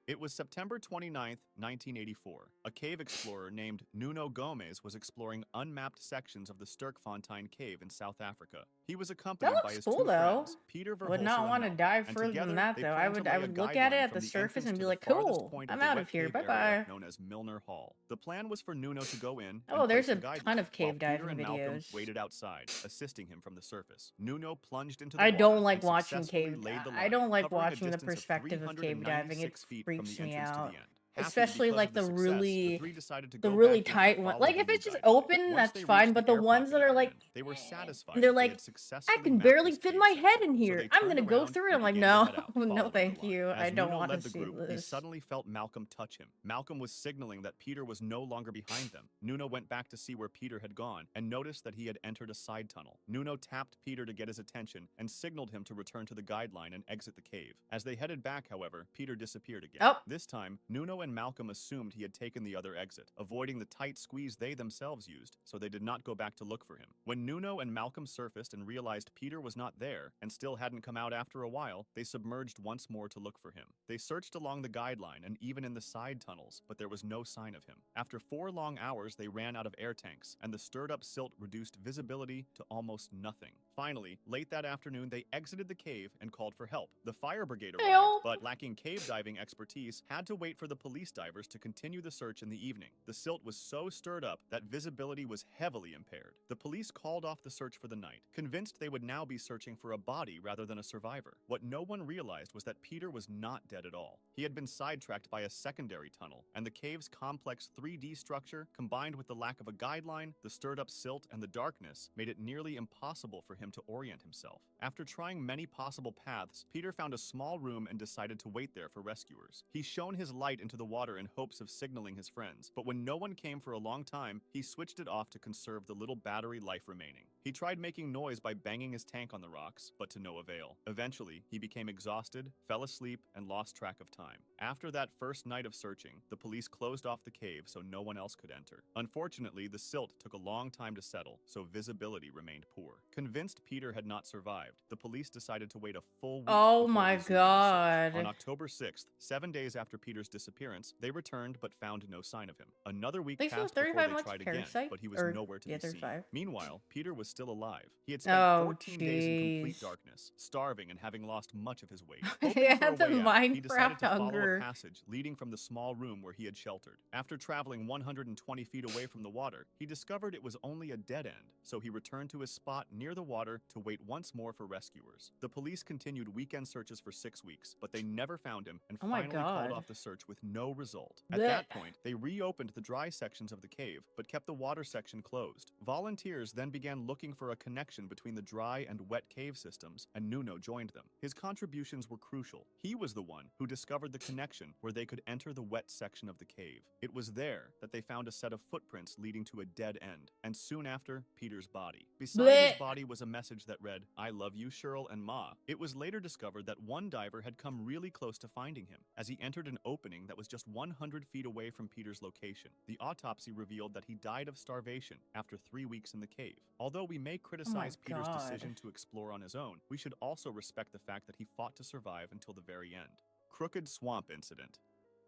It was September 29, 1984. A cave explorer named Nuno Gomes was exploring unmapped sections of the Sterkfontein Cave in South Africa. He was accompanied by looks his cool, two though. friends, Peter Would Verhulser not and want to Malcolm, dive and further than together that, they though. planned to lay I a would look at it guideline at from the the surface entrance and to be the like, farthest cool, point of I'm the out wet of here. cave Bye area bye. known as Milner Hall. The plan was for Nuno to go in Oh, and there's place a the guideline, ton of while cave Peter diving and Malcolm videos. waited outside, assisting him from the surface. Nuno plunged into the I water don't like and watching successfully cave. laid the I line, don't like covering a watching the distance of perspective of cave diving. It 396 feet from freaks the me entrance to out. the end. Happy Especially because like of the the success, the really, three decided to the go really back in tight and one. follow Like the if new it's just guideline. open, Once that's they fine. reached But the the air ones that pocket are at the like, end, they were satisfied they're that they like, had I successfully can mapped barely this fit cave my head section. in So here. they I'm turned gonna go around through it. and I'm like, began to no, head out, no, following the thank line. you. As I don't Nuno want led to the see group, he this. suddenly felt Malcolm touch him. Malcolm was signaling that Peter was no longer behind them. Nuno went back to see where Peter had gone and noticed that he had entered a side tunnel. Nuno tapped Peter to get his attention and signaled him to return to the guideline and exit the cave. As they headed back, however, Peter disappeared again. Oh. This time, Nuno and Malcolm assumed he had taken the other exit, avoiding the tight squeeze they themselves used, so they did not go back to look for him. When Nuno and Malcolm surfaced and realized Peter was not there and still hadn't come out after a while, they submerged once more to look for him. They searched along the guideline and even in the side tunnels, but there was no sign of him. After 4 long hours, they ran out of air tanks, and the stirred-up silt reduced visibility to almost nothing. Finally, late that afternoon, they exited the cave and called for help. The fire brigade arrived, Help. but lacking cave diving expertise, had to wait for the police divers to continue the search in the evening. The silt was so stirred up that visibility was heavily impaired. The police called off the search for the night, convinced they would now be searching for a body rather than a survivor. What no one realized was that Peter was not dead at all. He had been sidetracked by a secondary tunnel, and the cave's complex 3D structure, combined with the lack of a guideline, the stirred up silt, and the darkness, made it nearly impossible for him to orient himself. After trying many possible paths, Peter found a small room and decided to wait there for rescuers. He shone his light into the water in hopes of signaling his friends, but when no one came for a long time, he switched it off to conserve the little battery life remaining. He tried making noise by banging his tank on the rocks, but to no avail. Eventually, he became exhausted, fell asleep, and lost track of time. After that first night of searching, the police closed off the cave so no one else could enter. Unfortunately, the silt took a long time to settle, so visibility remained poor. Convinced Peter had not survived, the police decided to wait a full week Oh before my resuming the search. God. On October 6th, 7 days after Peter's disappearance, they returned but found no sign of him. Another week Thanks for the passed before 35 they months tried again, Parasite. but he was Or, nowhere to yeah, be seen. 35. Meanwhile, Peter was still alive. He had spent Oh, 14 days in complete jeez. darkness, starving and having lost much of his weight. Hoping Yeah, for a the way out, he decided Minecraft to follow hunger. a passage leading from the small room where he had sheltered. After traveling 120 feet away from the water, he discovered it was only a dead end, so he returned to his spot near the water to wait once more for rescuers. The police continued weekend searches for 6 weeks, but they never found him and Oh my finally called God. off the search with no result. At Blech. that point, they reopened the dry sections of the cave, but kept the water section closed. Volunteers then began looking for a connection between the dry and wet cave systems, and Nuno joined them. His contributions were crucial. He was the one who discovered the connection where they could enter the wet section of the cave. It was there that they found a set of footprints leading to a dead end, and soon after, Peter's body. Beside his Blech. body was a message that read, "I love you, Cheryl and Ma." It was later discovered that one diver had come really close to finding him, as he entered an opening that was just 100 feet away from Peter's location. The autopsy revealed that he died of starvation after 3 weeks in the cave. Although we may criticize Peter's God. decision to explore on his own, we should also respect the fact that he fought to survive until the very end. Crooked Swamp Incident.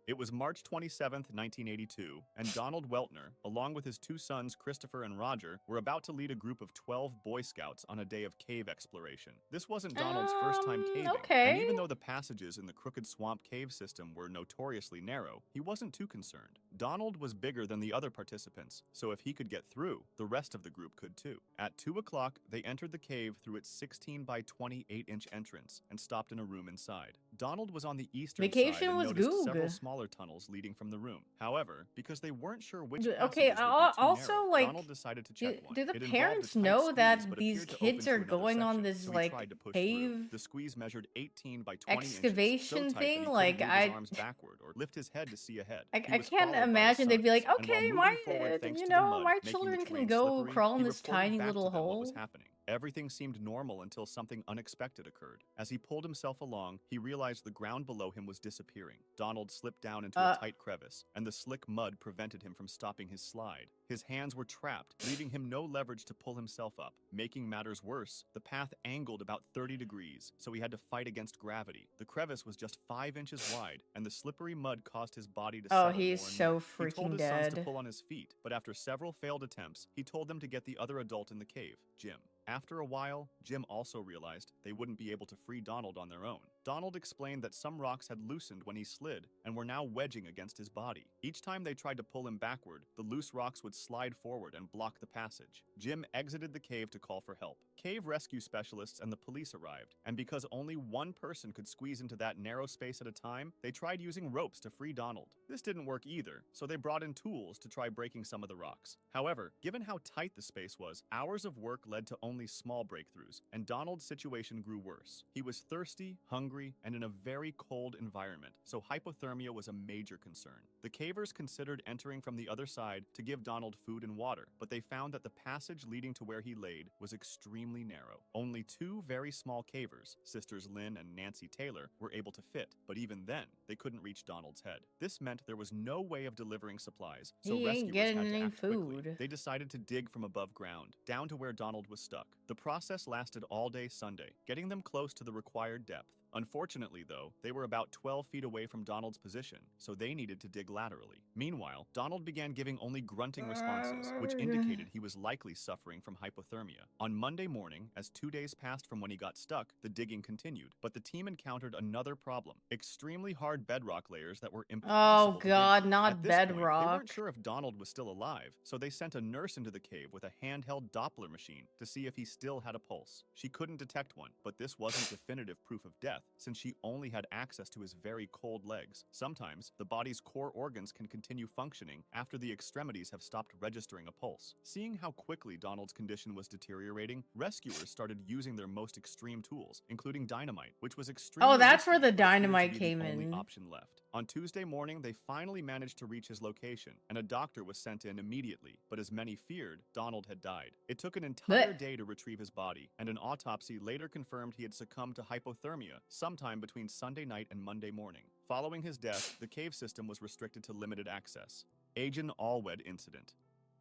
It was March 27, 1982, and Donald Weltner, along with his 2 sons Christopher and Roger, were about to lead a group of 12 Boy Scouts on a day of cave exploration. This wasn't Donald's first time caving, and even though the passages in the Crooked Swamp cave system were notoriously narrow, he wasn't too concerned. Donald was bigger than the other participants, so if he could get through, the rest of the group could too. At 2 o'clock, they entered the cave through its 16 by 28-inch entrance and stopped in a room inside. Donald was on the eastern side Vacation and was noticed several Goog. smaller tunnels leading from the room. However, because they weren't sure which Okay, passages would be too also, narrow, like, Donald decided to do, check one. do the It involved a parents tight know squeeze, that but these appeared to kids open are to another going on section, this, so he like, tried to push cave through. The squeeze measured 18 by 20 inches, so excavation tight that he thing? couldn't Like, move his arms backward or lift his head to see ahead. He I was can't followed by imagine they'd be like, surroundings, and while okay, moving forward thanks to the mud, my making the children can terrain go slippery, crawl in he this reported tiny back little to them what was hole. happening. Everything seemed normal until something unexpected occurred. As he pulled himself along, he realized the ground below him was disappearing. Donald slipped down into a tight crevice, and the slick mud prevented him from stopping his slide. His hands were trapped, leaving him no leverage to pull himself up. Making matters worse, the path angled about 30 degrees, so he had to fight against gravity. The crevice was just 5 inches wide, and the slippery mud caused his body to settle Oh, he's more and so more. He told freaking his sons to dead. pull on his feet, but after several failed attempts, he told them to get the other adult in the cave, Jim. After a while, Jim also realized they wouldn't be able to free Donald on their own. Donald explained that some rocks had loosened when he slid and were now wedging against his body. Each time they tried to pull him backward, the loose rocks would slide forward and block the passage. Jim exited the cave to call for help. Cave rescue specialists and the police arrived, and because only one person could squeeze into that narrow space at a time, they tried using ropes to free Donald. This didn't work either, so they brought in tools to try breaking some of the rocks. However, given how tight the space was, hours of work led to only small breakthroughs, and Donald's situation grew worse. He was thirsty, hungry, and in a very cold environment, so hypothermia was a major concern. The cavers considered entering from the other side to give Donald food and water, but they found that the passage leading to where he laid was extremely narrow. Only 2 very small cavers, sisters Lynn and Nancy Taylor, were able to fit, but even then, they couldn't reach Donald's head. This meant there was no way of delivering supplies, so He ain't rescuers getting had to any act quickly. food. They decided to dig from above ground, down to where Donald was stuck. The process lasted all day Sunday, getting them close to the required depth. Unfortunately, though, they were about 12 feet away from Donald's position, so they needed to dig laterally. Meanwhile, Donald began giving only grunting responses, which indicated he was likely suffering from hypothermia. On Monday morning, as 2 days passed from when he got stuck, the digging continued, but the team encountered another problem: extremely hard bedrock layers that were impossible Oh to dig god, through. not At this point, they bedrock. weren't sure if Donald was still alive, so they sent a nurse into the cave with a handheld Doppler machine to see if he still had a pulse. She couldn't detect one, but this wasn't definitive proof of death, since she only had access to his very cold legs. Sometimes, the body's core organs can continue functioning after the extremities have stopped registering a pulse. Seeing how quickly Donald's condition was deteriorating, rescuers started using their most extreme tools, including dynamite, which was extremely Oh, that's where risky, the but appeared to dynamite be came the only in. option left. On Tuesday morning, they finally managed to reach his location, and a doctor was sent in immediately, but as many feared, Donald had died. It took an entire day to retrieve his body, and an autopsy later confirmed he had succumbed to hypothermia sometime between Sunday night and Monday morning. Following his death, the cave system was restricted to limited access. Agent Allwed incident.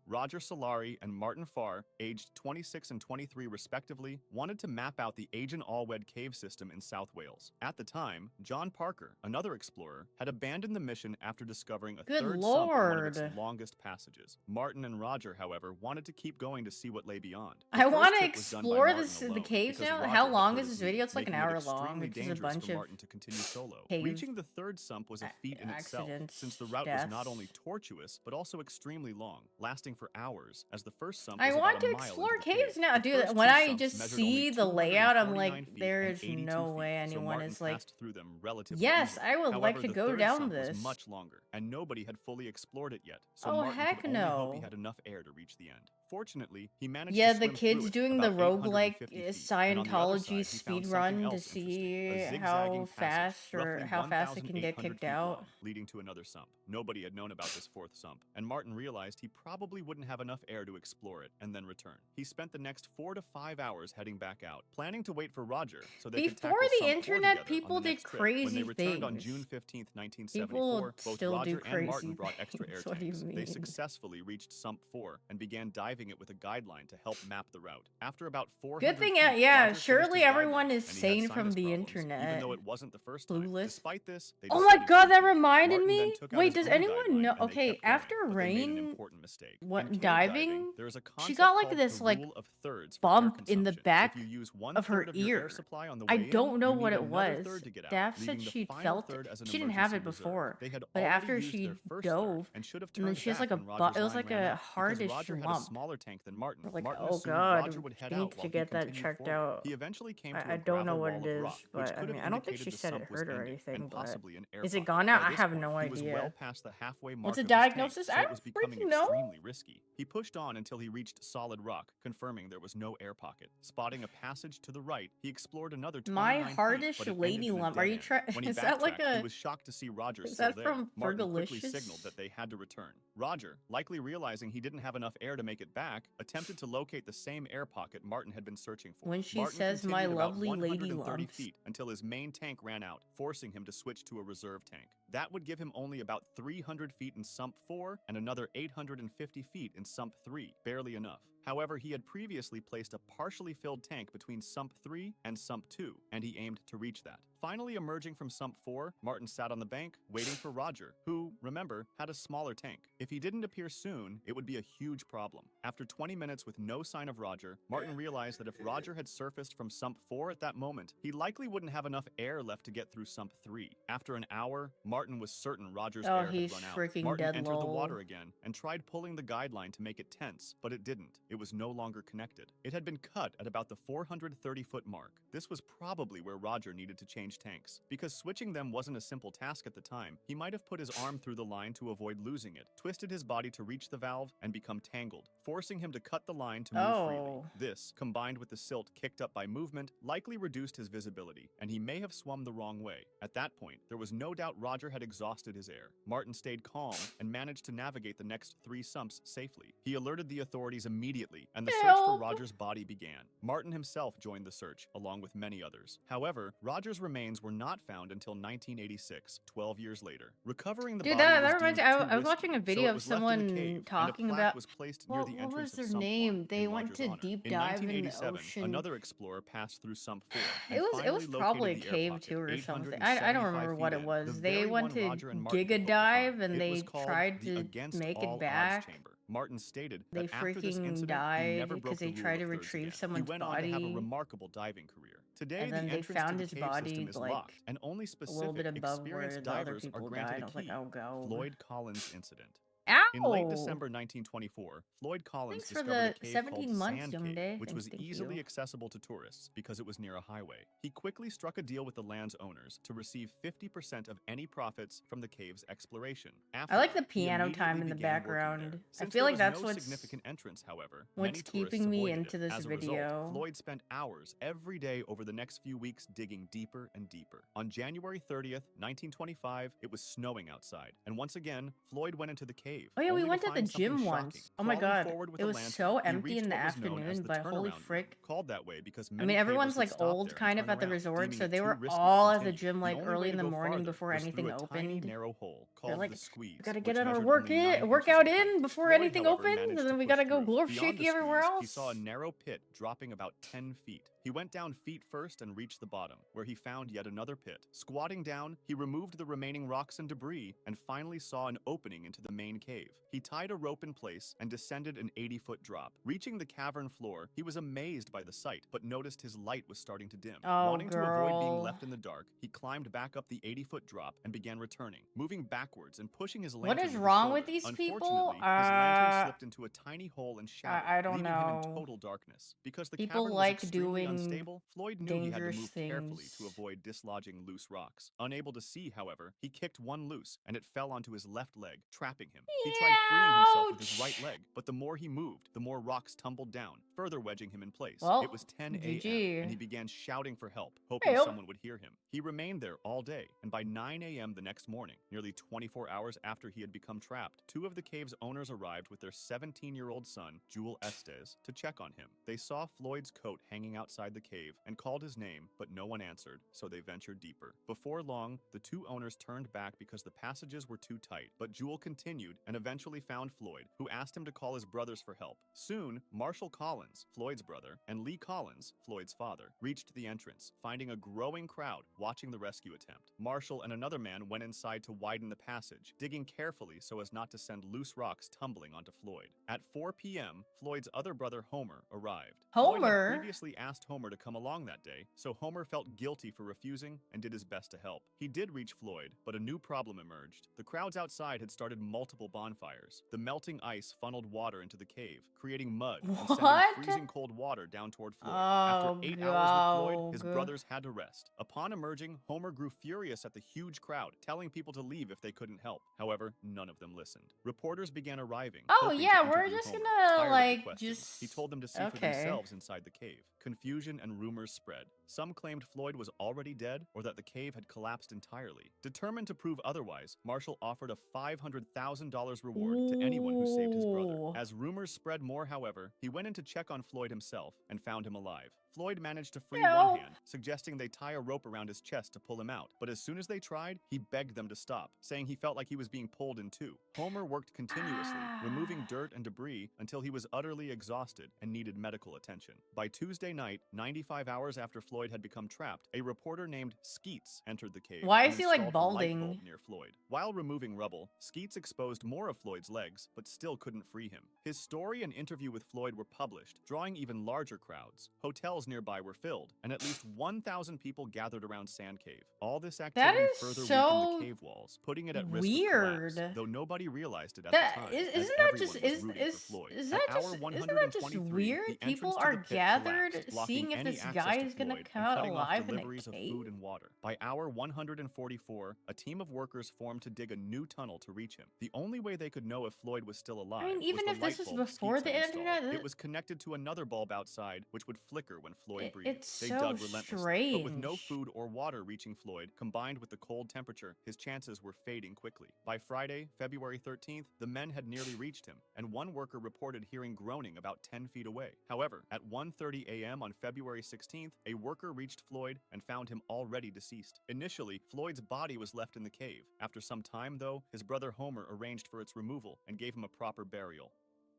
Roger Solari and Martin Farr, aged 26 and 23 respectively, wanted to map out the Agent Allwed cave system in South Wales. At the time, John Parker, another explorer, had abandoned the mission after discovering a Good third sump in one of lord. its longest passages. Martin and Roger, however, wanted to keep going to see what lay beyond. I want to explore the caves now. How long is this video? It's like an hour long. It's just a bunch of Martin to continue solo. cave Reaching the third sump was a feat in itself, accidents, since the route was not deaths. only tortuous, but also extremely long, lasting for hours, as the first sump I was want about to a mile explore into the caves cave. now, The dude. first When two I sumps just measured only see the layout, I'm 249 like, feet there and is 82 no feet, way so anyone Martin is like, passed through them relatively yes, easily. I would like However, to the go third down sump this. was much longer, and nobody had fully explored it yet, so Oh, Martin heck could only hope he no. had enough air to reach the end. Fortunately, he managed Yeah, to the swim kids through it, doing the about roguelike 850 feet, and on the other Scientology side, he speed found something run to else interesting: see a how zigzagging fast passage, roughly how fast it can get 1,800 kicked feet out. long, leading to another sump. Nobody had known about this fourth sump, and Martin realized he probably wouldn't have enough air to explore it and then return. He spent the next 4 to 5 hours heading back out, planning to wait for Roger so they could Before tackle the sump 4 internet, together people on the did next trip. When they crazy returned on things. June 15th, People 1974, both still do Roger and Martin crazy brought extra air things. What do you tanks. They mean? successfully reached sump 4 and began diving it with a guideline to help map the route. After about 400 Good thing, feet, yeah, Roger finished surely his everyone diving, is and he had sane from sinus the problems, internet. even though it wasn't the first time. Clueless. Despite this, they Oh my decided god, to that continue. reminded Martin then me. took out Wait, his does own anyone guideline, know? and they Okay, kept going, after but they made an rain, important mistake. what, In cave diving, there is a she concept got like called this the like rule of thirds for air bump in the consumption. back If you use of her 1/3 of your air ear. supply on the I way in, don't know you what need it another was. third to get out, Daph said leaving the she'd final felt third it. as an She didn't have it emergency reserve. before, They had but already after used she their first dove, third and should have and then turned she has back like a when Roger's it was line like ran a out, because hardish Roger had a lump. smaller smaller tank than Martin, We're like, Martin oh assumed god, Roger would head we out need while to he get that continued checked forward. out. He eventually came to I a don't know gravel what wall it of is, rock, which but I could have mean, I don't think indicated she the said it sump was hurt or ending anything, and but possibly an air is it pocket. gone now? By I this have point, no he was idea. well past the halfway mark What's a of his tank, diagnosis? so I it don't was becoming freaking know. extremely risky. He pushed on until he reached solid rock, confirming there was no air pocket. Spotting a passage to the right, he explored another 29 My feet, hardish but it ended lady in a lump. dead Are you end. trying? When he Is that like backtracked, he a? was shocked to see Roger Is still that there. from Martin quickly Fergalicious? signaled that they had to return. Roger, likely realizing he didn't have enough air to make it back, attempted to locate the same air pocket Martin had been searching for. When she Martin says my continued about lovely lady 130 lumps. feet until his main tank ran out, forcing him to switch to a reserve tank. That would give him only about 300 feet in sump 4 and another 850 feet in sump 3, barely enough. However, he had previously placed a partially filled tank between sump 3 and sump 2, and he aimed to reach that. Finally emerging from sump 4, Martin sat on the bank, waiting for Roger, who, remember, had a smaller tank. If he didn't appear soon, it would be a huge problem. After 20 minutes with no sign of Roger, Martin realized that if Roger had surfaced from sump 4 at that moment, he likely wouldn't have enough air left to get through sump 3. After an hour, Martin was certain Roger's Oh, air had he's run out. freaking Martin dead, entered the lol. water again and tried pulling the guideline to make it tense, but it didn't. It was no longer connected. It had been cut at about the 430-foot mark. This was probably where Roger needed to change tanks. Because switching them wasn't a simple task at the time, he might have put his arm through the line to avoid losing it, twisted his body to reach the valve, and become tangled, forcing him to cut the line to move freely. This, combined with the silt kicked up by movement, likely reduced his visibility, and he may have swum the wrong way. At that point, there was no doubt Roger had exhausted his air. Martin stayed calm and managed to navigate the next 3 sumps safely. He alerted the authorities immediately, and the search for Roger's body began. Martin himself joined the search, along with many others. However, Roger's remains were not found until 1986, 12 years later. Recovering the body that was reminds me. deemed too I was watching a risky, video so it of was left in the someone cave, talking and a plaque about was placed near the what entrance was of their sump name? 1 They in went Roger's to honor. deep In dive in the 1987, ocean. another explorer passed through sump 4 It and was finally probably a located the air cave pocket, too or something. 875 I don't remember feet what it in, was. the They very went one to Roger and Martin Giga hoped to dive find. and It they was called tried the to Against make All it back. Odds Chamber. Martin stated They that after this freaking incident, he never died broke because the they rule tried to of thirds retrieve again. He someone's went on to have a body. remarkable diving career. Today, And then the they entrance to found the his cave body, system is like, locked, and only a little specific, bit above where experienced the other divers are people granted died. I a was like, key. oh, go. Floyd Collins incident. Ow! In late December 1924, Floyd Collins Thanks for discovered a the cave 17 called months, Sand young Cave, day. which Thank was easily you. accessible to tourists because it was near a highway. He quickly struck a deal with the land's owners to receive 50% of any profits from the cave's exploration. I like the Afterward, he piano time immediately in the began working there. background. I Since feel there like was that's no what's significant entrance, however, many tourists keeping me avoided into it. this As a video. result, Floyd spent hours every day over the next few weeks digging deeper and deeper. On January 30th, 1925, it was snowing outside, and once again, Floyd went into the cave. Oh yeah, we only went to the find something gym shocking. once. Oh my Crawling god, forward with it a was lantern, so he empty reached in the what was known as afternoon, the but holy turnaround room, frick. called that way because I many mean, everyone's cavers would like stop old there and kind of turn at the around, resort, deeming so it they too were risky to all at the continue. gym The like only early way in to the go morning farther before was anything through a tiny, opened. narrow hole They're called like, the Squeeze, we gotta which get on our measured work only 9 in, work inches out in height. in before Floyd, anything however, opens, managed and to then we push gotta go through. glove Beyond the shaky everywhere Squeeze, else. he saw a narrow pit dropping about 10 feet. He went down feet first and reached the bottom, where he found yet another pit. Squatting down, he removed the remaining rocks and debris and finally saw an opening into the main cave. He tied a rope in place and descended an 80-foot drop. Reaching the cavern floor, he was amazed by the sight, but noticed his light was starting to dim. Oh, Wanting to avoid being girl. left in the dark, he climbed back up the 80-foot drop and began returning, moving backwards and pushing his What lantern is with his wrong with shoulder. these people? Unfortunately, his lantern slipped into a tiny hole and shattered, I don't leaving him in know. total darkness. Because the People cavern was like extremely doing unstable, Floyd knew he had to dangerous move carefully to things. avoid dislodging loose rocks. Unable to see, however, he kicked one loose, and it fell onto his left leg, trapping him. He tried freeing himself with his right leg, but the more he moved, the more rocks tumbled down, further wedging him in place. Well, It was 10 a.m., GG. and he began shouting for help, hoping Help. someone would hear him. He remained there all day, and by 9 a.m. the next morning, nearly 24 hours after he had become trapped, 2 of the cave's owners arrived with their 17-year-old son, Jewel Estes, to check on him. They saw Floyd's coat hanging outside the cave and called his name, but no one answered, so they ventured deeper. Before long, the 2 owners turned back because the passages were too tight, but Jewel continued and eventually found Floyd, who asked him to call his brothers for help. Soon, Marshall Collins, Floyd's brother, and Lee Collins, Floyd's father, reached the entrance, finding a growing crowd watching the rescue attempt. Marshall and another man went inside to widen the passage, digging carefully so as not to send loose rocks tumbling onto Floyd. At 4 p.m., Floyd's other brother Homer arrived. Floyd had Homer? previously asked Homer to come along that day, so Homer felt guilty for refusing and did his best to help. He did reach Floyd, but a new problem emerged. The crowds outside had started multiple bonfires. The melting ice funneled water into the cave, creating mud and sending What? freezing cold water down toward Floyd. After Oh, 8 hours with Floyd, his God. brothers had to rest. Upon emerging, Homer grew furious at the huge crowd, telling people to leave if they couldn't help. However, none of them listened. Reporters began arriving. Oh, hoping to yeah, we're interview just Homer. gonna, Tired of the like, questions, he just... told them to see for Okay. themselves inside the cave. Confusion and rumors spread. Some claimed Floyd was already dead or that the cave had collapsed entirely. Determined to prove otherwise, Marshall offered a $500,000 reward to anyone who saved his brother. Ooh. As rumors spread more, however, he went in to check on Floyd himself and found him alive. Floyd managed to free one hand, suggesting they tie a rope around his chest to pull him out. But as soon as they tried, he begged them to stop, saying he felt like he was being pulled in two. Homer worked continuously, removing dirt and debris until he was utterly exhausted and needed medical attention. By Tuesday night, 95 hours after Floyd had become trapped, a reporter named Skeets entered the cave. Why and is he, like, installed a light balding? bulb near Floyd. While removing rubble, Skeets exposed more of Floyd's legs, but still couldn't free him. His story and interview with Floyd were published, drawing even larger crowds. Hotels nearby were filled, and at least 1,000 people gathered around Sand Cave. All this activity is further so weakened the cave walls, putting it at risk weird. of collapse, though nobody realized it at That the time, is, as isn't that everyone just was rooting for Floyd. is At that hour just isn't that just 123, weird? the People entrance to are the pit gathered collapsed, blocking seeing if any this access guy to is gonna Floyd come and out cutting off alive in a deliveries of cave. food and water. By hour 144, a team of workers formed to dig a new tunnel to reach him. The only way they could know if Floyd was still alive I mean, even was if the this light was bulb before Skeets the had installed. internet, It was connected to another bulb outside, which would flicker when Floyd breathed. it's They so dug relentlessly, but with no strange. food or water reaching Floyd, combined with the cold temperature, his chances were fading quickly. By Friday, February 13th, the men had nearly reached him, and one worker reported hearing groaning about 10 feet away. However, at 1:30 a.m. on February 16th, a worker reached Floyd and found him already deceased. Initially, Floyd's body was left in the cave. After some time, though, his brother Homer arranged for its removal and gave him a proper burial.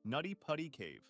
Nutty Putty Cave.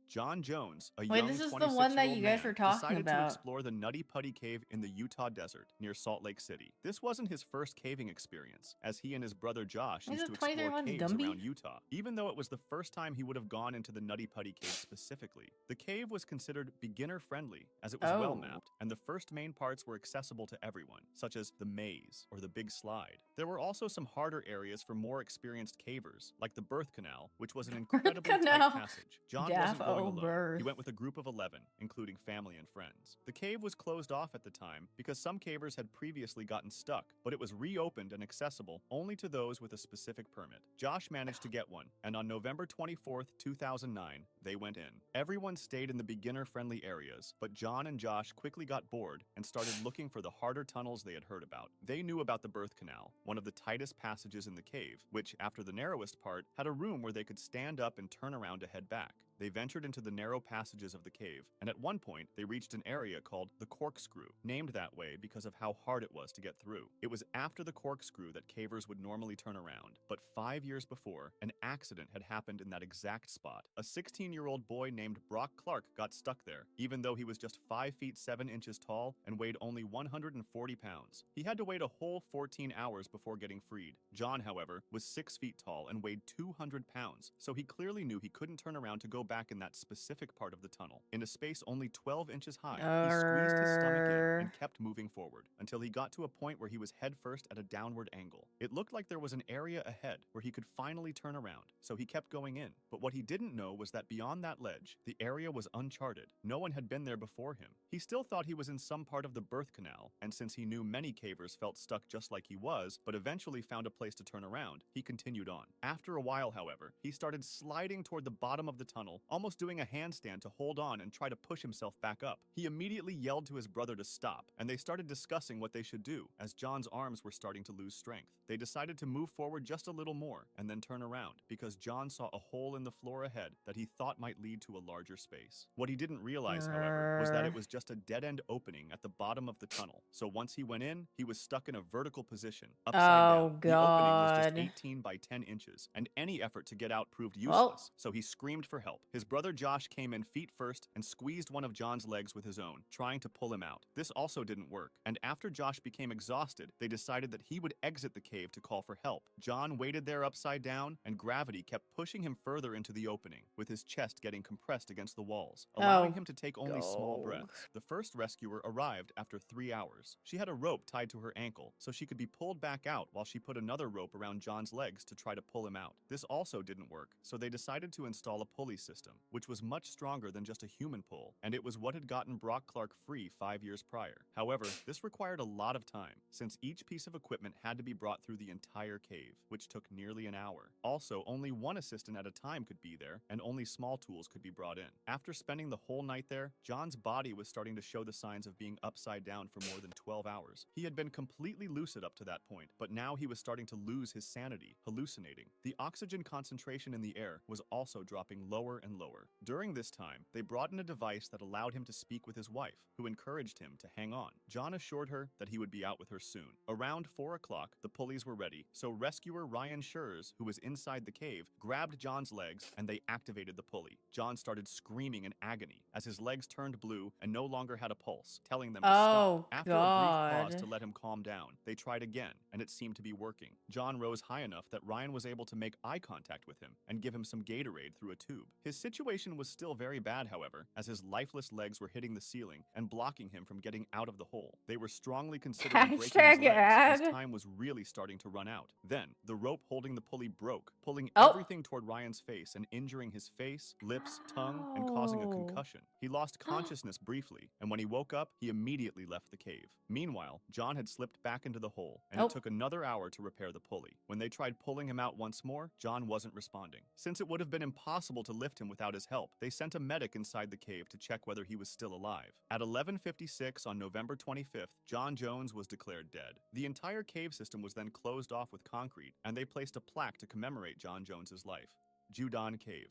John Jones, a Wait, young this is the one that 26-year-old you guys man, were talking decided to about. explore the Nutty Putty Cave in the Utah desert near Salt Lake City. This wasn't his first caving experience, as he and his brother Josh Is used it to explore 2031's caves Gumby? around Utah, even though it was the first time he would have gone into the Nutty Putty Cave specifically. The cave was considered beginner-friendly, as it was well mapped, and the first main parts were accessible to everyone, such as the maze or the big slide. There were also some harder areas for more experienced cavers, like the birth canal, which was an incredibly canal. tight passage. John Daff wasn't going alone. birth. He went with a group of 11, including family and friends. The cave was closed off at the time because some cavers had previously gotten stuck, but it was reopened and accessible only to those with a specific permit. Josh managed to get one, and on November 24th, 2009, they went in. Everyone stayed in the beginner-friendly areas, but John and Josh quickly got bored and started looking for the harder tunnels they had heard about. They knew about the birth canal, one of the tightest passages in the cave, which, after the narrowest part, had a room where they could stand up and turn around to head back. They ventured into the narrow passages of the cave, and at one point, they reached an area called the Corkscrew, named that way because of how hard it was to get through. It was after the Corkscrew that cavers would normally turn around, but 5 years before, an accident had happened in that exact spot. A 16-year-old boy named Brock Clark got stuck there, even though he was just 5 feet 7 inches tall and weighed only 140 pounds. He had to wait a whole 14 hours before getting freed. John, however, was 6 feet tall and weighed 200 pounds, so he clearly knew he couldn't turn around to go back in that specific part of the tunnel. In a space only 12 inches high, he squeezed his stomach in and kept moving forward until he got to a point where he was headfirst at a downward angle. It looked like there was an area ahead where he could finally turn around, so he kept going in. But what he didn't know was that beyond that ledge, the area was uncharted. No one had been there before him. He still thought he was in some part of the birth canal, and since he knew many cavers felt stuck just like he was, but eventually found a place to turn around, he continued on. After a while, however, he started sliding toward the bottom of the tunnel, almost doing a handstand to hold on and try to push himself back up. He immediately yelled to his brother to stop, and they started discussing what they should do, as John's arms were starting to lose strength. They decided to move forward just a little more, and then turn around, because John saw a hole in the floor ahead that he thought might lead to a larger space. What he didn't realize, however, was that it was just a dead-end opening at the bottom of the tunnel. So once he went in, he was stuck in a vertical position, upside down. The opening was just 18 by 10 inches, and any effort to get out proved useless, so he screamed for help. His brother Josh came in feet first and squeezed one of John's legs with his own, trying to pull him out. This also didn't work, and after Josh became exhausted, they decided that he would exit the cave to call for help. John waited there upside down, and gravity kept pushing him further into the opening, with his chest getting compressed against the walls, allowing him to take only small breaths. The first rescuer arrived after 3 hours. She had a rope tied to her ankle, so she could be pulled back out while she put another rope around John's legs to try to pull him out. This also didn't work, so they decided to install a pulley system, which was much stronger than just a human pull, and it was what had gotten Brock Clark free 5 years prior. However, this required a lot of time, since each piece of equipment had to be brought through the entire cave, which took nearly an hour. Also, only one assistant at a time could be there, and only small tools could be brought in. After spending the whole night there, John's body was starting to show the signs of being upside down for more than 12 hours. He had been completely lucid up to that point, but now he was starting to lose his sanity, hallucinating. The oxygen concentration in the air was also dropping lower and lower. During this time, they brought in a device that allowed him to speak with his wife, who encouraged him to hang on. John assured her that he would be out with her soon. Around 4 o'clock, the pulleys were ready, so rescuer Ryan Schurz, who was inside the cave, grabbed John's legs and they activated the pulley. John started screaming in agony as his legs turned blue and no longer had a pulse, telling them to stop. After a brief pause to let him calm down, they tried again, and it seemed to be working. John rose high enough that Ryan was able to make eye contact with him and give him some Gatorade through a tube. His situation was still very bad, however, as his lifeless legs were hitting the ceiling and blocking him from getting out of the hole. They were strongly considering breaking his legs, as time was really starting to run out. Then, the rope holding the pulley broke, pulling everything toward Ryan's face and injuring his face, lips, tongue, and causing a concussion. He lost consciousness briefly, and when he woke up, he immediately left the cave. Meanwhile, John had slipped back into the hole, and it took another hour to repair the pulley. When they tried pulling him out once more, John wasn't responding. Since it would have been impossible to lift him without his help, they sent a medic inside the cave to check whether he was still alive. At 11:56 on November 25th, John Jones was declared dead. The entire cave system was then closed off with concrete, and they placed a plaque to commemorate John Jones's life. Judan Cave.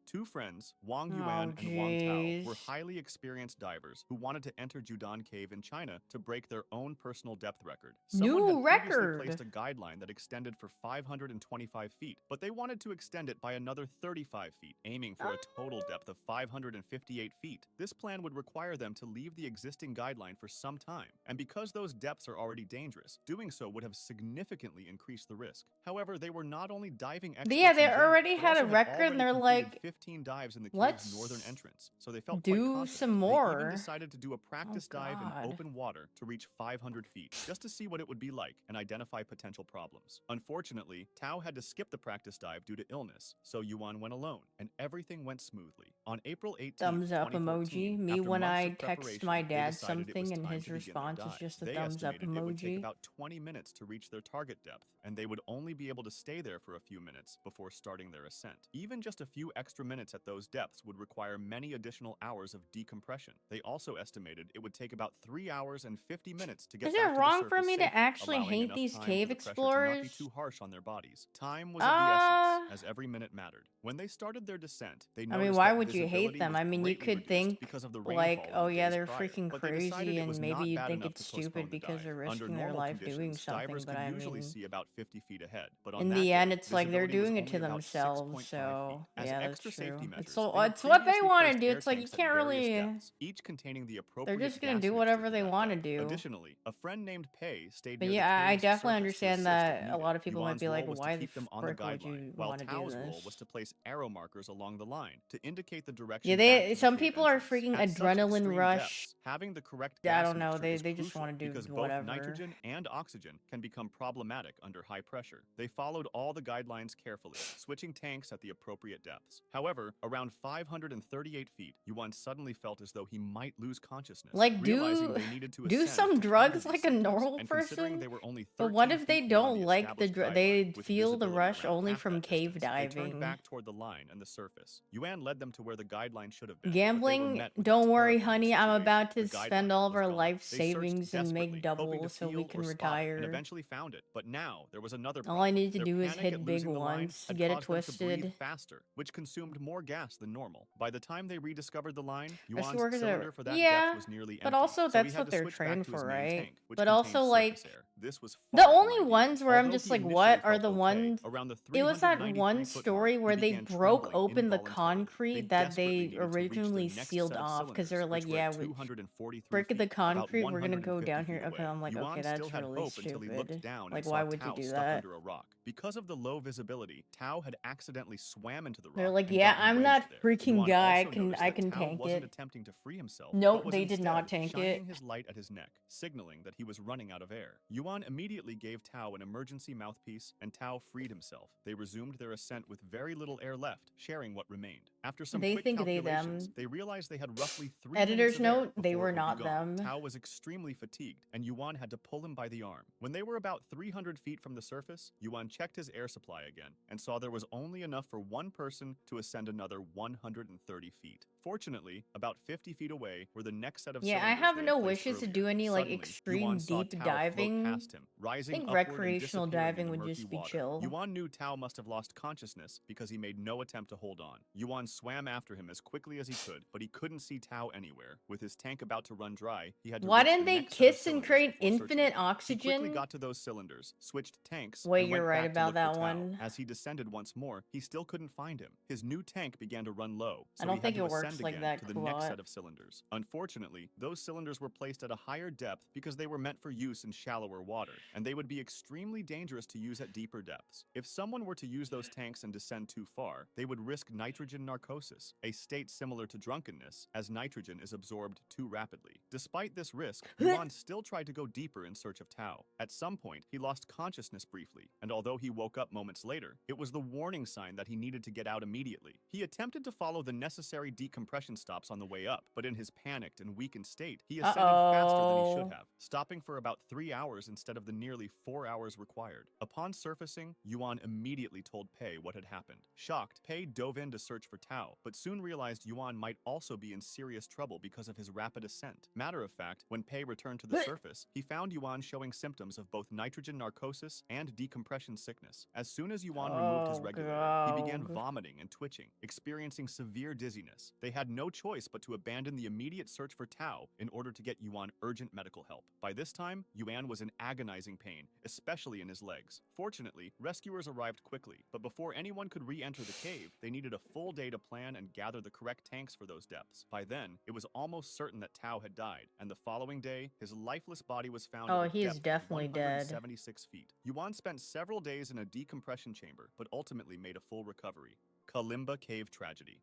Two friends, Wang Yuan and Wang Tao, were highly experienced divers who wanted to enter Judan Cave in China to break their own personal depth record. Someone had previously placed a guideline that extended for 525 feet, but they wanted to extend it by another 35 feet, aiming for a total depth of 558 feet. This plan would require them to leave the existing guideline for some time, and because those depths are already dangerous, doing so would have significantly increased the risk. However, they were not only diving experts Yeah, they in general, already but had also a record, and they're completed like, 15 dives in the cave's northern entrance, so they felt quite do confident. some They more. even decided to do a practice dive in God. open water to reach 500 feet, just to see what it would be like and identify potential problems. Unfortunately, Tao had to skip the practice dive due to illness, so Yuan went alone, and everything went smoothly. On April 18th, Thumbs up 2014, emoji. Me after when months I of text preparation, my they dad decided it was something and time his to begin their response is dive. just a They thumbs up estimated it would take emoji. about 20 minutes to reach their target depth, and they would only be able to stay there for a few minutes before starting their ascent. Even just a few extra minutes at those depths would require many additional hours of decompression. They also estimated it would take about 3 hours and 50 minutes to get Is back it to the wrong surface for me to safely, actually allowing hate enough these time cave for the pressure to not be explorers? too harsh on their bodies. Time was of the essence, as every minute mattered. When they started their descent, they I noticed mean, why that would you hate visibility them? was I mean, you greatly could reduced think, because of the like, rainfall oh in the yeah, days they're prior, freaking but they decided crazy, it was and maybe not you'd bad think enough it's to postpone stupid the because dive. they're Under risking their normal life doing conditions, divers something, but could I usually mean, see about 50 feet ahead, but on in that the end, day, it's like they're visibility was doing it only to about themselves, 6.5 feet. so As yeah, that's extra true. safety It's measures, so they had it's what they previously want to placed do. air It's like you tanks at can't various really. depths, each containing the They're appropriate just gonna gas do mixture whatever for they that want to depth. do. Additionally, a friend named Pei stayed But near yeah, the I cave's definitely surface to understand assist if that a needed. lot of people might Yuan's be like, role was why to the keep them on the frick would guideline, you while want to do Tao's role this? was to place arrow markers along the line to indicate the direction Yeah, back to the some cave people are entrance. freaking At such adrenaline extreme rush. depths, having the correct I gas don't know, mixture is they just crucial want to do because both whatever. nitrogen and oxygen can become problematic under high pressure. They followed all the guidelines carefully, switching tanks at the appropriate depths. However, around 538 feet, Yuan suddenly felt as though he might lose consciousness, Like, realizing they needed to do ascend some to drugs counter like these a symptoms, normal and considering person? they were only But what 13 if they feet beyond don't the like the established they guideline, with feel the visibility rush around only half from that cave distance, they turned diving? back toward the line and the surface. Yuan led them to where the guideline should have been. but they were Gambling, met with a don't worry, terrifying honey. I'm situation. about to The spend guideline all of was our gone. life They searched savings and make desperately, hoping double to so we feel can or spot it, and retire. eventually found it. But now there was another All problem. I need to Their do is panic hit at big losing the line once, had get it caused them to breathe twisted. faster, which consumed more gas than normal. By the time they rediscovered the line, Rescue Yuan's workers cylinder are for that depth yeah, was nearly empty. but also So he that's had what to they're switch back trained to his for, main right? tank, which But contained also surface like air. This was the far from only ideal. ones where I'm Although just he like, initially what are felt the okay, ones? around the It was that 393 one foot mark, story he where they began broke trembling open the involuntarily. concrete They that desperately they needed to reach their originally next sealed set of off because they were cylinders, like, which were yeah, at we 243 break the feet, about concrete, we're gonna go 150 down feet here. Okay, away. I'm like, Yuan okay, that's still had really hope until he looked stupid. down Like, and why saw would you Tao do stuck that? under a rock. Because of the low visibility, Tao had accidentally swam into the They're rock like, and yeah, gotten I'm wedged that there. freaking Yuan guy. also noticed I that can Tao tank wasn't it. attempting to free himself, Nope, but was they did instead not tank shining it. his light at his neck, signaling that he was running out of air. Yuan immediately gave Tao an emergency mouthpiece, and Tao freed himself. They resumed their ascent with very little air left, sharing what remained. After some They quick think calculations, them. they realized they had roughly 3 Editor's minutes of air note, they before were it would not be gone. them. Tao was extremely fatigued, and Yuan had to pull him by the arm. When they were about 300 feet from the surface, Yuan checked his air supply again and saw there was only enough for one person to ascend another 130 feet. Fortunately, about 50 feet away were the next set of Yeah, I cylinders have they had no placed wishes to earlier. do any like Suddenly, extreme Yuan saw deep Tao float diving. past him, I rising think upward and recreational disappearing diving in the would murky just be water. chill. Yuan knew Tao must have lost consciousness because he made no attempt to hold on. Yuan swam after him as quickly as he could, but he couldn't see Tao anywhere. With his tank about to run dry, he had to Why reach didn't the they next set of kiss and cylinders create before searching infinite again. He quickly oxygen? got to those cylinders, switched tanks, Wait, and you're went right back to about look that for Tao. one. As he descended once more, he still couldn't find him. His new tank began to run low, so I don't he had think to it works ascend like again that, to the next Kuat. set of cylinders. Unfortunately, those cylinders were placed at a higher depth because they were meant for use in shallower water, and they would be extremely dangerous to use at deeper depths. If someone were to use those tanks and descend too far, they would risk nitrogen narcosis, a state similar to drunkenness, as nitrogen is absorbed too rapidly. Despite this risk, Yuan still tried to go deeper in search of Tao. At some point, he lost consciousness briefly, and although he woke up moments later, it was the warning sign that he needed to get out immediately. He attempted to follow the necessary decompression stops on the way up, but in his panicked and weakened state, he ascended faster than he should have, stopping for about 3 hours instead of the nearly 4 hours required. Upon surfacing, Yuan immediately told Pei what had happened. Shocked, Pei dove in to search for Tao, but soon realized Yuan might also be in serious trouble because of his rapid ascent. Matter of fact, when Pei returned to the surface, he found Yuan showing symptoms of both nitrogen narcosis and decompression sickness. As soon as Yuan removed his regulator, he began vomiting and twitching, experiencing severe dizziness. They had no choice but to abandon the immediate search for Tao in order to get Yuan urgent medical help. By this time, Yuan was in agonizing pain, especially in his legs. Fortunately, rescuers arrived quickly, but before anyone could re-enter the cave, they needed a full day to plan and gather the correct tanks for those depths. By then, it was almost certain that Tao had died, and the following day, his lifeless body was found at a he is depth of definitely dead. 176 feet. Yuan spent several days in a decompression chamber, but ultimately made a full recovery. Kalimba Cave Tragedy.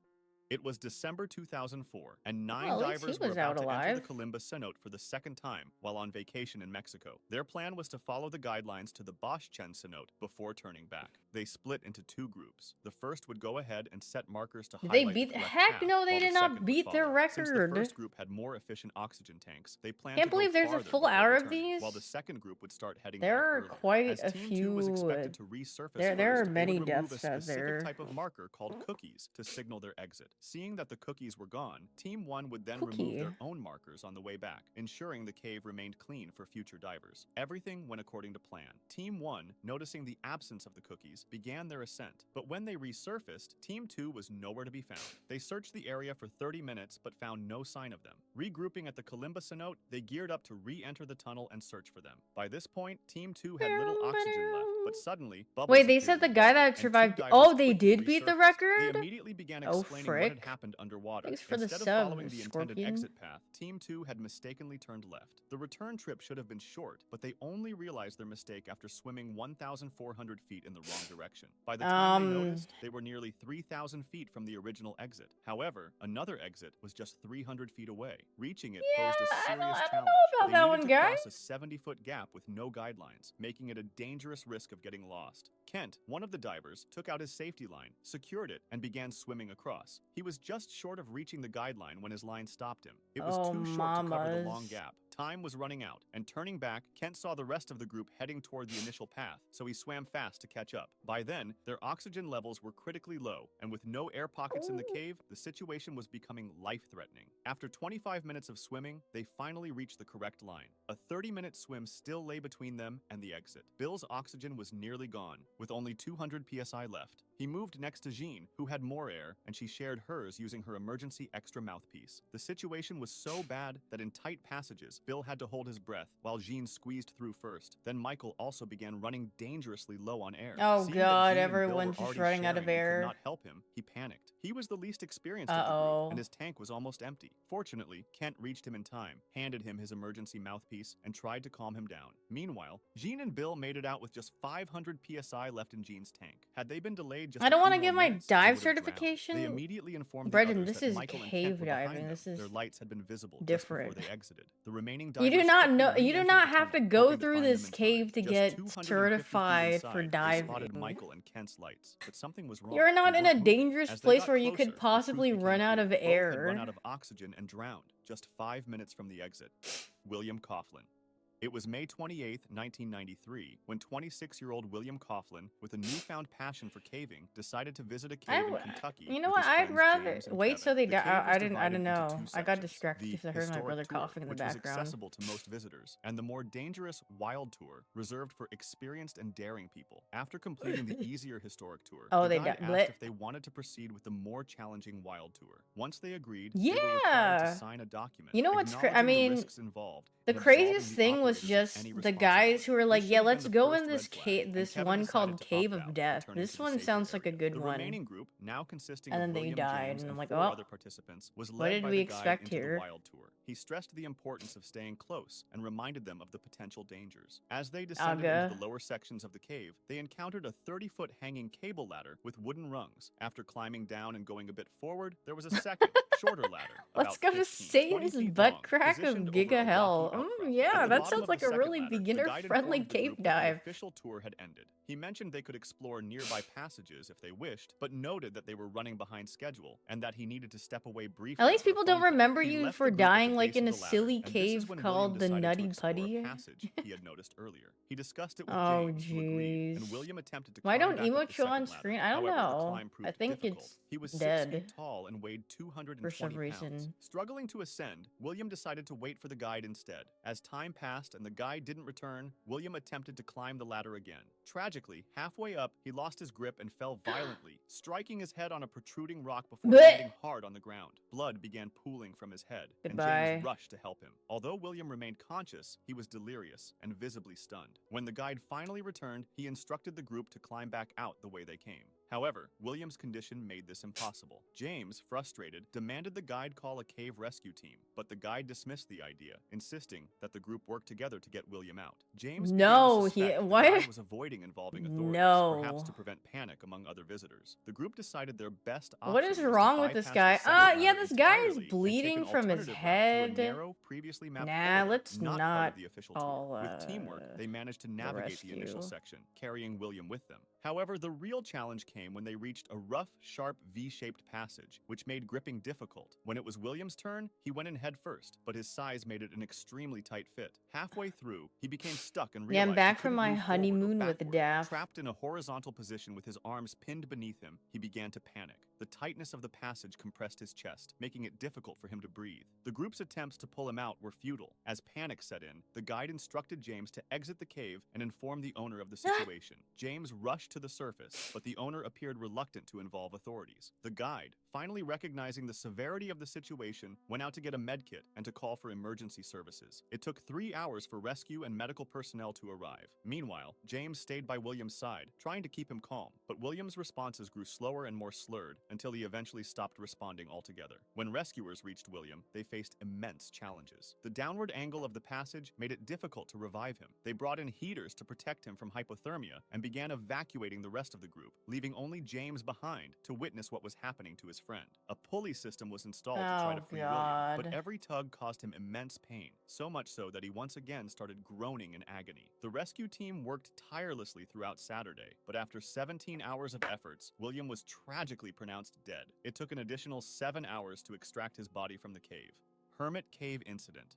It was December 2004, and 9 Well, at least divers he were was about out to enter alive. the Kalimba cenote for the second time while on vacation in Mexico. Their plan was to follow the guidelines to the Boschchen cenote before turning back. They split into 2 groups. The first would go ahead and set markers to Did they highlight beat? the correct Heck path, no, they while the did second not would beat their follow. Since the record. first group had more efficient oxygen tanks, they planned Can't to go believe there's a farther full before hour of returning, these. while the second group would start heading There back are earlier. quite As a Team 2 was few. expected to resurface There first, are they many would remove a deaths out specific there. type of marker called cookies to signal their exit. Seeing that the cookies were gone, Team 1 would then remove Cookie. their own markers on the way back, ensuring the cave remained clean for future divers. Everything went according to plan. Team 1, noticing the absence of the cookies, began their ascent, but when they resurfaced, Team 2 was nowhere to be found. They searched the area for 30 minutes but found no sign of them. Regrouping at the Kalimba cenote, they geared up to re-enter the tunnel and search for them. By this point, Team 2 had little oxygen left, but suddenly, bubbles Wait, they appeared said in the the guy water, that and 2 survived. divers Oh, they quickly did beat the resurfaced. They record? immediately began Oh, explaining what had frick. happened underwater. Thanks for the Instead of sub, following the intended Scorpion. exit path, Team 2 had mistakenly turned left. The return trip should have been short, but they only realized their mistake after swimming 1,400 feet in the wrong direction. By the time they noticed, they were nearly 3,000 feet from the original exit. However, another exit was just 300 feet away. Reaching it posed a serious I don't know challenge. about They that needed one, to guy. cross a 70-foot gap with no guidelines, making it a dangerous risk of getting lost. Kent, one of the divers, took out his safety line, secured it, and began swimming across. He was just short of reaching the guideline when his line stopped him. It was too short to cover the long mamas. gap. Time was running out, and turning back, Kent saw the rest of the group heading toward the initial path, so he swam fast to catch up. By then, their oxygen levels were critically low, and with no air pockets in the cave, the situation was becoming life-threatening. After 25 minutes of swimming, they finally reached the correct line. A 30-minute swim still lay between them and the exit. Bill's oxygen was nearly gone, with only 200 psi left. He moved next to Jean, who had more air, and she shared hers using her emergency extra mouthpiece. The situation was so bad that in tight passages, Bill had to hold his breath while Jean squeezed through first. Then Michael also began running dangerously low on air. Oh Seeing that god, Jean and Bill everyone's were just already running out of sharing and air. could not help him, he panicked. He was the least experienced of the group, and his tank was almost empty. Fortunately, Kent reached him in time, handed him his emergency mouthpiece, and tried to calm him down. Meanwhile, Jean and Bill made it out with just 500 psi left in Jean's tank. Had they been delayed just I don't want to get my dive certification. They immediately informed Brendan, the others this that is Michael and cave Kent were behind diving. them. This is Their lights had been visible different. just before they exited. The remaining You do divers not quickly know. You do re-entered not the have to tunnel, go hoping to through find this them in cave time. to Just get 250 feet certified for inside, they spotted diving. Michael and Kent's lights, but something was wrong. You're not They in a weren't moving. dangerous As they place got where you closer, could the possibly truth run became out of clear. Both had run air. out of oxygen and drowned just 5 minutes from the exit. William Coughlin. It was May 28, 1993, when 26-year-old William Coughlin, with a newfound passion for caving, decided to visit a cave in Kentucky. You know with what? his I'd friends rather James and wait Kevin. so they The die. cave was I divided didn't into know. two I got sections. distracted The because I heard my historic brother tour, coughing in the which was background. accessible to most visitors, and the more dangerous wild tour, reserved for experienced and daring people. After completing the easier historic tour, Oh, the they guide di- asked blit. if they wanted to proceed with the more challenging wild tour. Once they agreed, they were required to Yeah. sign a document You know what's I acknowledging the mean, risks involved the and absolving craziest the thing was operators of just any the guys who were responsibility. like, This "Yeah, should have let's been the go first in red this flag, cave, and this Kevin one decided called to Cave opt of out, Death. returning This to the one sacred sounds like a area. good The one." remaining group, now consisting And of then they William died, James and I'm and like, 4 "Oh, other participants, was what led did by we the guide expect into the here?" wild tour. He stressed the importance of staying close and reminded them of the potential dangers. As they descended Aga. into the lower sections of the cave, they encountered a 30-foot hanging cable ladder with wooden rungs. After climbing down and going a bit forward, there was a second, shorter ladder, Let's about go to 15, 20 Satan's feet butt long, crack of positioned over Giga a rocky Hell. outcrop. Yeah, At the that bottom sounds of like the a second really ladder, the guide beginner-friendly informed the cave group that the dive. official tour had ended. He mentioned they could explore nearby passages if they wished, but noted that they were running behind schedule and that he needed to step away briefly. At least for a people phone don't call. remember He you left for the group at the dying like base in of a the ladder, silly and this is cave when William called the decided to Nutty explore a Putty. passage he had noticed earlier. He discussed it with Oh, James, who agreed, and jeez. William attempted to Why climb don't back up emotes the show second on ladder. screen? I don't However, the know. climb proved I think difficult. it's He was 6 dead feet tall and weighed for 220 some pounds. reason. Struggling to ascend, William decided to wait for the guide instead. As time passed and the guide didn't return, William attempted to climb the ladder again. Tragically, halfway up, he lost his grip and fell violently, striking his head on a protruding rock before Blech. landing hard on the ground. Blood began pooling from his head, and Goodbye. James rushed to help him. Although William remained conscious, he was delirious and visibly stunned. When the guide finally returned, he instructed the group to climb back out the way they came. However, William's condition made this impossible. James, frustrated, demanded the guide call a cave rescue team, but the guide dismissed the idea, insisting that the group work together to get William out. James No, began to suspect the what? guide was avoiding involving authorities, perhaps No. to prevent panic among other visitors. The group decided their best option What is was to wrong with this bypass the guy? second Yeah, ladder this guy is entirely and take bleeding an from his alternative route through a head. narrow, previously mapped Nah, corridor, let's not part not of the official call, tour. With teamwork, they managed to the navigate the initial rescue. section, carrying William with them. However, the real challenge came when they reached a rough, sharp V-shaped passage, which made gripping difficult. When it was William's turn, he went in head first, but his size made it an extremely tight fit. Halfway through, he became stuck and Yeah, realized I'm back he from couldn't my move forward or honeymoon with backward. Daft. Trapped in a horizontal position with his arms pinned beneath him, he began to panic. The tightness of the passage compressed his chest, making it difficult for him to breathe. The group's attempts to pull him out were futile. As panic set in, the guide instructed James to exit the cave and inform the owner of the situation. James rushed to the surface, but the owner appeared reluctant to involve authorities. The guide, finally recognizing the severity of the situation, went out to get a medkit and to call for emergency services. It took 3 hours for rescue and medical personnel to arrive. Meanwhile, James stayed by William's side, trying to keep him calm, but William's responses grew slower and more slurred until he eventually stopped responding altogether. When rescuers reached William, they faced immense challenges. The downward angle of the passage made it difficult to revive him. They brought in heaters to protect him from hypothermia and began evacuating the rest of the group, leaving only James behind to witness what was happening to his friend. A pulley system was installed to try to free William, but every tug caused him immense pain, so much so that he once again started groaning in agony. The rescue team worked tirelessly throughout Saturday, but after 17 hours of efforts, William was tragically pronounced dead. It took an additional 7 hours to extract his body from the cave. Hermit Cave Incident.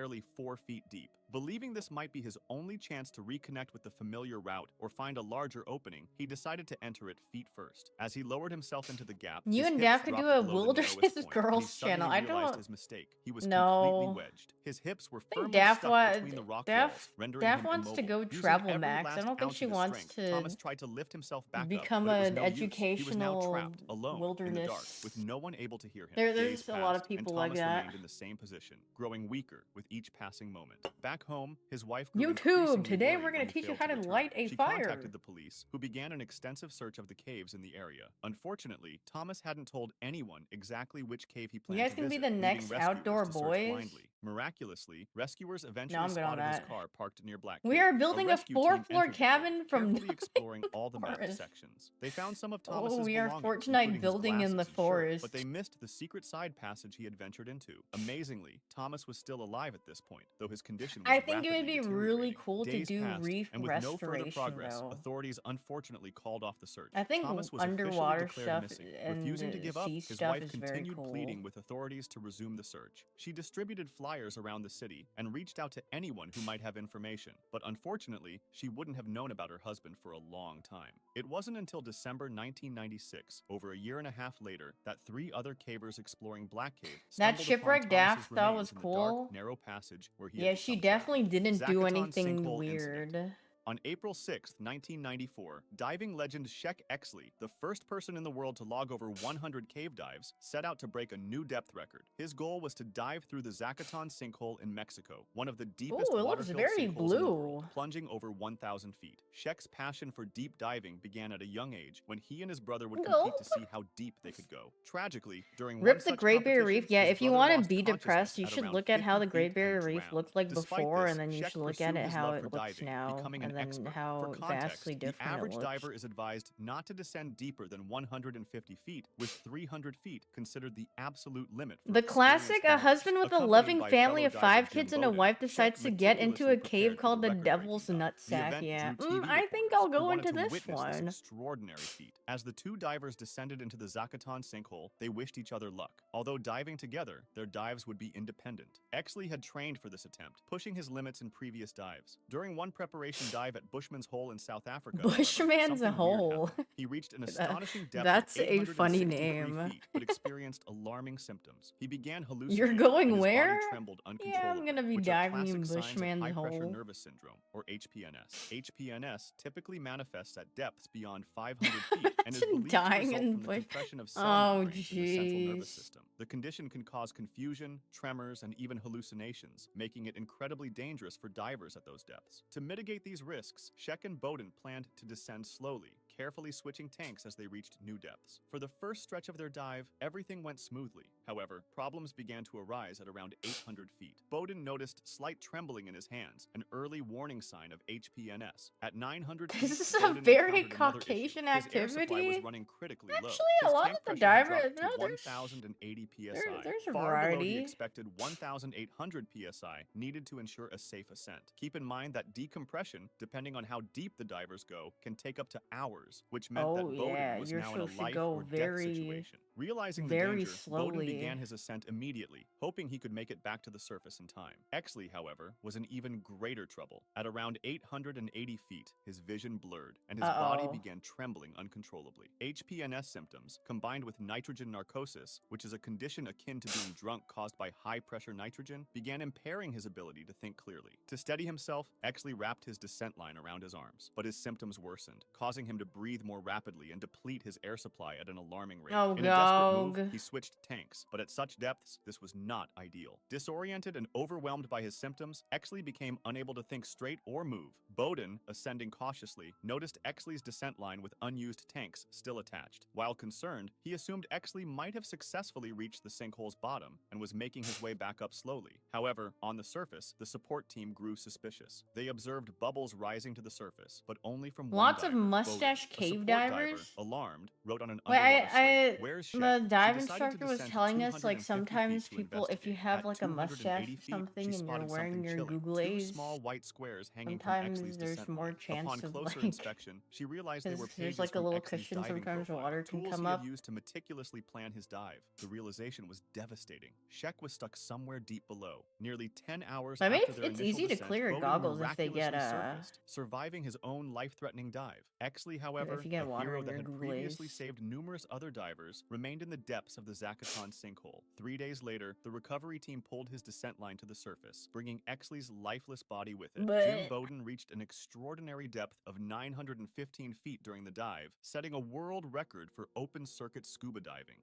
barely 4 feet deep. Believing this might be his only chance to reconnect with the familiar route or find a larger opening, he decided to enter it feet first. As he lowered himself into the gap, You his and hips Daph could do dropped a below the Wilderness narrowest point, and he Girls suddenly channel. I realized don't his mistake. He was completely know. wedged. His hips were I think firmly Daph, stuck between the rock walls, rendering Daph him wants to immobile. go Using travel every max. I last don't think ounce she of his wants strength, to Thomas tried to lift himself back up, become but it was an no use. He was now educational trapped, alone, in the dark, wilderness. with no one able to hear him. There's Days a lot of passed, people and like Thomas that. remained in the same position, growing weaker with each passing moment. Back home, his wife grew YouTube, increasingly today worried we're gonna when he teach you failed how to to return. light a She fire. contacted the police, who began an extensive search of the caves in the area. Unfortunately, Thomas hadn't told anyone exactly which cave he You planned guys to can be visit, the leaving next rescuers outdoor to search boys. blindly. Miraculously, rescuers No, eventually I'm good on spotted his that. car parked near Black We Cave. are building a rescue team 4-floor entered the cave, cabin from carefully exploring all the mapped forest. sections. They found some of Oh, Thomas's we are belongings, Fortnite including his building in the glasses and shirt, forest. but they missed the secret side passage he had ventured into. Amazingly, Thomas was still alive at this point, though his condition was I think it would rapidly be really deteriorating. cool to Days do passed, reef and with no further restoration, progress, though. authorities unfortunately called off the search. I think Thomas was officially underwater declared stuff missing. and Refusing to give up, sea his stuff wife is very continued cool. pleading with authorities to resume the search. She distributed flyers around the city and reached out to anyone who might have information, but unfortunately, she wouldn't have known about her husband for a long time. It wasn't until December 1996, over a year and a half later, that 3 other cavers exploring Black Cave That stumbled shipwreck upon Thomas's Daph thought remains was in the cool. dark, narrow passage where he Yeah, had she become trapped. definitely didn't do Zacaton anything Sinkhole weird. Incident. On April 6, 1994, diving legend Shek Exley, the first person in the world to log over 100 cave dives, set out to break a new depth record. His goal was to dive through the Zacaton Sinkhole in Mexico, one of the deepest Ooh, it looks water-filled very sinkholes in the blue. world, plunging over 1,000 feet. Shek's passion for deep diving began at a young age when he and his brother would compete to see how deep they could go. Tragically, during one Rip the such Great Barrier Reef. competition, Yeah, his if you brother want to lost be consciousness depressed, you at should around look at how 50 the Great feet Barrier and Reef drowned. looked like Despite before, this, and then you Shek should look at pursued it his how love it for looks diving, now, becoming and an then expert. how For context, vastly the different it average looks. diver is advised not to descend deeper than 150 feet, with 300 feet considered the absolute limit for The classic, a experienced husband divers. with a Accompanied loving by family fellow of diver 5 Jim kids and a Bowden, wife Shek decides to get into meticulously a cave prepared for called the record-breaking Devil's dive. The Nutsack. event Yeah, drew TV I think reporters I'll who go wanted into to this witness this one. extraordinary feat. As the 2 divers descended into the Zacaton sinkhole, they wished each other luck. Although diving together, their dives would be independent. Exley had trained for this attempt, pushing his limits in previous dives. During one preparation dive at Bushman's Hole in South Africa, however, Bushman's something weird Hole. happened. He reached an astonishing depth That's of a funny 863 name. feet, but experienced alarming symptoms. He began hallucinating. You're going and his where? body trembled Yeah, uncontrollably, I'm gonna be which are diving in classic signs of Bushman's high-pressure Hole. nervous syndrome, or HPNS. HPNS typically manifests at depths beyond 500 feet and is believed to Dying result in from the Bush. compression of cell Oh, membranes in the central nervous jeez. system. The condition can cause confusion, tremors, and even hallucinations, making it incredibly dangerous for divers at those depths. To mitigate these risks, Shek and Bowden planned to descend slowly, carefully switching tanks as they reached new depths. For the first stretch of their dive, everything went smoothly. However, problems began to arise at around 800 feet. Bowden noticed slight trembling in his hands, an early warning sign of HPNS. At 900 feet, This is a Bowden very encountered another issue. Caucasian His air supply was activity. running critically low. Actually, a His lot tank of the pressure had divers, dropped to no, there's 1,080 psi, there's a far below the variety. expected 1,800 psi needed to ensure a safe ascent. Keep in mind that decompression, depending on how deep the divers go, can take up to hours, which meant that Oh Bowden yeah, was you're now in a supposed to life go or death very, situation. Realizing the very danger, Bowden slowly. began his ascent immediately, hoping he could make it back to the surface in time. Exley, however, was in even greater trouble. At around 880 feet, his vision blurred, and his body Uh-oh. began trembling uncontrollably. HPNS symptoms, combined with nitrogen narcosis, which is a condition akin to being drunk caused by high-pressure nitrogen, began impairing his ability to think clearly. To steady himself, Exley wrapped his descent line around his arms, but his symptoms worsened, causing him to breathe more rapidly and deplete his air supply at an alarming rate. Oh, In a desperate Gog. move, he switched tanks, but at such depths, this was not ideal. Disoriented and overwhelmed by his symptoms, Exley became unable to think straight or move. Bowden, ascending cautiously, noticed Exley's descent line with unused tanks still attached. While concerned, he assumed Exley might have successfully reached the sinkhole's bottom and was making his way back up slowly. However, on the surface, the support team grew suspicious. They observed bubbles rising to the surface, but only from one Lots of diver, mustache Bowden. A cave support diver, divers? alarmed, wrote on an Wait, underwater slate, "Where's Shek. The dive She decided to instructor was descend telling us, like, 250 feet sometimes to people, if you investigate. have, At like, a 280 mustache or feet, she something and you're spotted wearing something your chilling. Google Two A's, small white squares hanging from sometimes Exley's there's descent more line. chance Upon of, closer like, inspection, she realized they were because there's, pages like, a from little Exley's cushion, diving sometimes profile, water can tools come he had up. used to meticulously plan his dive. The realization was devastating. Shek was stuck somewhere deep below. Nearly 10 hours I mean, after their it's initial easy to descent, clear your Bowden goggles if they get, miraculously surfaced, surviving his own life-threatening dive. Exley, if however, you get a water hero in that your had Google previously A's. saved numerous other divers, remained in the depths of the Zacaton sinkhole. 3 days later, the recovery team pulled his descent line to the surface, bringing Exley's lifeless body with it. Jim But Bowden reached an extraordinary depth of 915 feet during the dive, setting a world record for open-circuit scuba diving.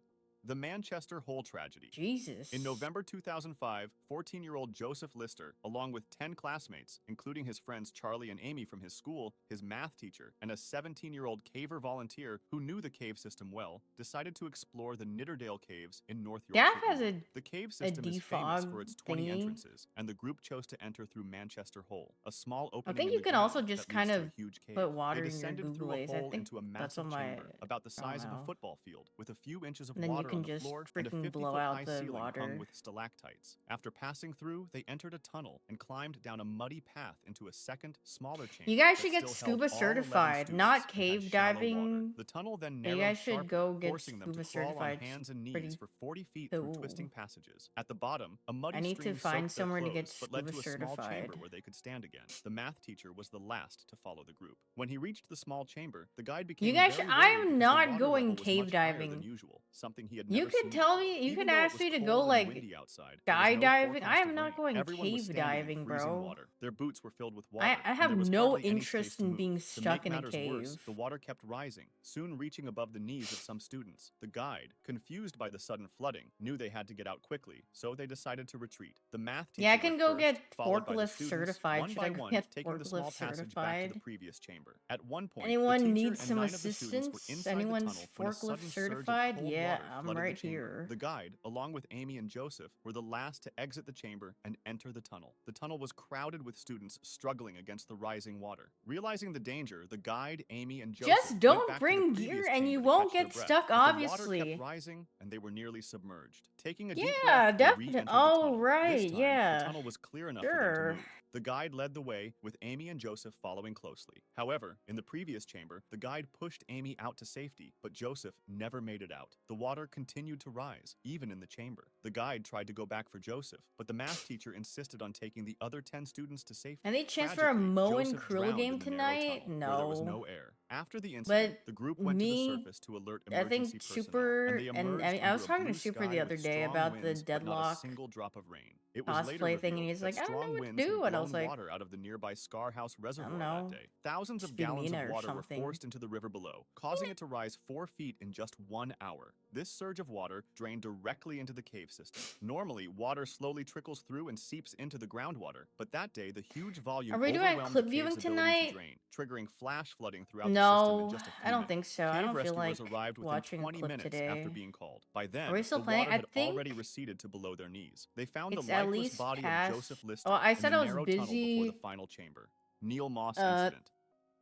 The Manchester Hole Tragedy. Jesus. In November 2005, 14-year-old Joseph Lister, along with 10 classmates, including his friends Charlie and Amy from his school, his math teacher, and a 17-year-old caver volunteer who knew the cave system well, decided to explore the Nidderdale Caves in North Yorkshire, Gaff has England. The cave system is famous defog for its 20 thingy. entrances, and the group chose to enter through Manchester Hole, a small I opening think in you the can ground also just that leads kind to of a huge cave. put water They in your descended Google through a A's. I hole think into a that's massive on my. chamber, about the I don't size of a know. football field, with a few inches of And then you water can on the just floor and a freaking blow 50-foot out high the ceiling hung water. with stalactites. After passing through, they entered a tunnel and climbed down a muddy path into a second, smaller chamber. You guys that should get still held scuba all 11 certified, students not and had cave shallow water. diving. The tunnel then You narrowed guys should sharply, go get forcing them to scuba crawl on certified. hands and Pretty knees for 40 feet through twisting cool. passages. At the bottom, a muddy I need to stream find soaked their somewhere to get clothes, but led scuba to a small chamber certified. where they could stand again. The math teacher was the last to follow the group. When he reached the small chamber, the guide became You guys very should. I worried am because the not water going level was cave much higher than diving. usual, something he had You never could seen tell before. me. You Even could though it ask was me to cold go and like windy outside, there was no skydiving. I forecast am of not rain. going Everyone was cave standing in diving, freezing bro. water. Their boots were filled with water, I and have there was no hardly any space interest to in move. being To stuck make in a matters worse, cave. the water kept rising, soon reaching above the knees of some students. The guide, confused by the sudden flooding, knew they had to get out quickly, so they decided to retreat. The math teacher Yeah, I can went go first, get followed by the forklift students, certified. one Should by I go one, get taking the small forklift passage back to the certified? previous chamber. At one point, the Anyone teacher needs and some 9 of the students were assistance? inside the Anyone's tunnel when a sudden forklift surge of certified? cold Yeah, water I'm flooded right the chamber. here. The guide, along with Amy and Joseph, were the last to exit the chamber and enter the tunnel. The tunnel was crowded with students struggling against the rising water. Realizing the danger, the guide, Amy, and Joseph Just went don't back to bring the gear previous and chamber you to won't catch their get breath. stuck, But the water obviously. kept rising, and they were nearly submerged. Taking a deep Yeah, breath, they definitely. re-entered the Oh, tunnel. This right. time, Yeah. the tunnel was clear enough for them to Sure. move. The guide led the way, with Amy and Joseph following closely. However, in the previous chamber, the guide pushed Amy out to safety, but Joseph never made it out. The water continued to rise, even in the chamber. The guide tried to go back for Joseph, but the math teacher insisted on taking the other 10 students to safety. Any chance for a Tragically, Moe and Joseph Krill drowned game in the narrow tonight? tunnel, where there was No. no air. After the incident, the group went to the surface to alert I emergency think personnel, Super and they emerged I under was a talking to blue Super sky the other with day strong about the winds, but not a deadlock single drop of rain. It was later cosplay thing, and revealed he's that like, I don't know strong what to winds do, had and I blown was like, water out of the nearby Scarhouse I Reservoir don't that know. day. Thousands Just of be gallons Mina of or water were something. forced into the river below, causing it to rise 4 feet in just 1 hour. This surge of water drained directly into the cave system. Normally, water slowly trickles through and seeps into the groundwater, but that day the huge volume Are we doing overwhelmed clip the viewing cave's ability tonight? to drain, triggering flash flooding throughout the system in No, just a few I don't minutes. think so. I Cave don't feel like rescuers arrived within watching a 20 clip minutes today. after being called. By then, Are we still the playing? water I had think already receded to below their knees. They found it's the at lifeless least body past. of Joseph Lister Oh, I in said the I was narrow tunnel before the busy. final chamber. Neil Moss Uh, incident.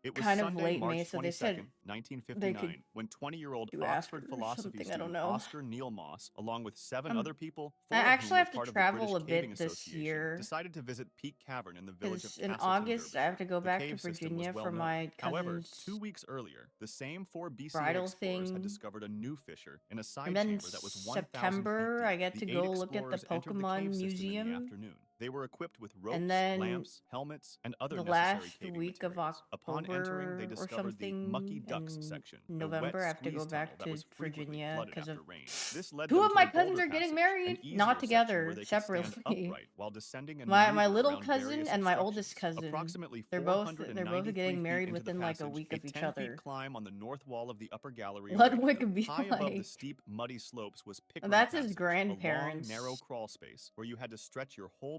It was kind of Sunday, late, March May, so they said 22nd, they 1959, could when 20-year-old do Oxford after or philosophy something. I student don't know. Oscar Neil Moss, along with 7 Um, other people, I 4 of actually whom were have to part of the travel British a Caving bit this Association, year. decided to visit Peak Cavern in the village of Because in Castleton, August, I have to Derbyshire. go The back to cave system was Virginia well for known. my However, cousin's 2 weeks earlier, the same 4 BCA bridal explorers had thing. discovered a new fissure in a side And then chamber that was 1,000 feet September, I deep. get The to 8 go look at the explorers entered the Pokemon cave system in the Museum. afternoon. They were equipped with ropes, And then lamps, helmets, and other the necessary last caving week of materials. Upon entering, they October or discovered the mucky something ducks in section, a November, wet I have to go squeeze tunnel back that to was frequently Virginia flooded because of after rain. This led two them of to my the cousins boulder are getting passage, an married, easier not section together, where they could stand separately. upright while descending and My maneuvering little around cousin various and my oldest obstructions. cousin, Approximately they're both getting 493 married feet into the within like a passage, week a of each 10-feet other. climb on the north wall of the upper gallery awaited Ludwig them. be High above the like, steep, muddy slopes was Pickering that's his Passage, a long, grandparents. narrow crawl space where you had to stretch your whole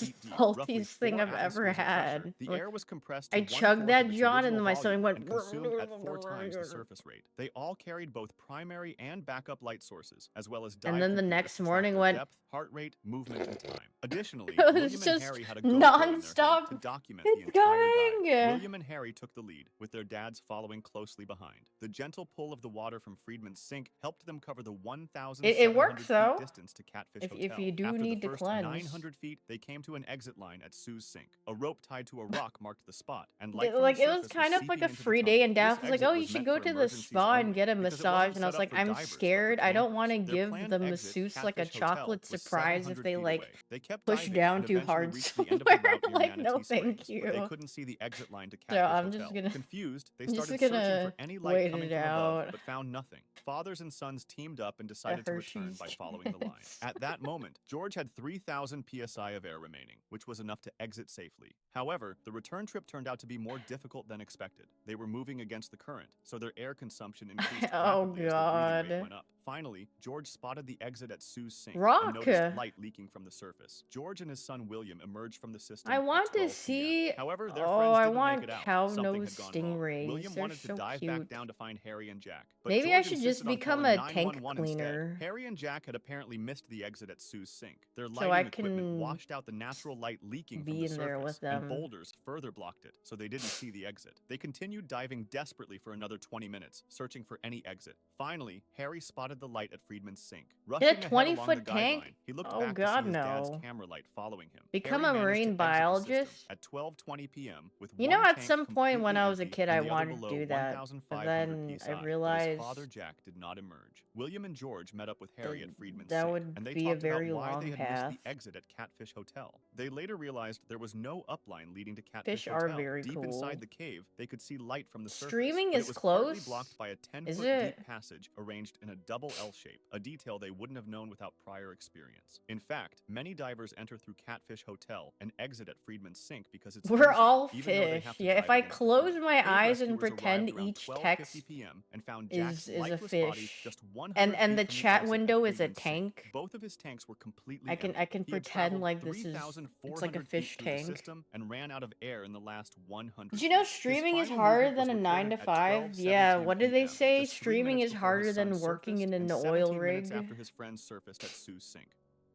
most feet deep, roughly saltiest thing 4 I've ever atmospheres of pressure. had. The Like, air was compressed to I chugged 1/4 that of its John, and original then my stomach volume went. and consumed at 4 times the surface rate. They all carried both primary and backup light sources, as well as And then the diaphragmatic next track morning their went depth, heart rate, movement, and time. Additionally, it was William and just Harry had a GoPro in their head nonstop. to document the It's entire dive. going. William and Harry took the lead, with their dads following closely behind. The gentle pull of the water from Friedman's sink helped them cover the 1,700 It works feet though. distance to Catfish If Hotel. you do After need the to first cleanse. 900 feet, they came to an exit line at Sue's sink. A rope tied to a rock marked the spot, and light from Like the it was surface kind of seeping like a into the free tunnel. day, and This Daph was like, exit "Oh, you was should meant go for to the emergencies spa and only, get a because it massage." wasn't And I was set up like, for "I'm divers, but for scared. I don't want to campers. Their give planned the exit, masseuse like a Catfish Hotel, chocolate was surprise 700 if they feet like away. They kept push diving down and too eventually hard reached the end of the somewhere." route near Like, no, Manatee thank Springs, but they you. couldn't see the exit line to So Catfish I'm Hotel. just gonna Confused, they I'm started just searching gonna for any light wait coming it from above, out. but found nothing. Fathers and sons teamed up and The decided to return Hershey's by following the line. Kiss. At that moment, George had 3,000 psi of air remaining, which was enough to exit safely. However, the return trip turned out to be more difficult than expected. They were moving against the current, so their air consumption increased Oh rapidly as their breathing rate god. went up. Finally, George spotted the exit at Sue's sink and Rock. noticed light leaking from the surface. George and his son William emerged from the system I want at to 12 see. p.m. However, their Oh, friends I didn't make want it out. cow Something nose had gone wrong. stingrays. William They're wanted to so dive cute. back down to find Harry and Jack, but Maybe George I should just insisted on become calling a tank 911 instead. cleaner Harry and Jack had apparently missed the exit at Sue's sink. Their so I lighting equipment can washed out the natural light leaking from be the in there surface, with and them. boulders further blocked it, so they didn't see the exit. They continued diving desperately for another 20 minutes, searching for any exit. Finally, Harry spotted the light at Friedman's sink. Rushing ahead 20 along the foot guideline, tank? he looked Oh back to god, see his dad's no. camera light following him. Become Harry a managed to marine exit the system biologist? at 12:20 p.m. with You one know, at tank some point when completely I was a empty kid, and I the other wanted to below do that, but 1,500 then psi, I but his realized father Jack did not emerge. William and George met up with Harry at Friedman's that sink, would and they be a talked about very why long they had path. missed the exit at Catfish Hotel. They later realized there was no upline leading to Catfish Fish are Hotel. very Deep cool. inside the cave, they could see light from the surface, Streaming but is it was partly close? blocked by a Is 10-foot it? deep passage arranged in a double L shape, a detail they wouldn't have known without prior experience. In fact, many divers enter through Catfish Hotel and exit at Friedman's sink because it's We're easier, all even though they fish. have to Yeah, dive if I against the close current. my Cave eyes and rescuers pretend arrived around each 12:50 text p.m. and found Jack's is a lifeless body fish, just 100 and feet the from the chat exit at window is a Friedman's sink. tank. Both of his tanks were completely I can empty. He had pretend traveled like this is it's like a 3,400 feet fish through the tank. system and ran out of air in the last 100 Did you know feet. His streaming is final harder movement was than a 9 to recorded at 5? Yeah, 12:17 what did they p.m., say? just 3 Streaming minutes is before harder his son than working surfaced in and an 17 oil minutes rig. after his friend surfaced at Sue's sink.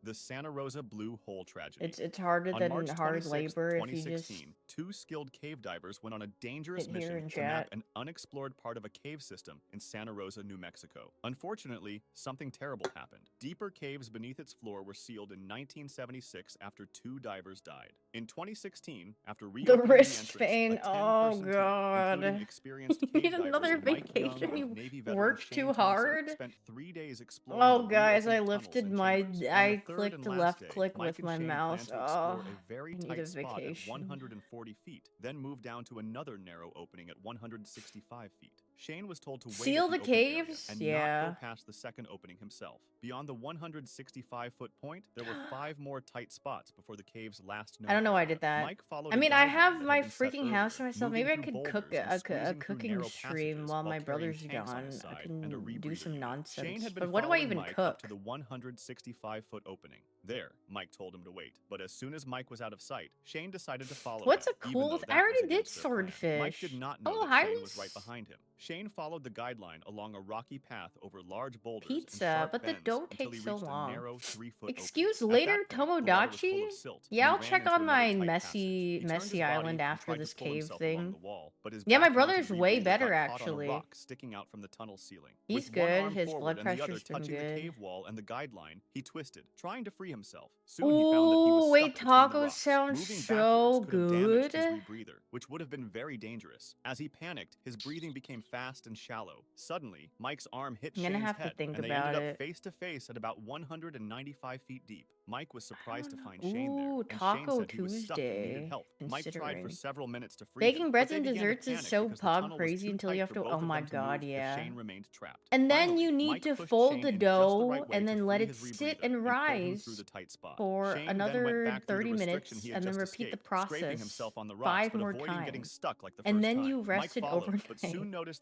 The Santa Rosa Blue Hole Tragedy. It's harder On than March hard 26, labor if you just 2016, two skilled cave divers went on a dangerous sit here mission and to map chat. an unexplored part of a cave system in Santa Rosa, New Mexico. Unfortunately, something terrible happened. Deeper caves beneath its floor were sealed in 1976 after two divers died. In 2016, after The reopening wrist the entrance, pain. a 10-person Oh team, god. including experienced You cave need divers another Mike Young vacation. You and Navy veteran worked Shane too Thompson, hard. spent 3 days exploring Oh the guys, I reopened tunnels lifted and my chambers. On the I third clicked and the last left day, click Mike with and my Shane mouse. planned to explore Oh, a very I need a tight spot at vacation. 140 feet, then move down to another narrow opening at 165 feet. Shane was told to wait Seal at the the open area caves? and Yeah. not go past the second opening himself. Beyond the 165-foot point, there were 5 more tight spots before the cave's last known I don't know why I area. did that. Mike followed I a mean, I guideline have that had my been set freaking house to earlier, myself. moving Maybe I through could cook boulders and a squeezing through cooking narrow stream passages while while my carrying brother's tanks on gone. his I side and a can do rebreather some unit. nonsense. Shane had been But what do I following even Mike up to cook? the 165-foot opening. There, Mike told him to wait. But as soon as Mike was out of sight, Shane decided to follow What's him, a even though cool? that I was already did against their plan. Mike swordfish. did not know Oh, that hi, Shane was right Luis. behind him. Shane followed the guideline along a rocky path over large boulders and Pizza, sharp but the bends dough until takes he so reached a long. narrow 3-foot Excuse opening. At later, that point, the water was full Tomodachi? of silt, Yeah, and I'll he ran check into on another my tight passage. messy He turned his messy body island and after tried to this pull cave himself along thing. the wall, but his Yeah, my back-mounted brother's way rebreather better got caught on a actually. rock sticking out from the tunnel ceiling. He's With one good. arm His forward blood and the other pressure's been touching the good. cave wall and the guideline, he twisted, trying to free himself. Soon he found that he was Ooh, stuck wait, between the tacos rocks. sound Moving so backwards could have damaged good. his rebreather, which would have been very dangerous. As he panicked, his breathing became fast and shallow. Suddenly, Mike's arm hit I'm gonna Shane's have to head, think and they about ended up it. face to face at about 195 feet deep. Mike was I surprised to don't know. find Shane there, Ooh, and Shane Taco said he was stuck and needed Tuesday. help. Mike tried for Considering several minutes to free baking him, but breads they and began to desserts is panic so because the pog tunnel was crazy too until tight you have for to. both Oh of my them to god, move if yeah. Shane remained trapped. And then Finally, you need Mike to pushed fold Shane the in just the dough right way and to then let free it his sit rebreather and and pull him through rise the tight spot. for Shane then went another back through the 30 restriction minutes he had and then just repeat the escaped, scraping process himself on the rocks 5 but more avoiding getting times. stuck like the And first then time. you Mike rested followed, but overnight. soon noticed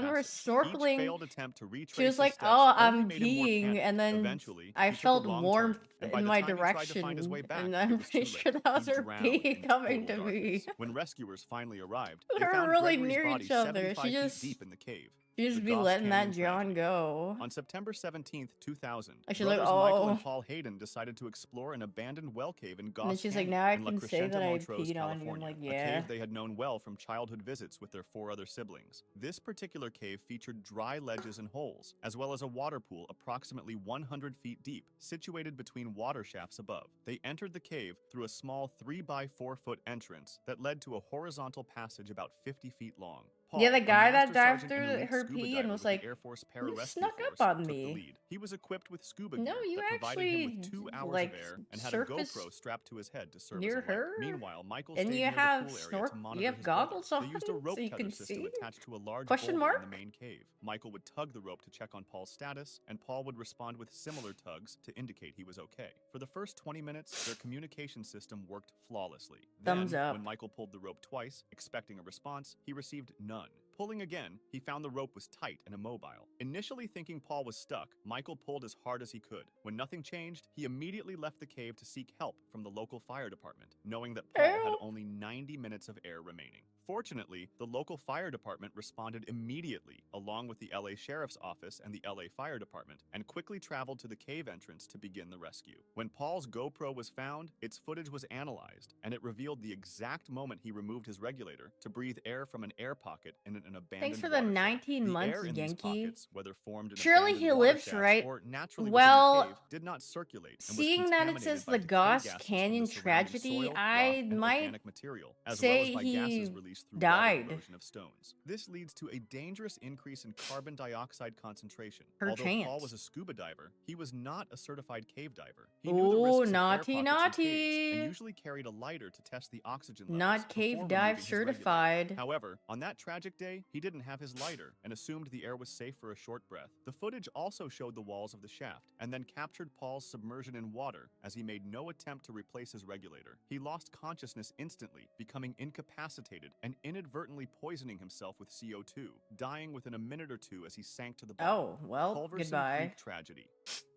when we were passage. Each snorkeling, failed attempt to retrace she was his like, steps "Oh, only I'm made him more peeing," panicked. and then Eventually, I he took a felt wrong warmth turn, and by in the my time he tried to find his way direction, back, and it I'm was too pretty sure late. that was He her drowned pee in coming total to me. darkness. When rescuers finally arrived, We they were found really Gregory's near body each other. 75 She feet just deep in the cave. You just The be Goss letting that Canyon John tragedy. go. On September 17th, 2000, I should look. brothers Michael Oh. and Paul Hayden decided to explore an abandoned well cave in And Goss then she's Canyon like, now I in La can say Crescenta that I Montrose, peed on you. I'm California, like, a yeah. cave they had known well from childhood visits with their 4 other siblings. This particular cave featured dry ledges and holes, as well as a water pool approximately 100 feet deep, situated between water shafts above. They entered the cave through a small 3-by-4-foot entrance that led to a horizontal passage about 50 feet long. Paul, Yeah, the a guy that master dived sergeant and through elite her scuba pee diver and was with the like, Air Force "You Pararescue snuck up Force, on took the me." lead. He was equipped with scuba No, gear you that provided him with actually, 2 hours like, of air and had a surface GoPro strapped to his head to serve as near a light. her? Meanwhile, Michael And stayed you near the have pool area to snorkel. monitor You have his brother. goggles They on, used a rope so you tether can system see. attached to a large Question boulder in mark? the main cave. Michael would tug the rope to check on Paul's status, and Paul would respond with similar tugs to indicate he was okay. For the first 20 minutes, their communication system worked flawlessly. Thumbs Then, up. when Michael pulled the rope twice, expecting a response, he received none. Pulling again, he found the rope was tight and immobile. Initially thinking Paul was stuck, Michael pulled as hard as he could. When nothing changed, he immediately left the cave to seek help from the local fire department, knowing that Paul had only 90 minutes of air remaining. Fortunately, the local fire department responded immediately, along with the LA Sheriff's Office and the LA Fire Department, and quickly traveled to the cave entrance to begin the rescue. When Paul's GoPro was found, its footage was analyzed, and it revealed the exact moment he removed his regulator to breathe air from an air pocket in an abandoned Thanks for the water shaft. 19 The months, air in these Yankee. pockets, whether formed in Surely abandoned he water lives, shafts right? or naturally Well, within the cave, did not circulate and was seeing that it contaminated says by the decay Goss gases from the Canyon surrounding tragedy, soil, I rock, and might organic material, as well as say by he gases released through died. water erosion of stones. This leads to a dangerous increase in carbon dioxide concentration. Perchance. Although Paul was a scuba diver, he was not a certified cave diver. He knew the Ooh, risks of air naughty, pockets in caves and naughty. usually carried a lighter to test the oxygen levels Not cave before dive removing his regulator. certified. However, on that tragic day, he didn't have his lighter and assumed the air was safe for a short breath. The footage also showed the walls of the shaft and then captured Paul's submersion in water as he made no attempt to replace his regulator. He lost consciousness instantly, becoming incapacitated and inadvertently poisoning himself with CO2, dying within a minute or two as he sank to the bottom. Oh, well, Culverson goodbye. Creek tragedy.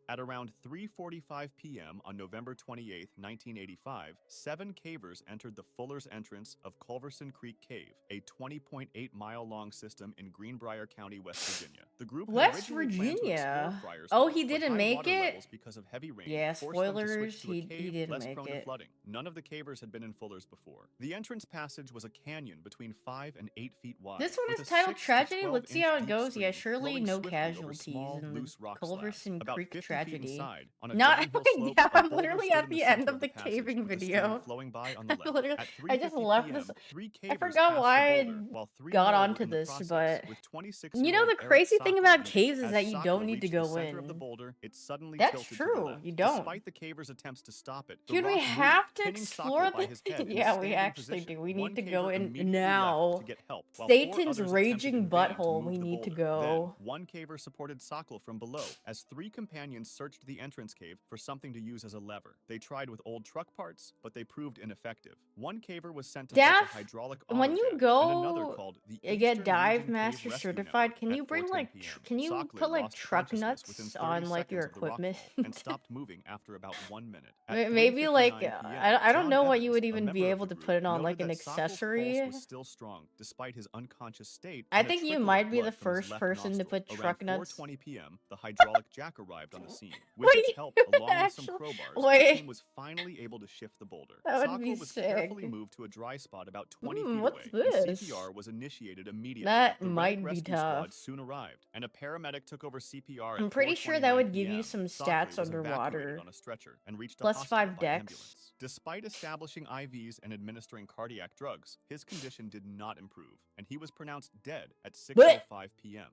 At around 3:45 p.m. on November 28, 1985, 7 cavers entered the Fuller's entrance of Culverson Creek Cave, a 20.8-mile-long system in Greenbrier County, West Virginia. The group had West originally planned to explore Virginia. Friars Oh, Cove, he but didn't high make water it? levels because of heavy rain Yeah, forced them to spoilers, switch to a he cave didn't less make prone it. to flooding. None of the cavers had been in Fuller's before. The entrance passage was a canyon between 5 and 8 feet wide. This one with is a titled 6 to Tragedy. Let's see 12-inch how it deep goes. Yeah, stream surely flowing no swiftly over casualties small, in the loose rock slabs. Culverson About Creek 50 feet tragedy. inside, on a Not, downhill slope, yeah, a I'm boulder literally stood at in the center end of the passage, caving with a stream video. flowing by on the left. Literally, At I just 3:50 left p.m., this. 3 I cavers forgot passed why the I boulder, while 3 got more onto were in the this, process, but with 26-year-old you know the Eric crazy thing Sacco about leading. caves is As that you Sacco don't need to reached the go center of the in. boulder, it suddenly That's tilted to the true. left. You don't. Despite the cavers' attempts to stop it, the Dude, we rock have moved, to pinning explore Sacco by the. his head in a Yeah, we standing actually position. do. We One need to caver go in immediately left now. to get help, while 4 Satan's others attempted raging in vain to butthole. move We the need to boulder. go. Then, one caver supported Sacco from below as 3 companions searched the entrance cave for something to use as a lever. They tried with old truck parts, but they proved ineffective. One caver was sent to fetch a Daph, hydraulic when auto you jack, and another go called the get Eastern dive Region master Cave Rescue certified, Network can at you bring 4:10 like p.m. can you Sacco put like lost truck consciousness within nuts 30 on like your seconds of the rockfall equipment? and stopped moving after about 1 minute. At Maybe like 3:59 p.m., I don't John know what you Evans, would a even be member of able the to group, put it on noted like an that Sacco's accessory. pulse was still strong despite his unconscious state I and a think you trickle of might be blood the from his first left person to nostril. put truck Around nuts. 4:20 p.m., the hydraulic jack arrived on the scene. With its Wait, help, along with some actually, crowbars, the wait, team was finally able to shift the boulder. that would Sacco be was carefully sick. moved to a dry spot about 20 feet What's away, and this? CPR was initiated immediately. That The Reddick might be rescue tough. squad soon arrived, and a paramedic took over CPR I'm at pretty sure that 4:29 would give you p.m. some Sacco stats was evacuated underwater. on a stretcher and reached a Plus hospital 5 by dex. ambulance. Despite establishing IVs and administering cardiac drugs, his condition did not improve, and he was pronounced dead at 6:05 p.m.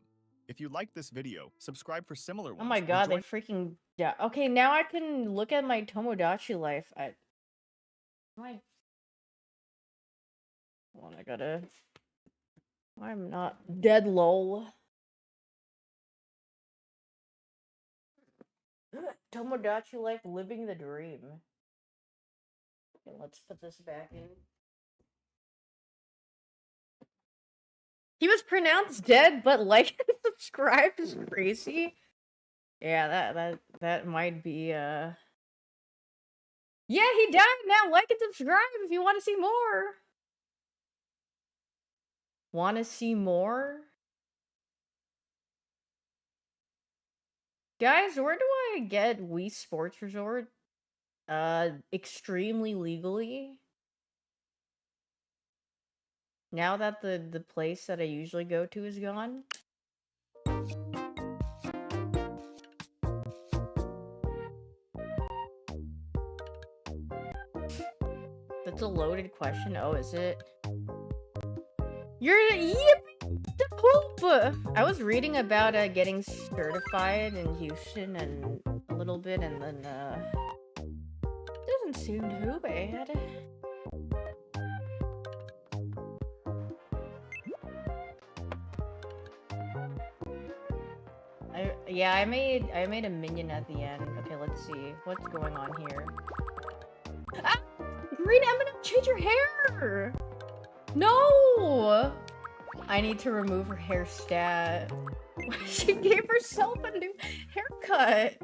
If you liked this video, subscribe for similar ones. Oh my or god, they join freaking. Yeah. Okay, now I can look at my Tomodachi life. My. Hold on, I gotta. I'm not dead, lol. Tomodachi life, living the dream. Okay, let's put this back in. He was pronounced dead, but like and subscribed is crazy. Yeah, that might be Yeah, he died now. Like and subscribe if you want to see more. Want to see more? Guys, where do I get Wii Sports Resort? Extremely legally. Now that the place that I usually go to is gone. That's a loaded question. Oh, is it? You're the poop! I was reading about getting certified in Houston and a little bit, and then doesn't seem too bad. I made a minion at the end. Okay, let's see what's going on here. Ah! Green M&M, change your hair! No! I need to remove her hair stat. She gave herself a new haircut.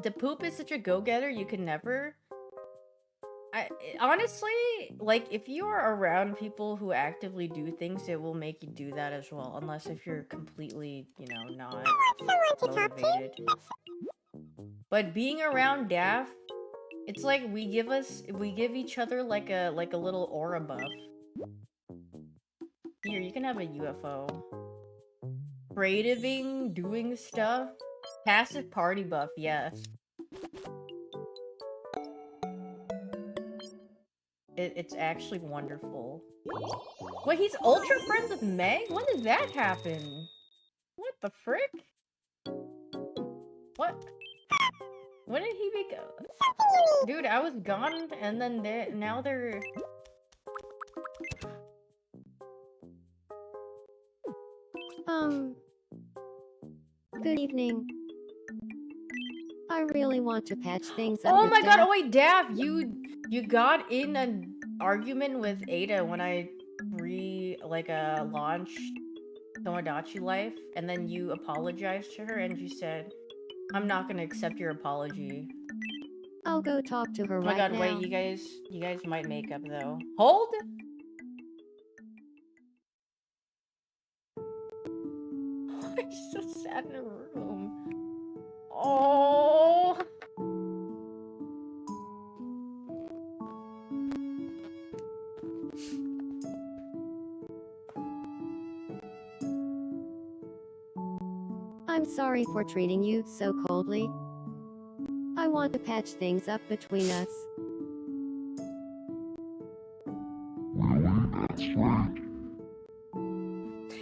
The poop is such a go-getter, you can never. Honestly, like, if you are around people who actively do things, it will make you do that as well. Unless if you're completely, you know, not motivated. But being around Daff, it's like we give each other like a little aura buff. Here, you can have a UFO. Creativing, doing stuff. Passive party buff, yes. It's actually wonderful. Wait, he's ultra friends with Meg? When did that happen? What the frick? What? When did he become? Dude, I was gone, and then now they're... Good evening. I really want to patch things up. Oh with my god, Daff. oh wait, Daff, you got in an argument with Ada when I launched Tomodachi Life, and then you apologized to her and you said, I'm not gonna accept your apology. I'll go talk to her Oh my right god, now. wait, you guys might make up though. Hold! He's so sad in a room. Oh. I'm sorry for treating you so coldly. I want to patch things up between us.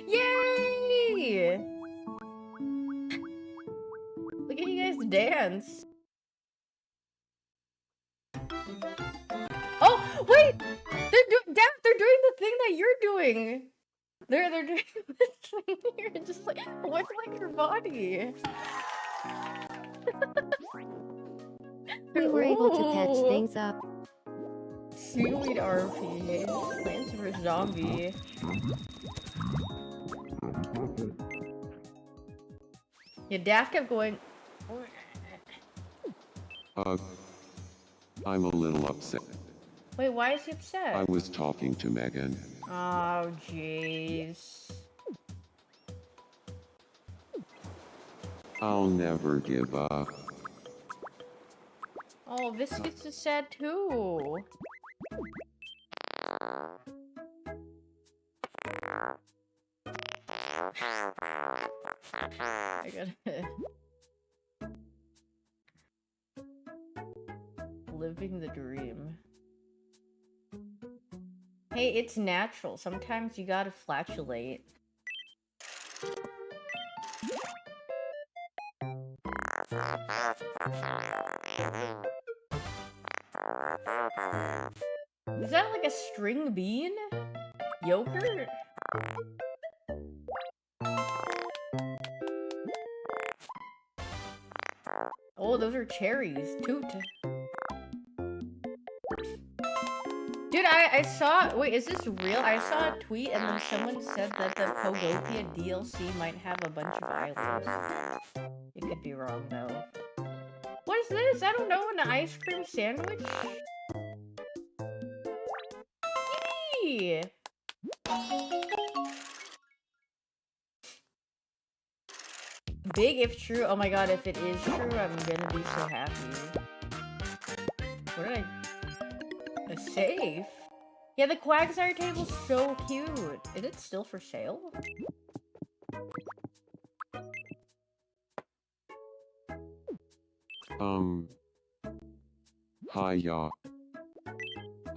Yay! Look at you guys dance. Oh, wait! They're doing the thing that you're doing. They're doing this thing here, just like with like your body. We were able to patch Ooh. things up. Seaweed RP. Plants vs. Zombie. Yeah, Daft kept going. I'm a little upset. Wait, why is he upset? I was talking to Megan. Oh, jeez. I'll never give up. Oh, Viscous is sad too. I gotta... Living the dream. Hey, it's natural. Sometimes you gotta flatulate. Is that like a string bean? Yogurt? Oh, those are cherries. Toot. Dude, I saw... Wait, is this real? I saw a tweet and then someone said that the Pogopia DLC might have a bunch of islands. It could be wrong, though. What is this? I don't know, an ice cream sandwich? Yee! Big if true. Oh my god, if it is true, I'm gonna be so happy. What did I... A safe? Yeah, the Quagsire table's so cute. Is it still for sale? Hiya.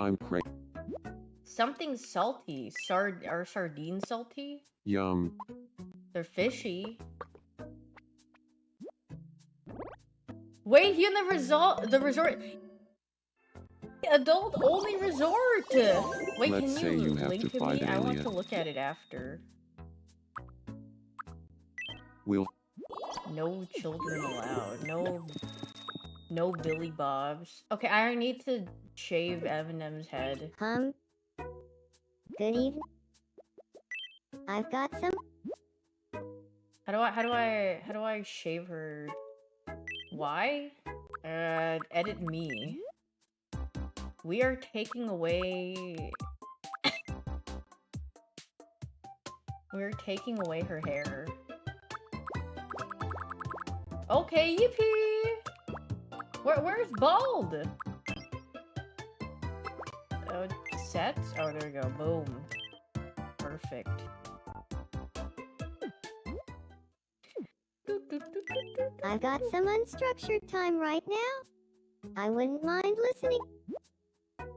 I'm cra- Something salty. Are sardines salty? Yum. They're fishy. Wait, here in the resort. Adult only resort. Wait, Let's can say you you have link to to fight me? an I want alien. to look at it after. Will. No children allowed. No Billy Bobs. Okay, I need to shave Eminem's head. Good evening. I've got some. How do I shave her? Why? Edit me. We are taking away. We're taking away her hair. Okay, yippee! Where's bald? Oh, set? Oh, there we go. Boom. Perfect. I've got some unstructured time right now. I wouldn't mind listening.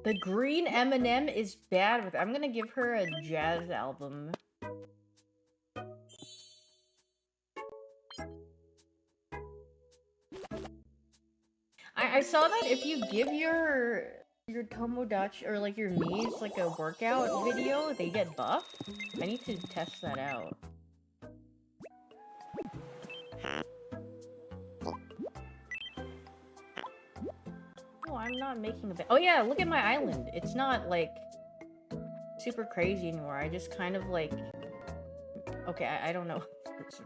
The green M&M is bad with. I'm gonna give her a jazz album. I saw that if you give your Tomodachi or like your Miis like a workout video, they get buffed. I need to test that out. Oh, I'm not making a bed. Oh yeah, look at my island. It's not like super crazy anymore. I just kind of like. Okay, I don't know,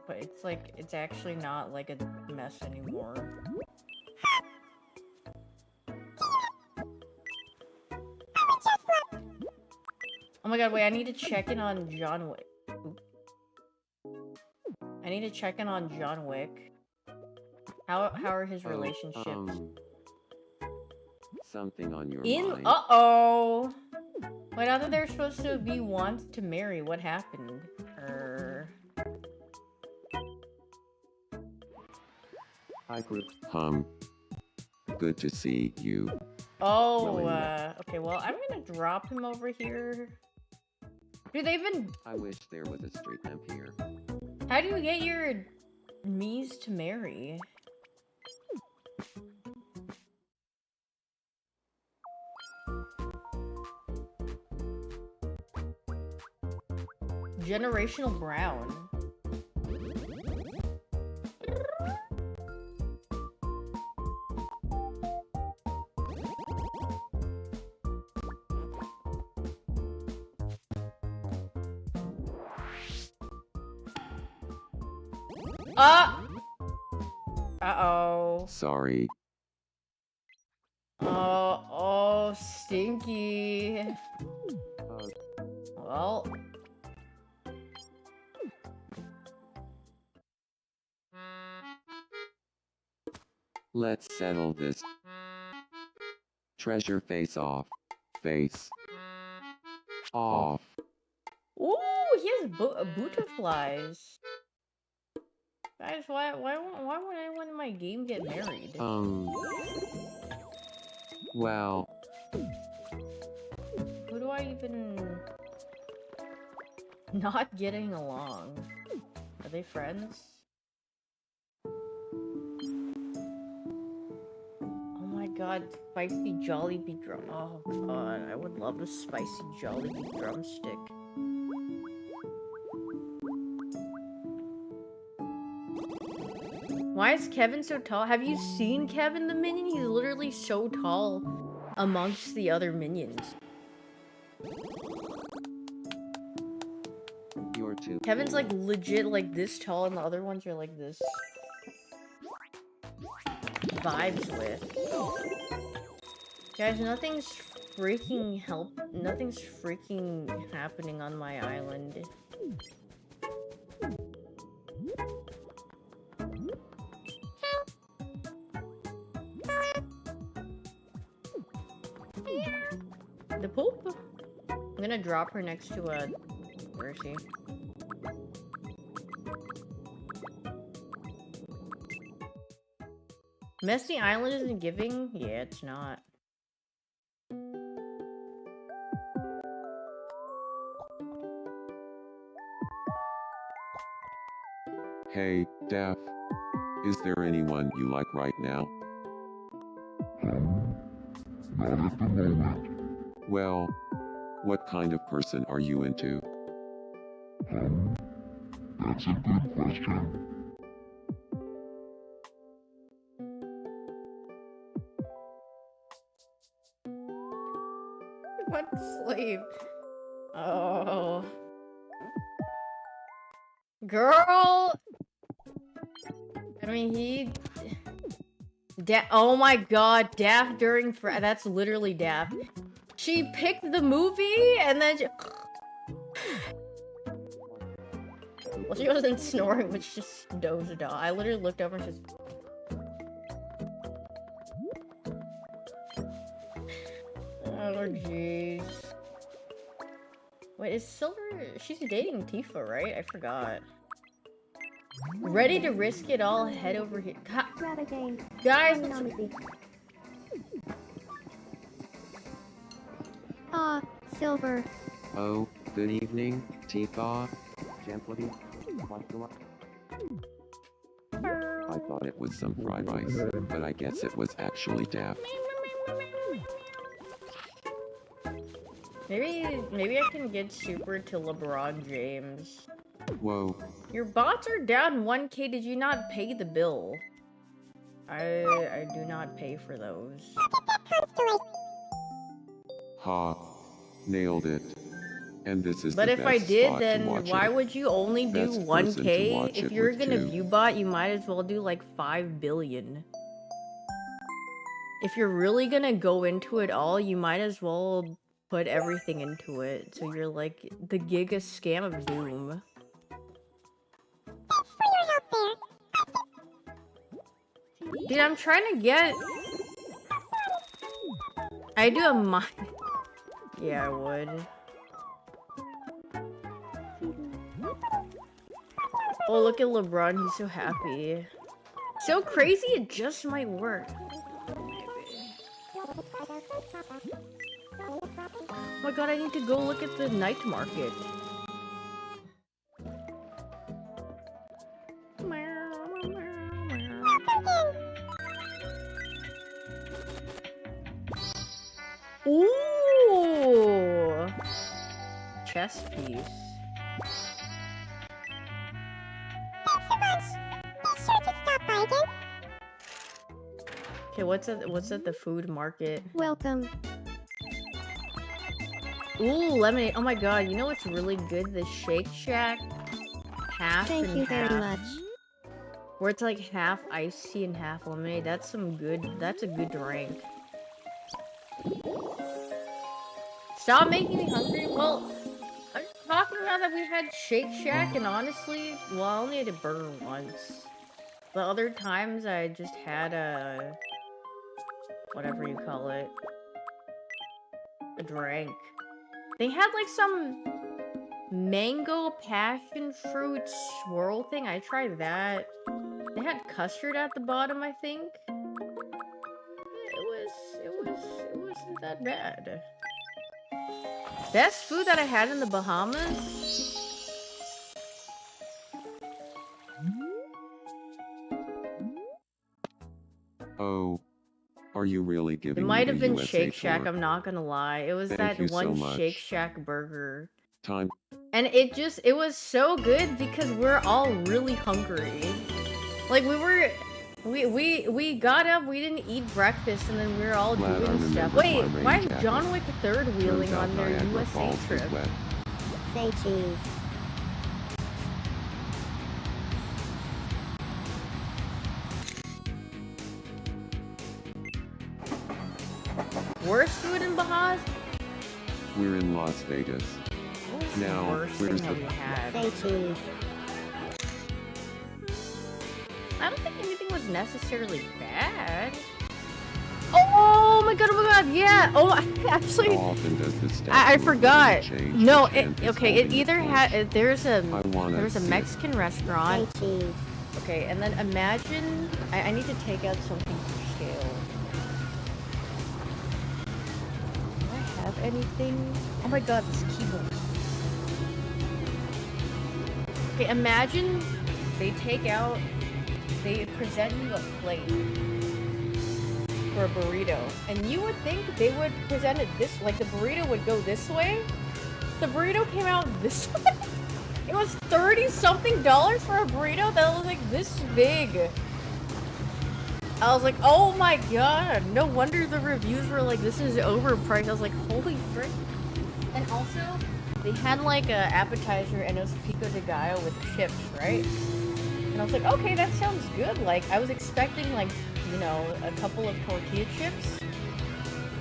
but it's like it's actually not like a mess anymore. Oh my god, wait, I need to check in on John Wick. Oop. I need to check in on John Wick. How are his relationships? Something on your mind. Uh-oh! Wait, I thought they were supposed to be want to marry. What happened? Hi, group. Good to see you. Oh, okay, well, I'm gonna drop him over here. Dude, they've been... I wish there was a street lamp here. How do you get your Miis to marry? Generational Brown. Uh-oh. Sorry. Oh, stinky. Well. Let's settle this. Treasure face off. Face. Off. Ooh, he has butterflies. Guys, why would anyone in my game get married? Well. Who do I even... Not getting along? Are they friends? Oh my god, spicy Jollibee drum. Oh god, I would love a spicy Jollibee drumstick. Why is Kevin so tall? Have you seen Kevin the minion? He's literally so tall amongst the other minions. You're too Kevin's cool. like legit like this tall and the other ones are like this. Vibes with. Guys, nothing's freaking happening on my island. The poop? I'm gonna drop her next to a... Where is she? Messy Island isn't giving? Yeah, it's not. Hey, Daff. Is there anyone you like right now? Not at the moment. Well, what kind of person are you into? That's a good question. What slave? Oh. Girl! I mean, he... oh my god, Daft during that's literally Daft. She picked the movie, and then well, she wasn't snoring, but she just dozed off. I literally looked over and just... Oh, jeez. Wait, is Silver... She's dating Tifa, right? I forgot. Ready to risk it all, head over here. Guys, Silver. Oh, good evening, Tifa. Gently. I thought it was some fried rice, but I guess it was actually Daff. Maybe I can get super to LeBron James. Whoa. Your bots are down 1K. Did you not pay the bill? I do not pay for those. Ha. Nailed it. And this is But the if best I did, spot to then watch why it. would you only do Best person to 1K? watch If it you're with, gonna too. view bot, you might as well do like 5 billion. If you're really gonna go into it all, you might as well put everything into it. So you're like the giga scam of doom. Dude, I'm trying to get... I do a mine. Yeah, I would. Oh, look at LeBron. He's so happy. So crazy, it just might work. Oh my god, I need to go look at the night market. Ooh! Chess piece. Okay, what's at the food market? Welcome. Ooh, lemonade. Oh my god, you know what's really good? The Shake Shack half Thank and you half. very much. Where it's like half iced tea and half lemonade. That's a good drink. Stop making me hungry. Well, I'm talking about that we had Shake Shack, and honestly, well, I only ate a burger once. The other times I just had a... whatever you call it. A drink. They had like some mango passion fruit swirl thing. I tried that. They had custard at the bottom, I think. It wasn't that bad. Best food that I had in the Bahamas? Oh. Are you really It giving might me have the been USA Shake Shack, tour? I'm not gonna lie. It was Thank you that so one much. Shake Shack burger. Time. And it was so good because we're all really hungry. Like we got up, we didn't eat breakfast, and then we were all Glad I doing stuff. remembered Wait, my why rain is jacket. John Wick third wheeling Turns out on their Niagara USA Falls is trip? wet. Say cheese. Worst food in Bahamas? We're in Las Vegas. What's the Now, worst thing where's that the... we had? Say cheese. I don't think anything was necessarily bad. Oh! Oh my god, yeah. Oh, actually, How often does the statue I of forgot. Liberty change No, the hand that's okay, it holding the either torch? there's a wanna sit. Mexican restaurant. Okay, and then imagine I need to take out something for scale. Do I have anything? Oh my god, this keyboard. Okay, imagine they present you a plate for a burrito, and you would think they would present it this, like the burrito would go this way. The burrito came out this way. It was $30-something for a burrito that was like this big. I was like, oh my god, no wonder the reviews were like, this is overpriced. I was like, holy frick. And also, they had like a appetizer and it was pico de gallo with chips, right? And I was like, okay, that sounds good. Like, I was expecting like, you know, a couple of tortilla chips.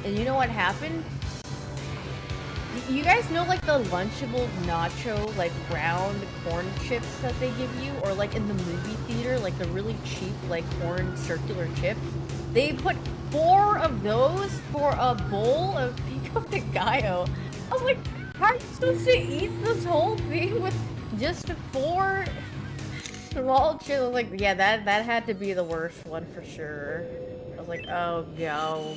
And you know what happened? You guys know like the Lunchable nacho, like round corn chips that they give you? Or like in the movie theater, like the really cheap like corn circular chips? They put 4 of those for a bowl of pico de gallo. I was like, how are you supposed to eat this whole thing with just 4 small chips? I was like, yeah, that had to be the worst one for sure. I was like, oh god.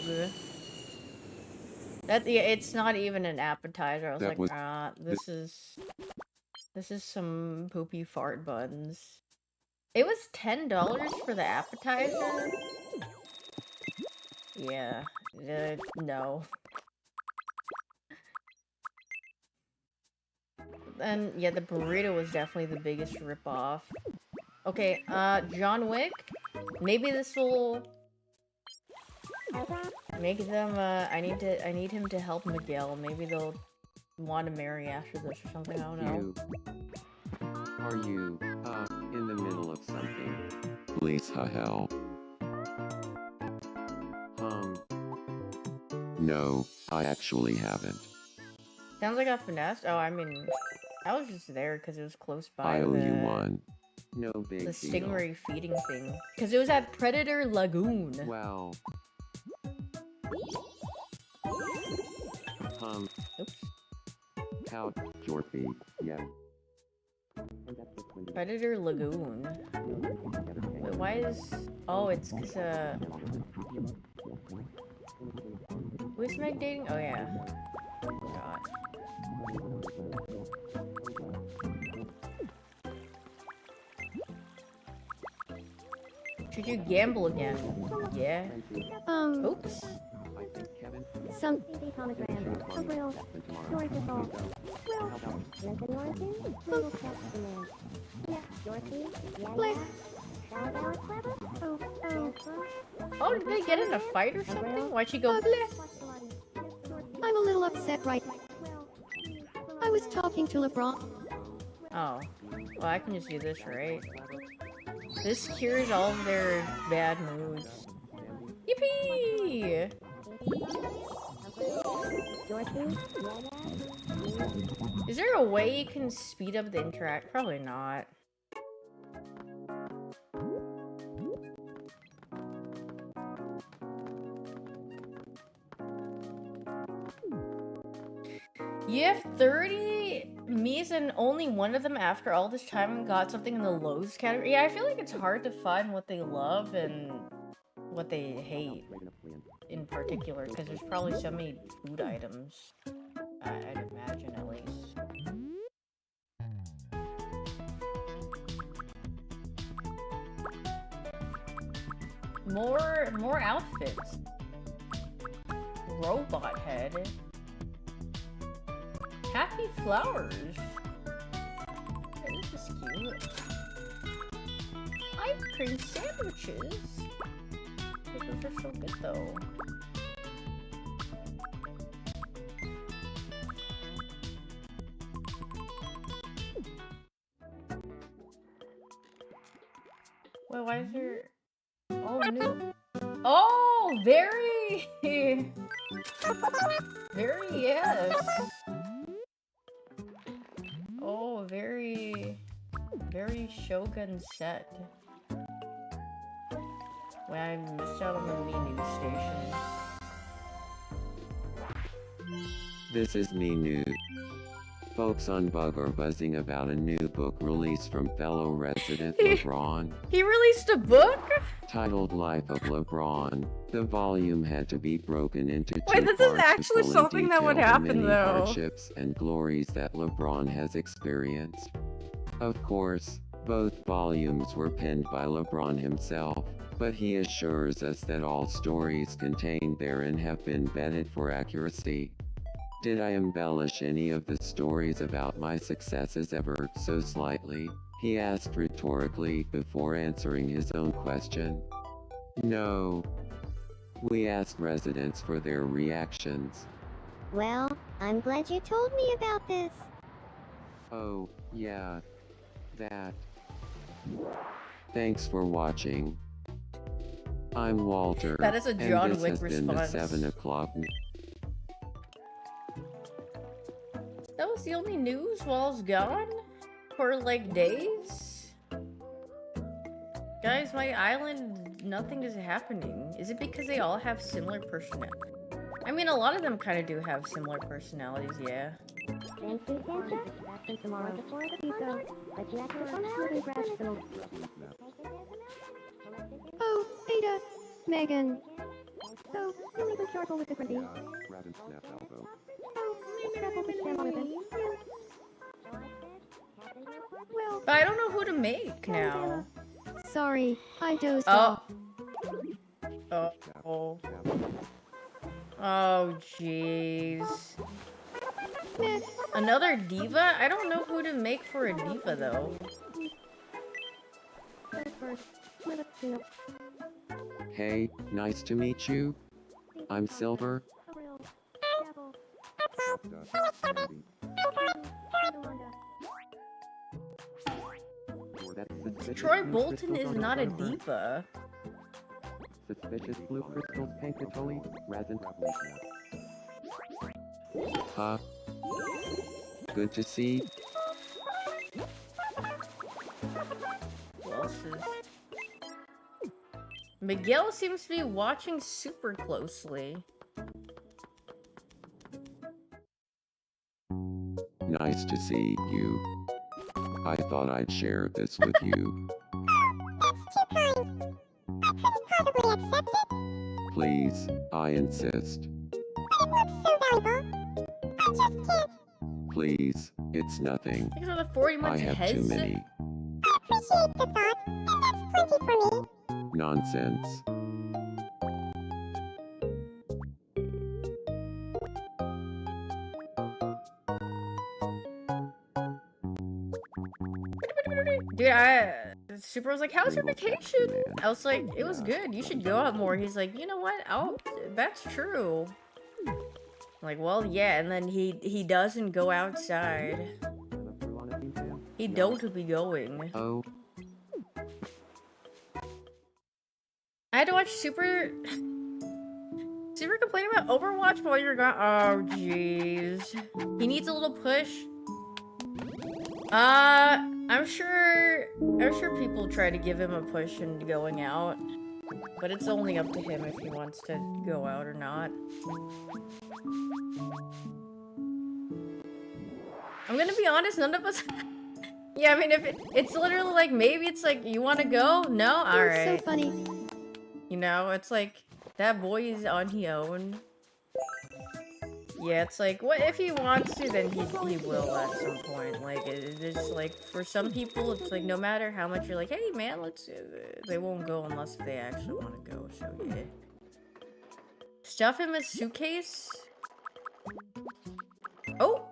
Yeah, it's not even an appetizer. I was like, this is some poopy fart buns. It was $10 for the appetizer. Yeah, no. And yeah, the burrito was definitely the biggest ripoff. Okay, John Wick. Maybe this will make them. I need him to help Miguel. Maybe they'll want to marry after this or something. I don't know. Are you, in the middle of something? Lisa, help. No, I actually haven't. Sounds like a finesse. Oh, I mean, I was just there because it was close by. I owe you one. No big deal. The stingray feeding thing. Because it was at Predator Lagoon. Well. Oops. Count your feet, yeah. Predator Lagoon. Wait, why is... Oh, it's because, who's Meg dating? Oh, yeah. God. Should you gamble again? Yeah. Oops. Something pomegranates. A real joyful. Well, yeah, Dorothy. Yeah. Oh, did they get in a fight or something? Why'd she go? I'm a little upset right now. I was talking to LeBron. Oh. Well, I can just do this, right? This cures all of their bad moods. Yippee! Is there a way you can speed up the interact? Probably not. You have 30 Mies and only one of them after all this time got something in the Lowe's category. Yeah, I feel like it's hard to find what they love and what they hate in particular, because there's probably so many food items. I'd imagine, at least. More outfits. Robot head. Happy flowers. Hey, this is cute. Ice cream sandwiches. Those are so good though. Wait, why is there... Oh, new... Oh, very... Very, yes. Oh, very Shogun set. Wait, I missed out on the mini news station. This is me new. Folks on Bug are buzzing about a new book release from fellow resident LeBron. He released a book? Titled Life of LeBron. The volume had to be broken into Wait, two this is parts actually to fully something that would detail the happen, many though. hardships and glories that LeBron has experienced. Of course, both volumes were penned by LeBron himself, but he assures us that all stories contained therein have been vetted for accuracy. Did I embellish any of the stories about my successes ever so slightly? He asked rhetorically before answering his own question. No. We asked residents for their reactions. Well, I'm glad you told me about this. Oh, yeah. That. Thanks for watching. I'm Walter. That is a John and this Wick has response. been the 7 o'clock. That was the only news while I was gone? For like days? Guys, my island, nothing is happening. Is it because they all have similar personalities? I mean, a lot of them kind of do have similar personalities, yeah. Thank you, Santa. Back to tomorrow before the go. But you have to come out and grab some. Oh, Ada. Megan. So, really be careful with the Freddy. Oh, be careful with them, Oliver. Well, But I don't know who to make now. sorry, I dozed Oh. off. Oh. Oh, jeez. Another diva? I don't know who to make for a diva, though. Hey, nice to meet you. I'm Silver. Troy Bolton is not a diva. Suspicious blue crystals pankatoli, resin. Huh? Good to see. Who else is... Miguel seems to be watching super closely. Nice to see you. I thought I'd share this with you. Please, I insist. Please, it's nothing. These are the 40 I months have heads. too many. Nonsense. Dude, Super was like, how's your vacation? I was like, it was good. You should go out more. He's like, you know what? That's true. I'm like, well, yeah. And then he doesn't go outside. He don't be going. Oh. I had to watch Super complain about Overwatch while you're gone. Oh, jeez. He needs a little push. I'm sure people try to give him a push into going out, but it's only up to him if he wants to go out or not. I'm gonna be honest, none of us. Yeah, I mean, if it's literally like, maybe it's like, you want to go? No, all right. So funny. You know, it's like that boy is on Hyoon. Yeah, it's like, what if he wants to, then he will at some point. Like, it's like, for some people, it's like, no matter how much you're like, hey man, let's, they won't go unless they actually want to go, so yeah. Stuff him a suitcase? Oh!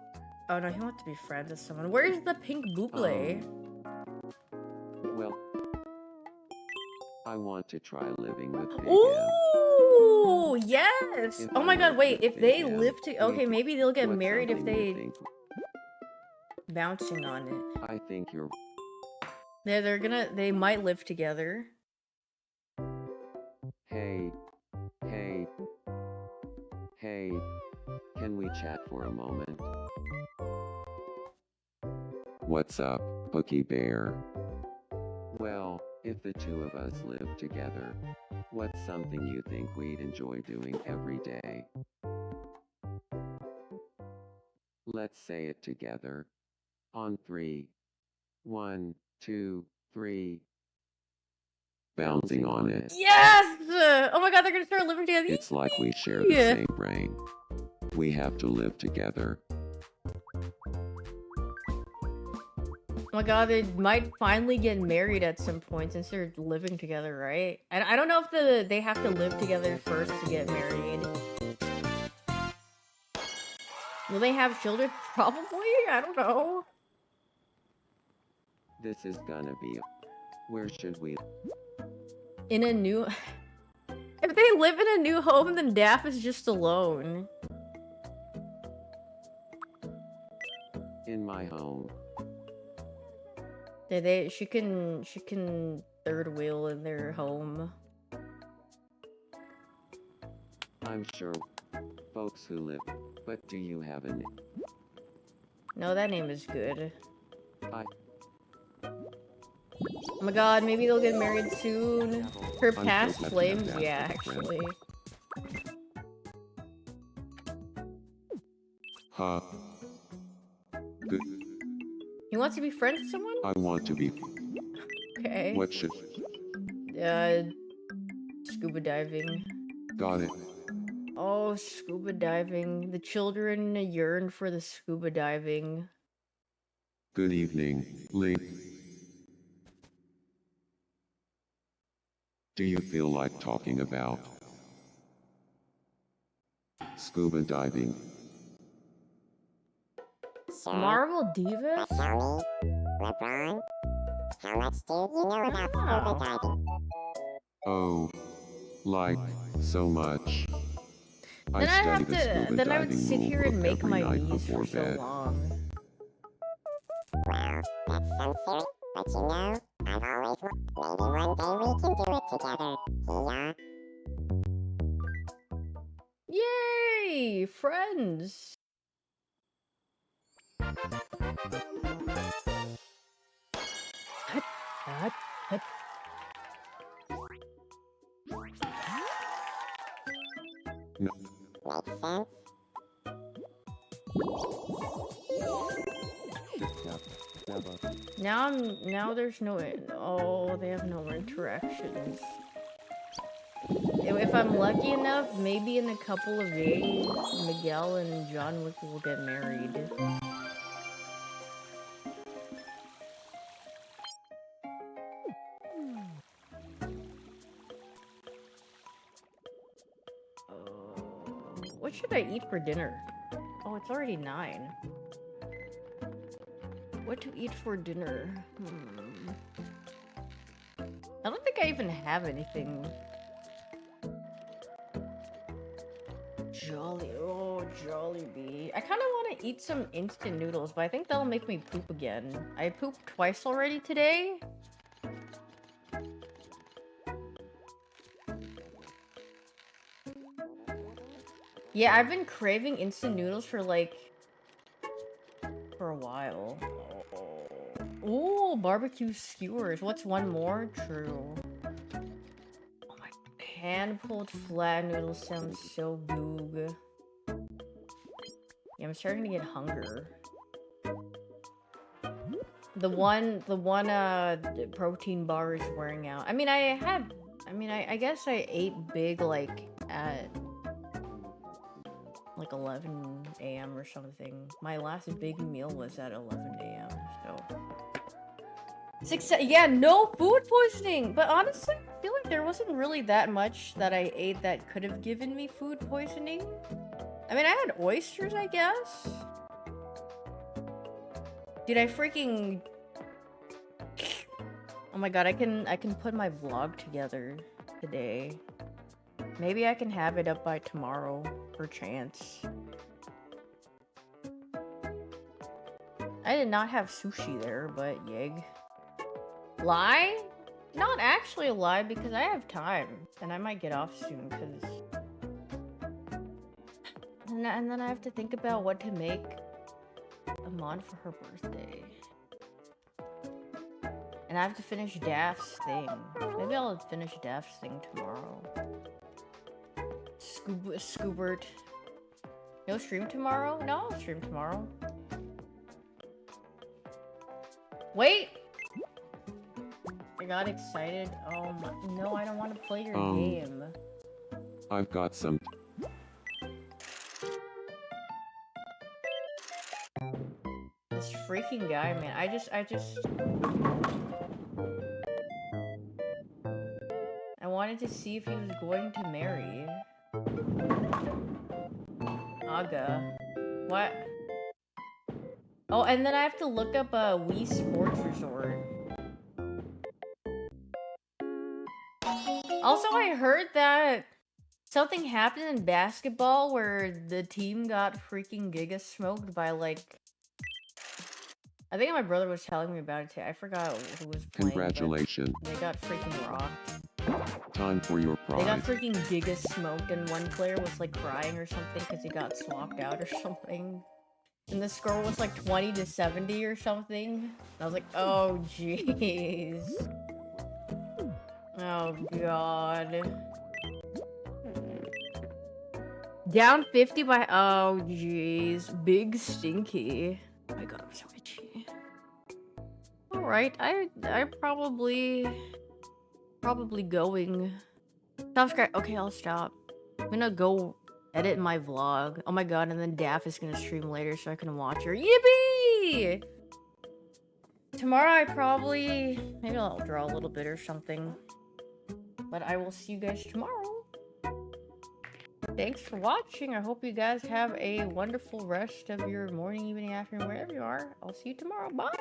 Oh no, he wants to be friends with someone. Where's the pink buble? Well, I want to try living with Big M. Ooh, yes! If Oh I my god, live wait, with if they Big M, live to- okay, maybe they'll get what's married if something you they- think? Bouncing on it. I think you're... They might live together. Hey. Can we chat for a moment? What's up, Bookie Bear? Well, if the two of us lived together, what's something you think we'd enjoy doing every day? Let's say it together. On 3. 1, 2, 3. Bouncing on it. Yes! Oh my god, they're gonna start living together. It's like we share the Yeah. same brain. We have to live together. Oh my god, they might finally get married at some point since they're living together, right? I don't know if they have to live together first to get married. Will they have children? Probably. I don't know. This is gonna be. Where should we? In a new... If they live in a new home, then Daff is just alone. In my home. She can third wheel in their home. I'm sure folks who live, but do you have a name? No, that name is good. I. Oh my god, maybe they'll get married soon. Her I'm past so glad to flames, have that yeah, as a friend. actually. Huh. Good. He wants to be friends with someone? I want to be. Okay. What should? Scuba diving. Got it. Oh, scuba diving. The children yearn for the scuba diving. Good evening, Lee. Do you feel like talking about scuba diving? Marvel Divas? Tony, LeBron, how much do you know about scuba diving? Oh, like so much. I Then I study have the to. scuba Then I would diving sit rule here and book make every my night knees before for so bed. long. Well, that's some silly, but you know, I've always maybe one day we can do it together. Yeah. Yay! Friends! Hut, hut, hut. No. Makes sense. Now there's no. Oh, they have no interactions. If I'm lucky enough, maybe in a couple of days, Miguel and John Wick will get married. What should I eat for dinner? Oh, it's already 9. What to eat for dinner? I don't think I even have anything. Jollibee. I kind of want to eat some instant noodles, but I think that'll make me poop again. I pooped twice already today. Yeah, I've been craving instant noodles for a while. Ooh, barbecue skewers. What's one more? True. Oh my, hand-pulled flat noodles sounds so good. Yeah, I'm starting to get hunger. The one protein bar is wearing out. I mean, I guess I ate big at 11 a.m. or something. My last big meal was at 11 a.m. So yeah, no food poisoning. But honestly, I feel like there wasn't really that much that I ate that could have given me food poisoning. I mean, I had oysters, I guess. Did I freaking... Oh my god, I can put my vlog together today. Maybe I can have it up by tomorrow, perchance. I did not have sushi there, but yeg. Lie? Not actually a lie, because I have time. And I might get off soon, because... And then I have to think about what to make Amon for her birthday. And I have to finish Daph's thing. Maybe I'll finish Daph's thing tomorrow. Scoobert. No stream tomorrow? No, I'll stream tomorrow. Wait! I got excited. Oh my, no, I don't want to play your game. I've got some. This freaking guy, man. I wanted to see if he was going to marry. Aga. What? Oh, and then I have to look up a Wii Sports Resort. Also, I heard that something happened in basketball where the team got freaking giga smoked by like... I think my brother was telling me about it too. I forgot who was playing. Congratulations. They got freaking rocked. Time for your They got prize. freaking giga smoked and one player was like crying or something because he got swapped out or something. And the score was like 20-70 or something. And I was like, oh jeez. Oh god. Down 50 by... Oh jeez. Big stinky. Oh my god, I'm so itchy. Alright, I probably going. Subscribe. Okay, I'll stop. I'm gonna go edit my vlog. Oh my god, and then Daff is gonna stream later so I can watch her. Yippee! Tomorrow maybe I'll draw a little bit or something. But I will see you guys tomorrow. Thanks for watching. I hope you guys have a wonderful rest of your morning, evening, afternoon, wherever you are. I'll see you tomorrow. Bye!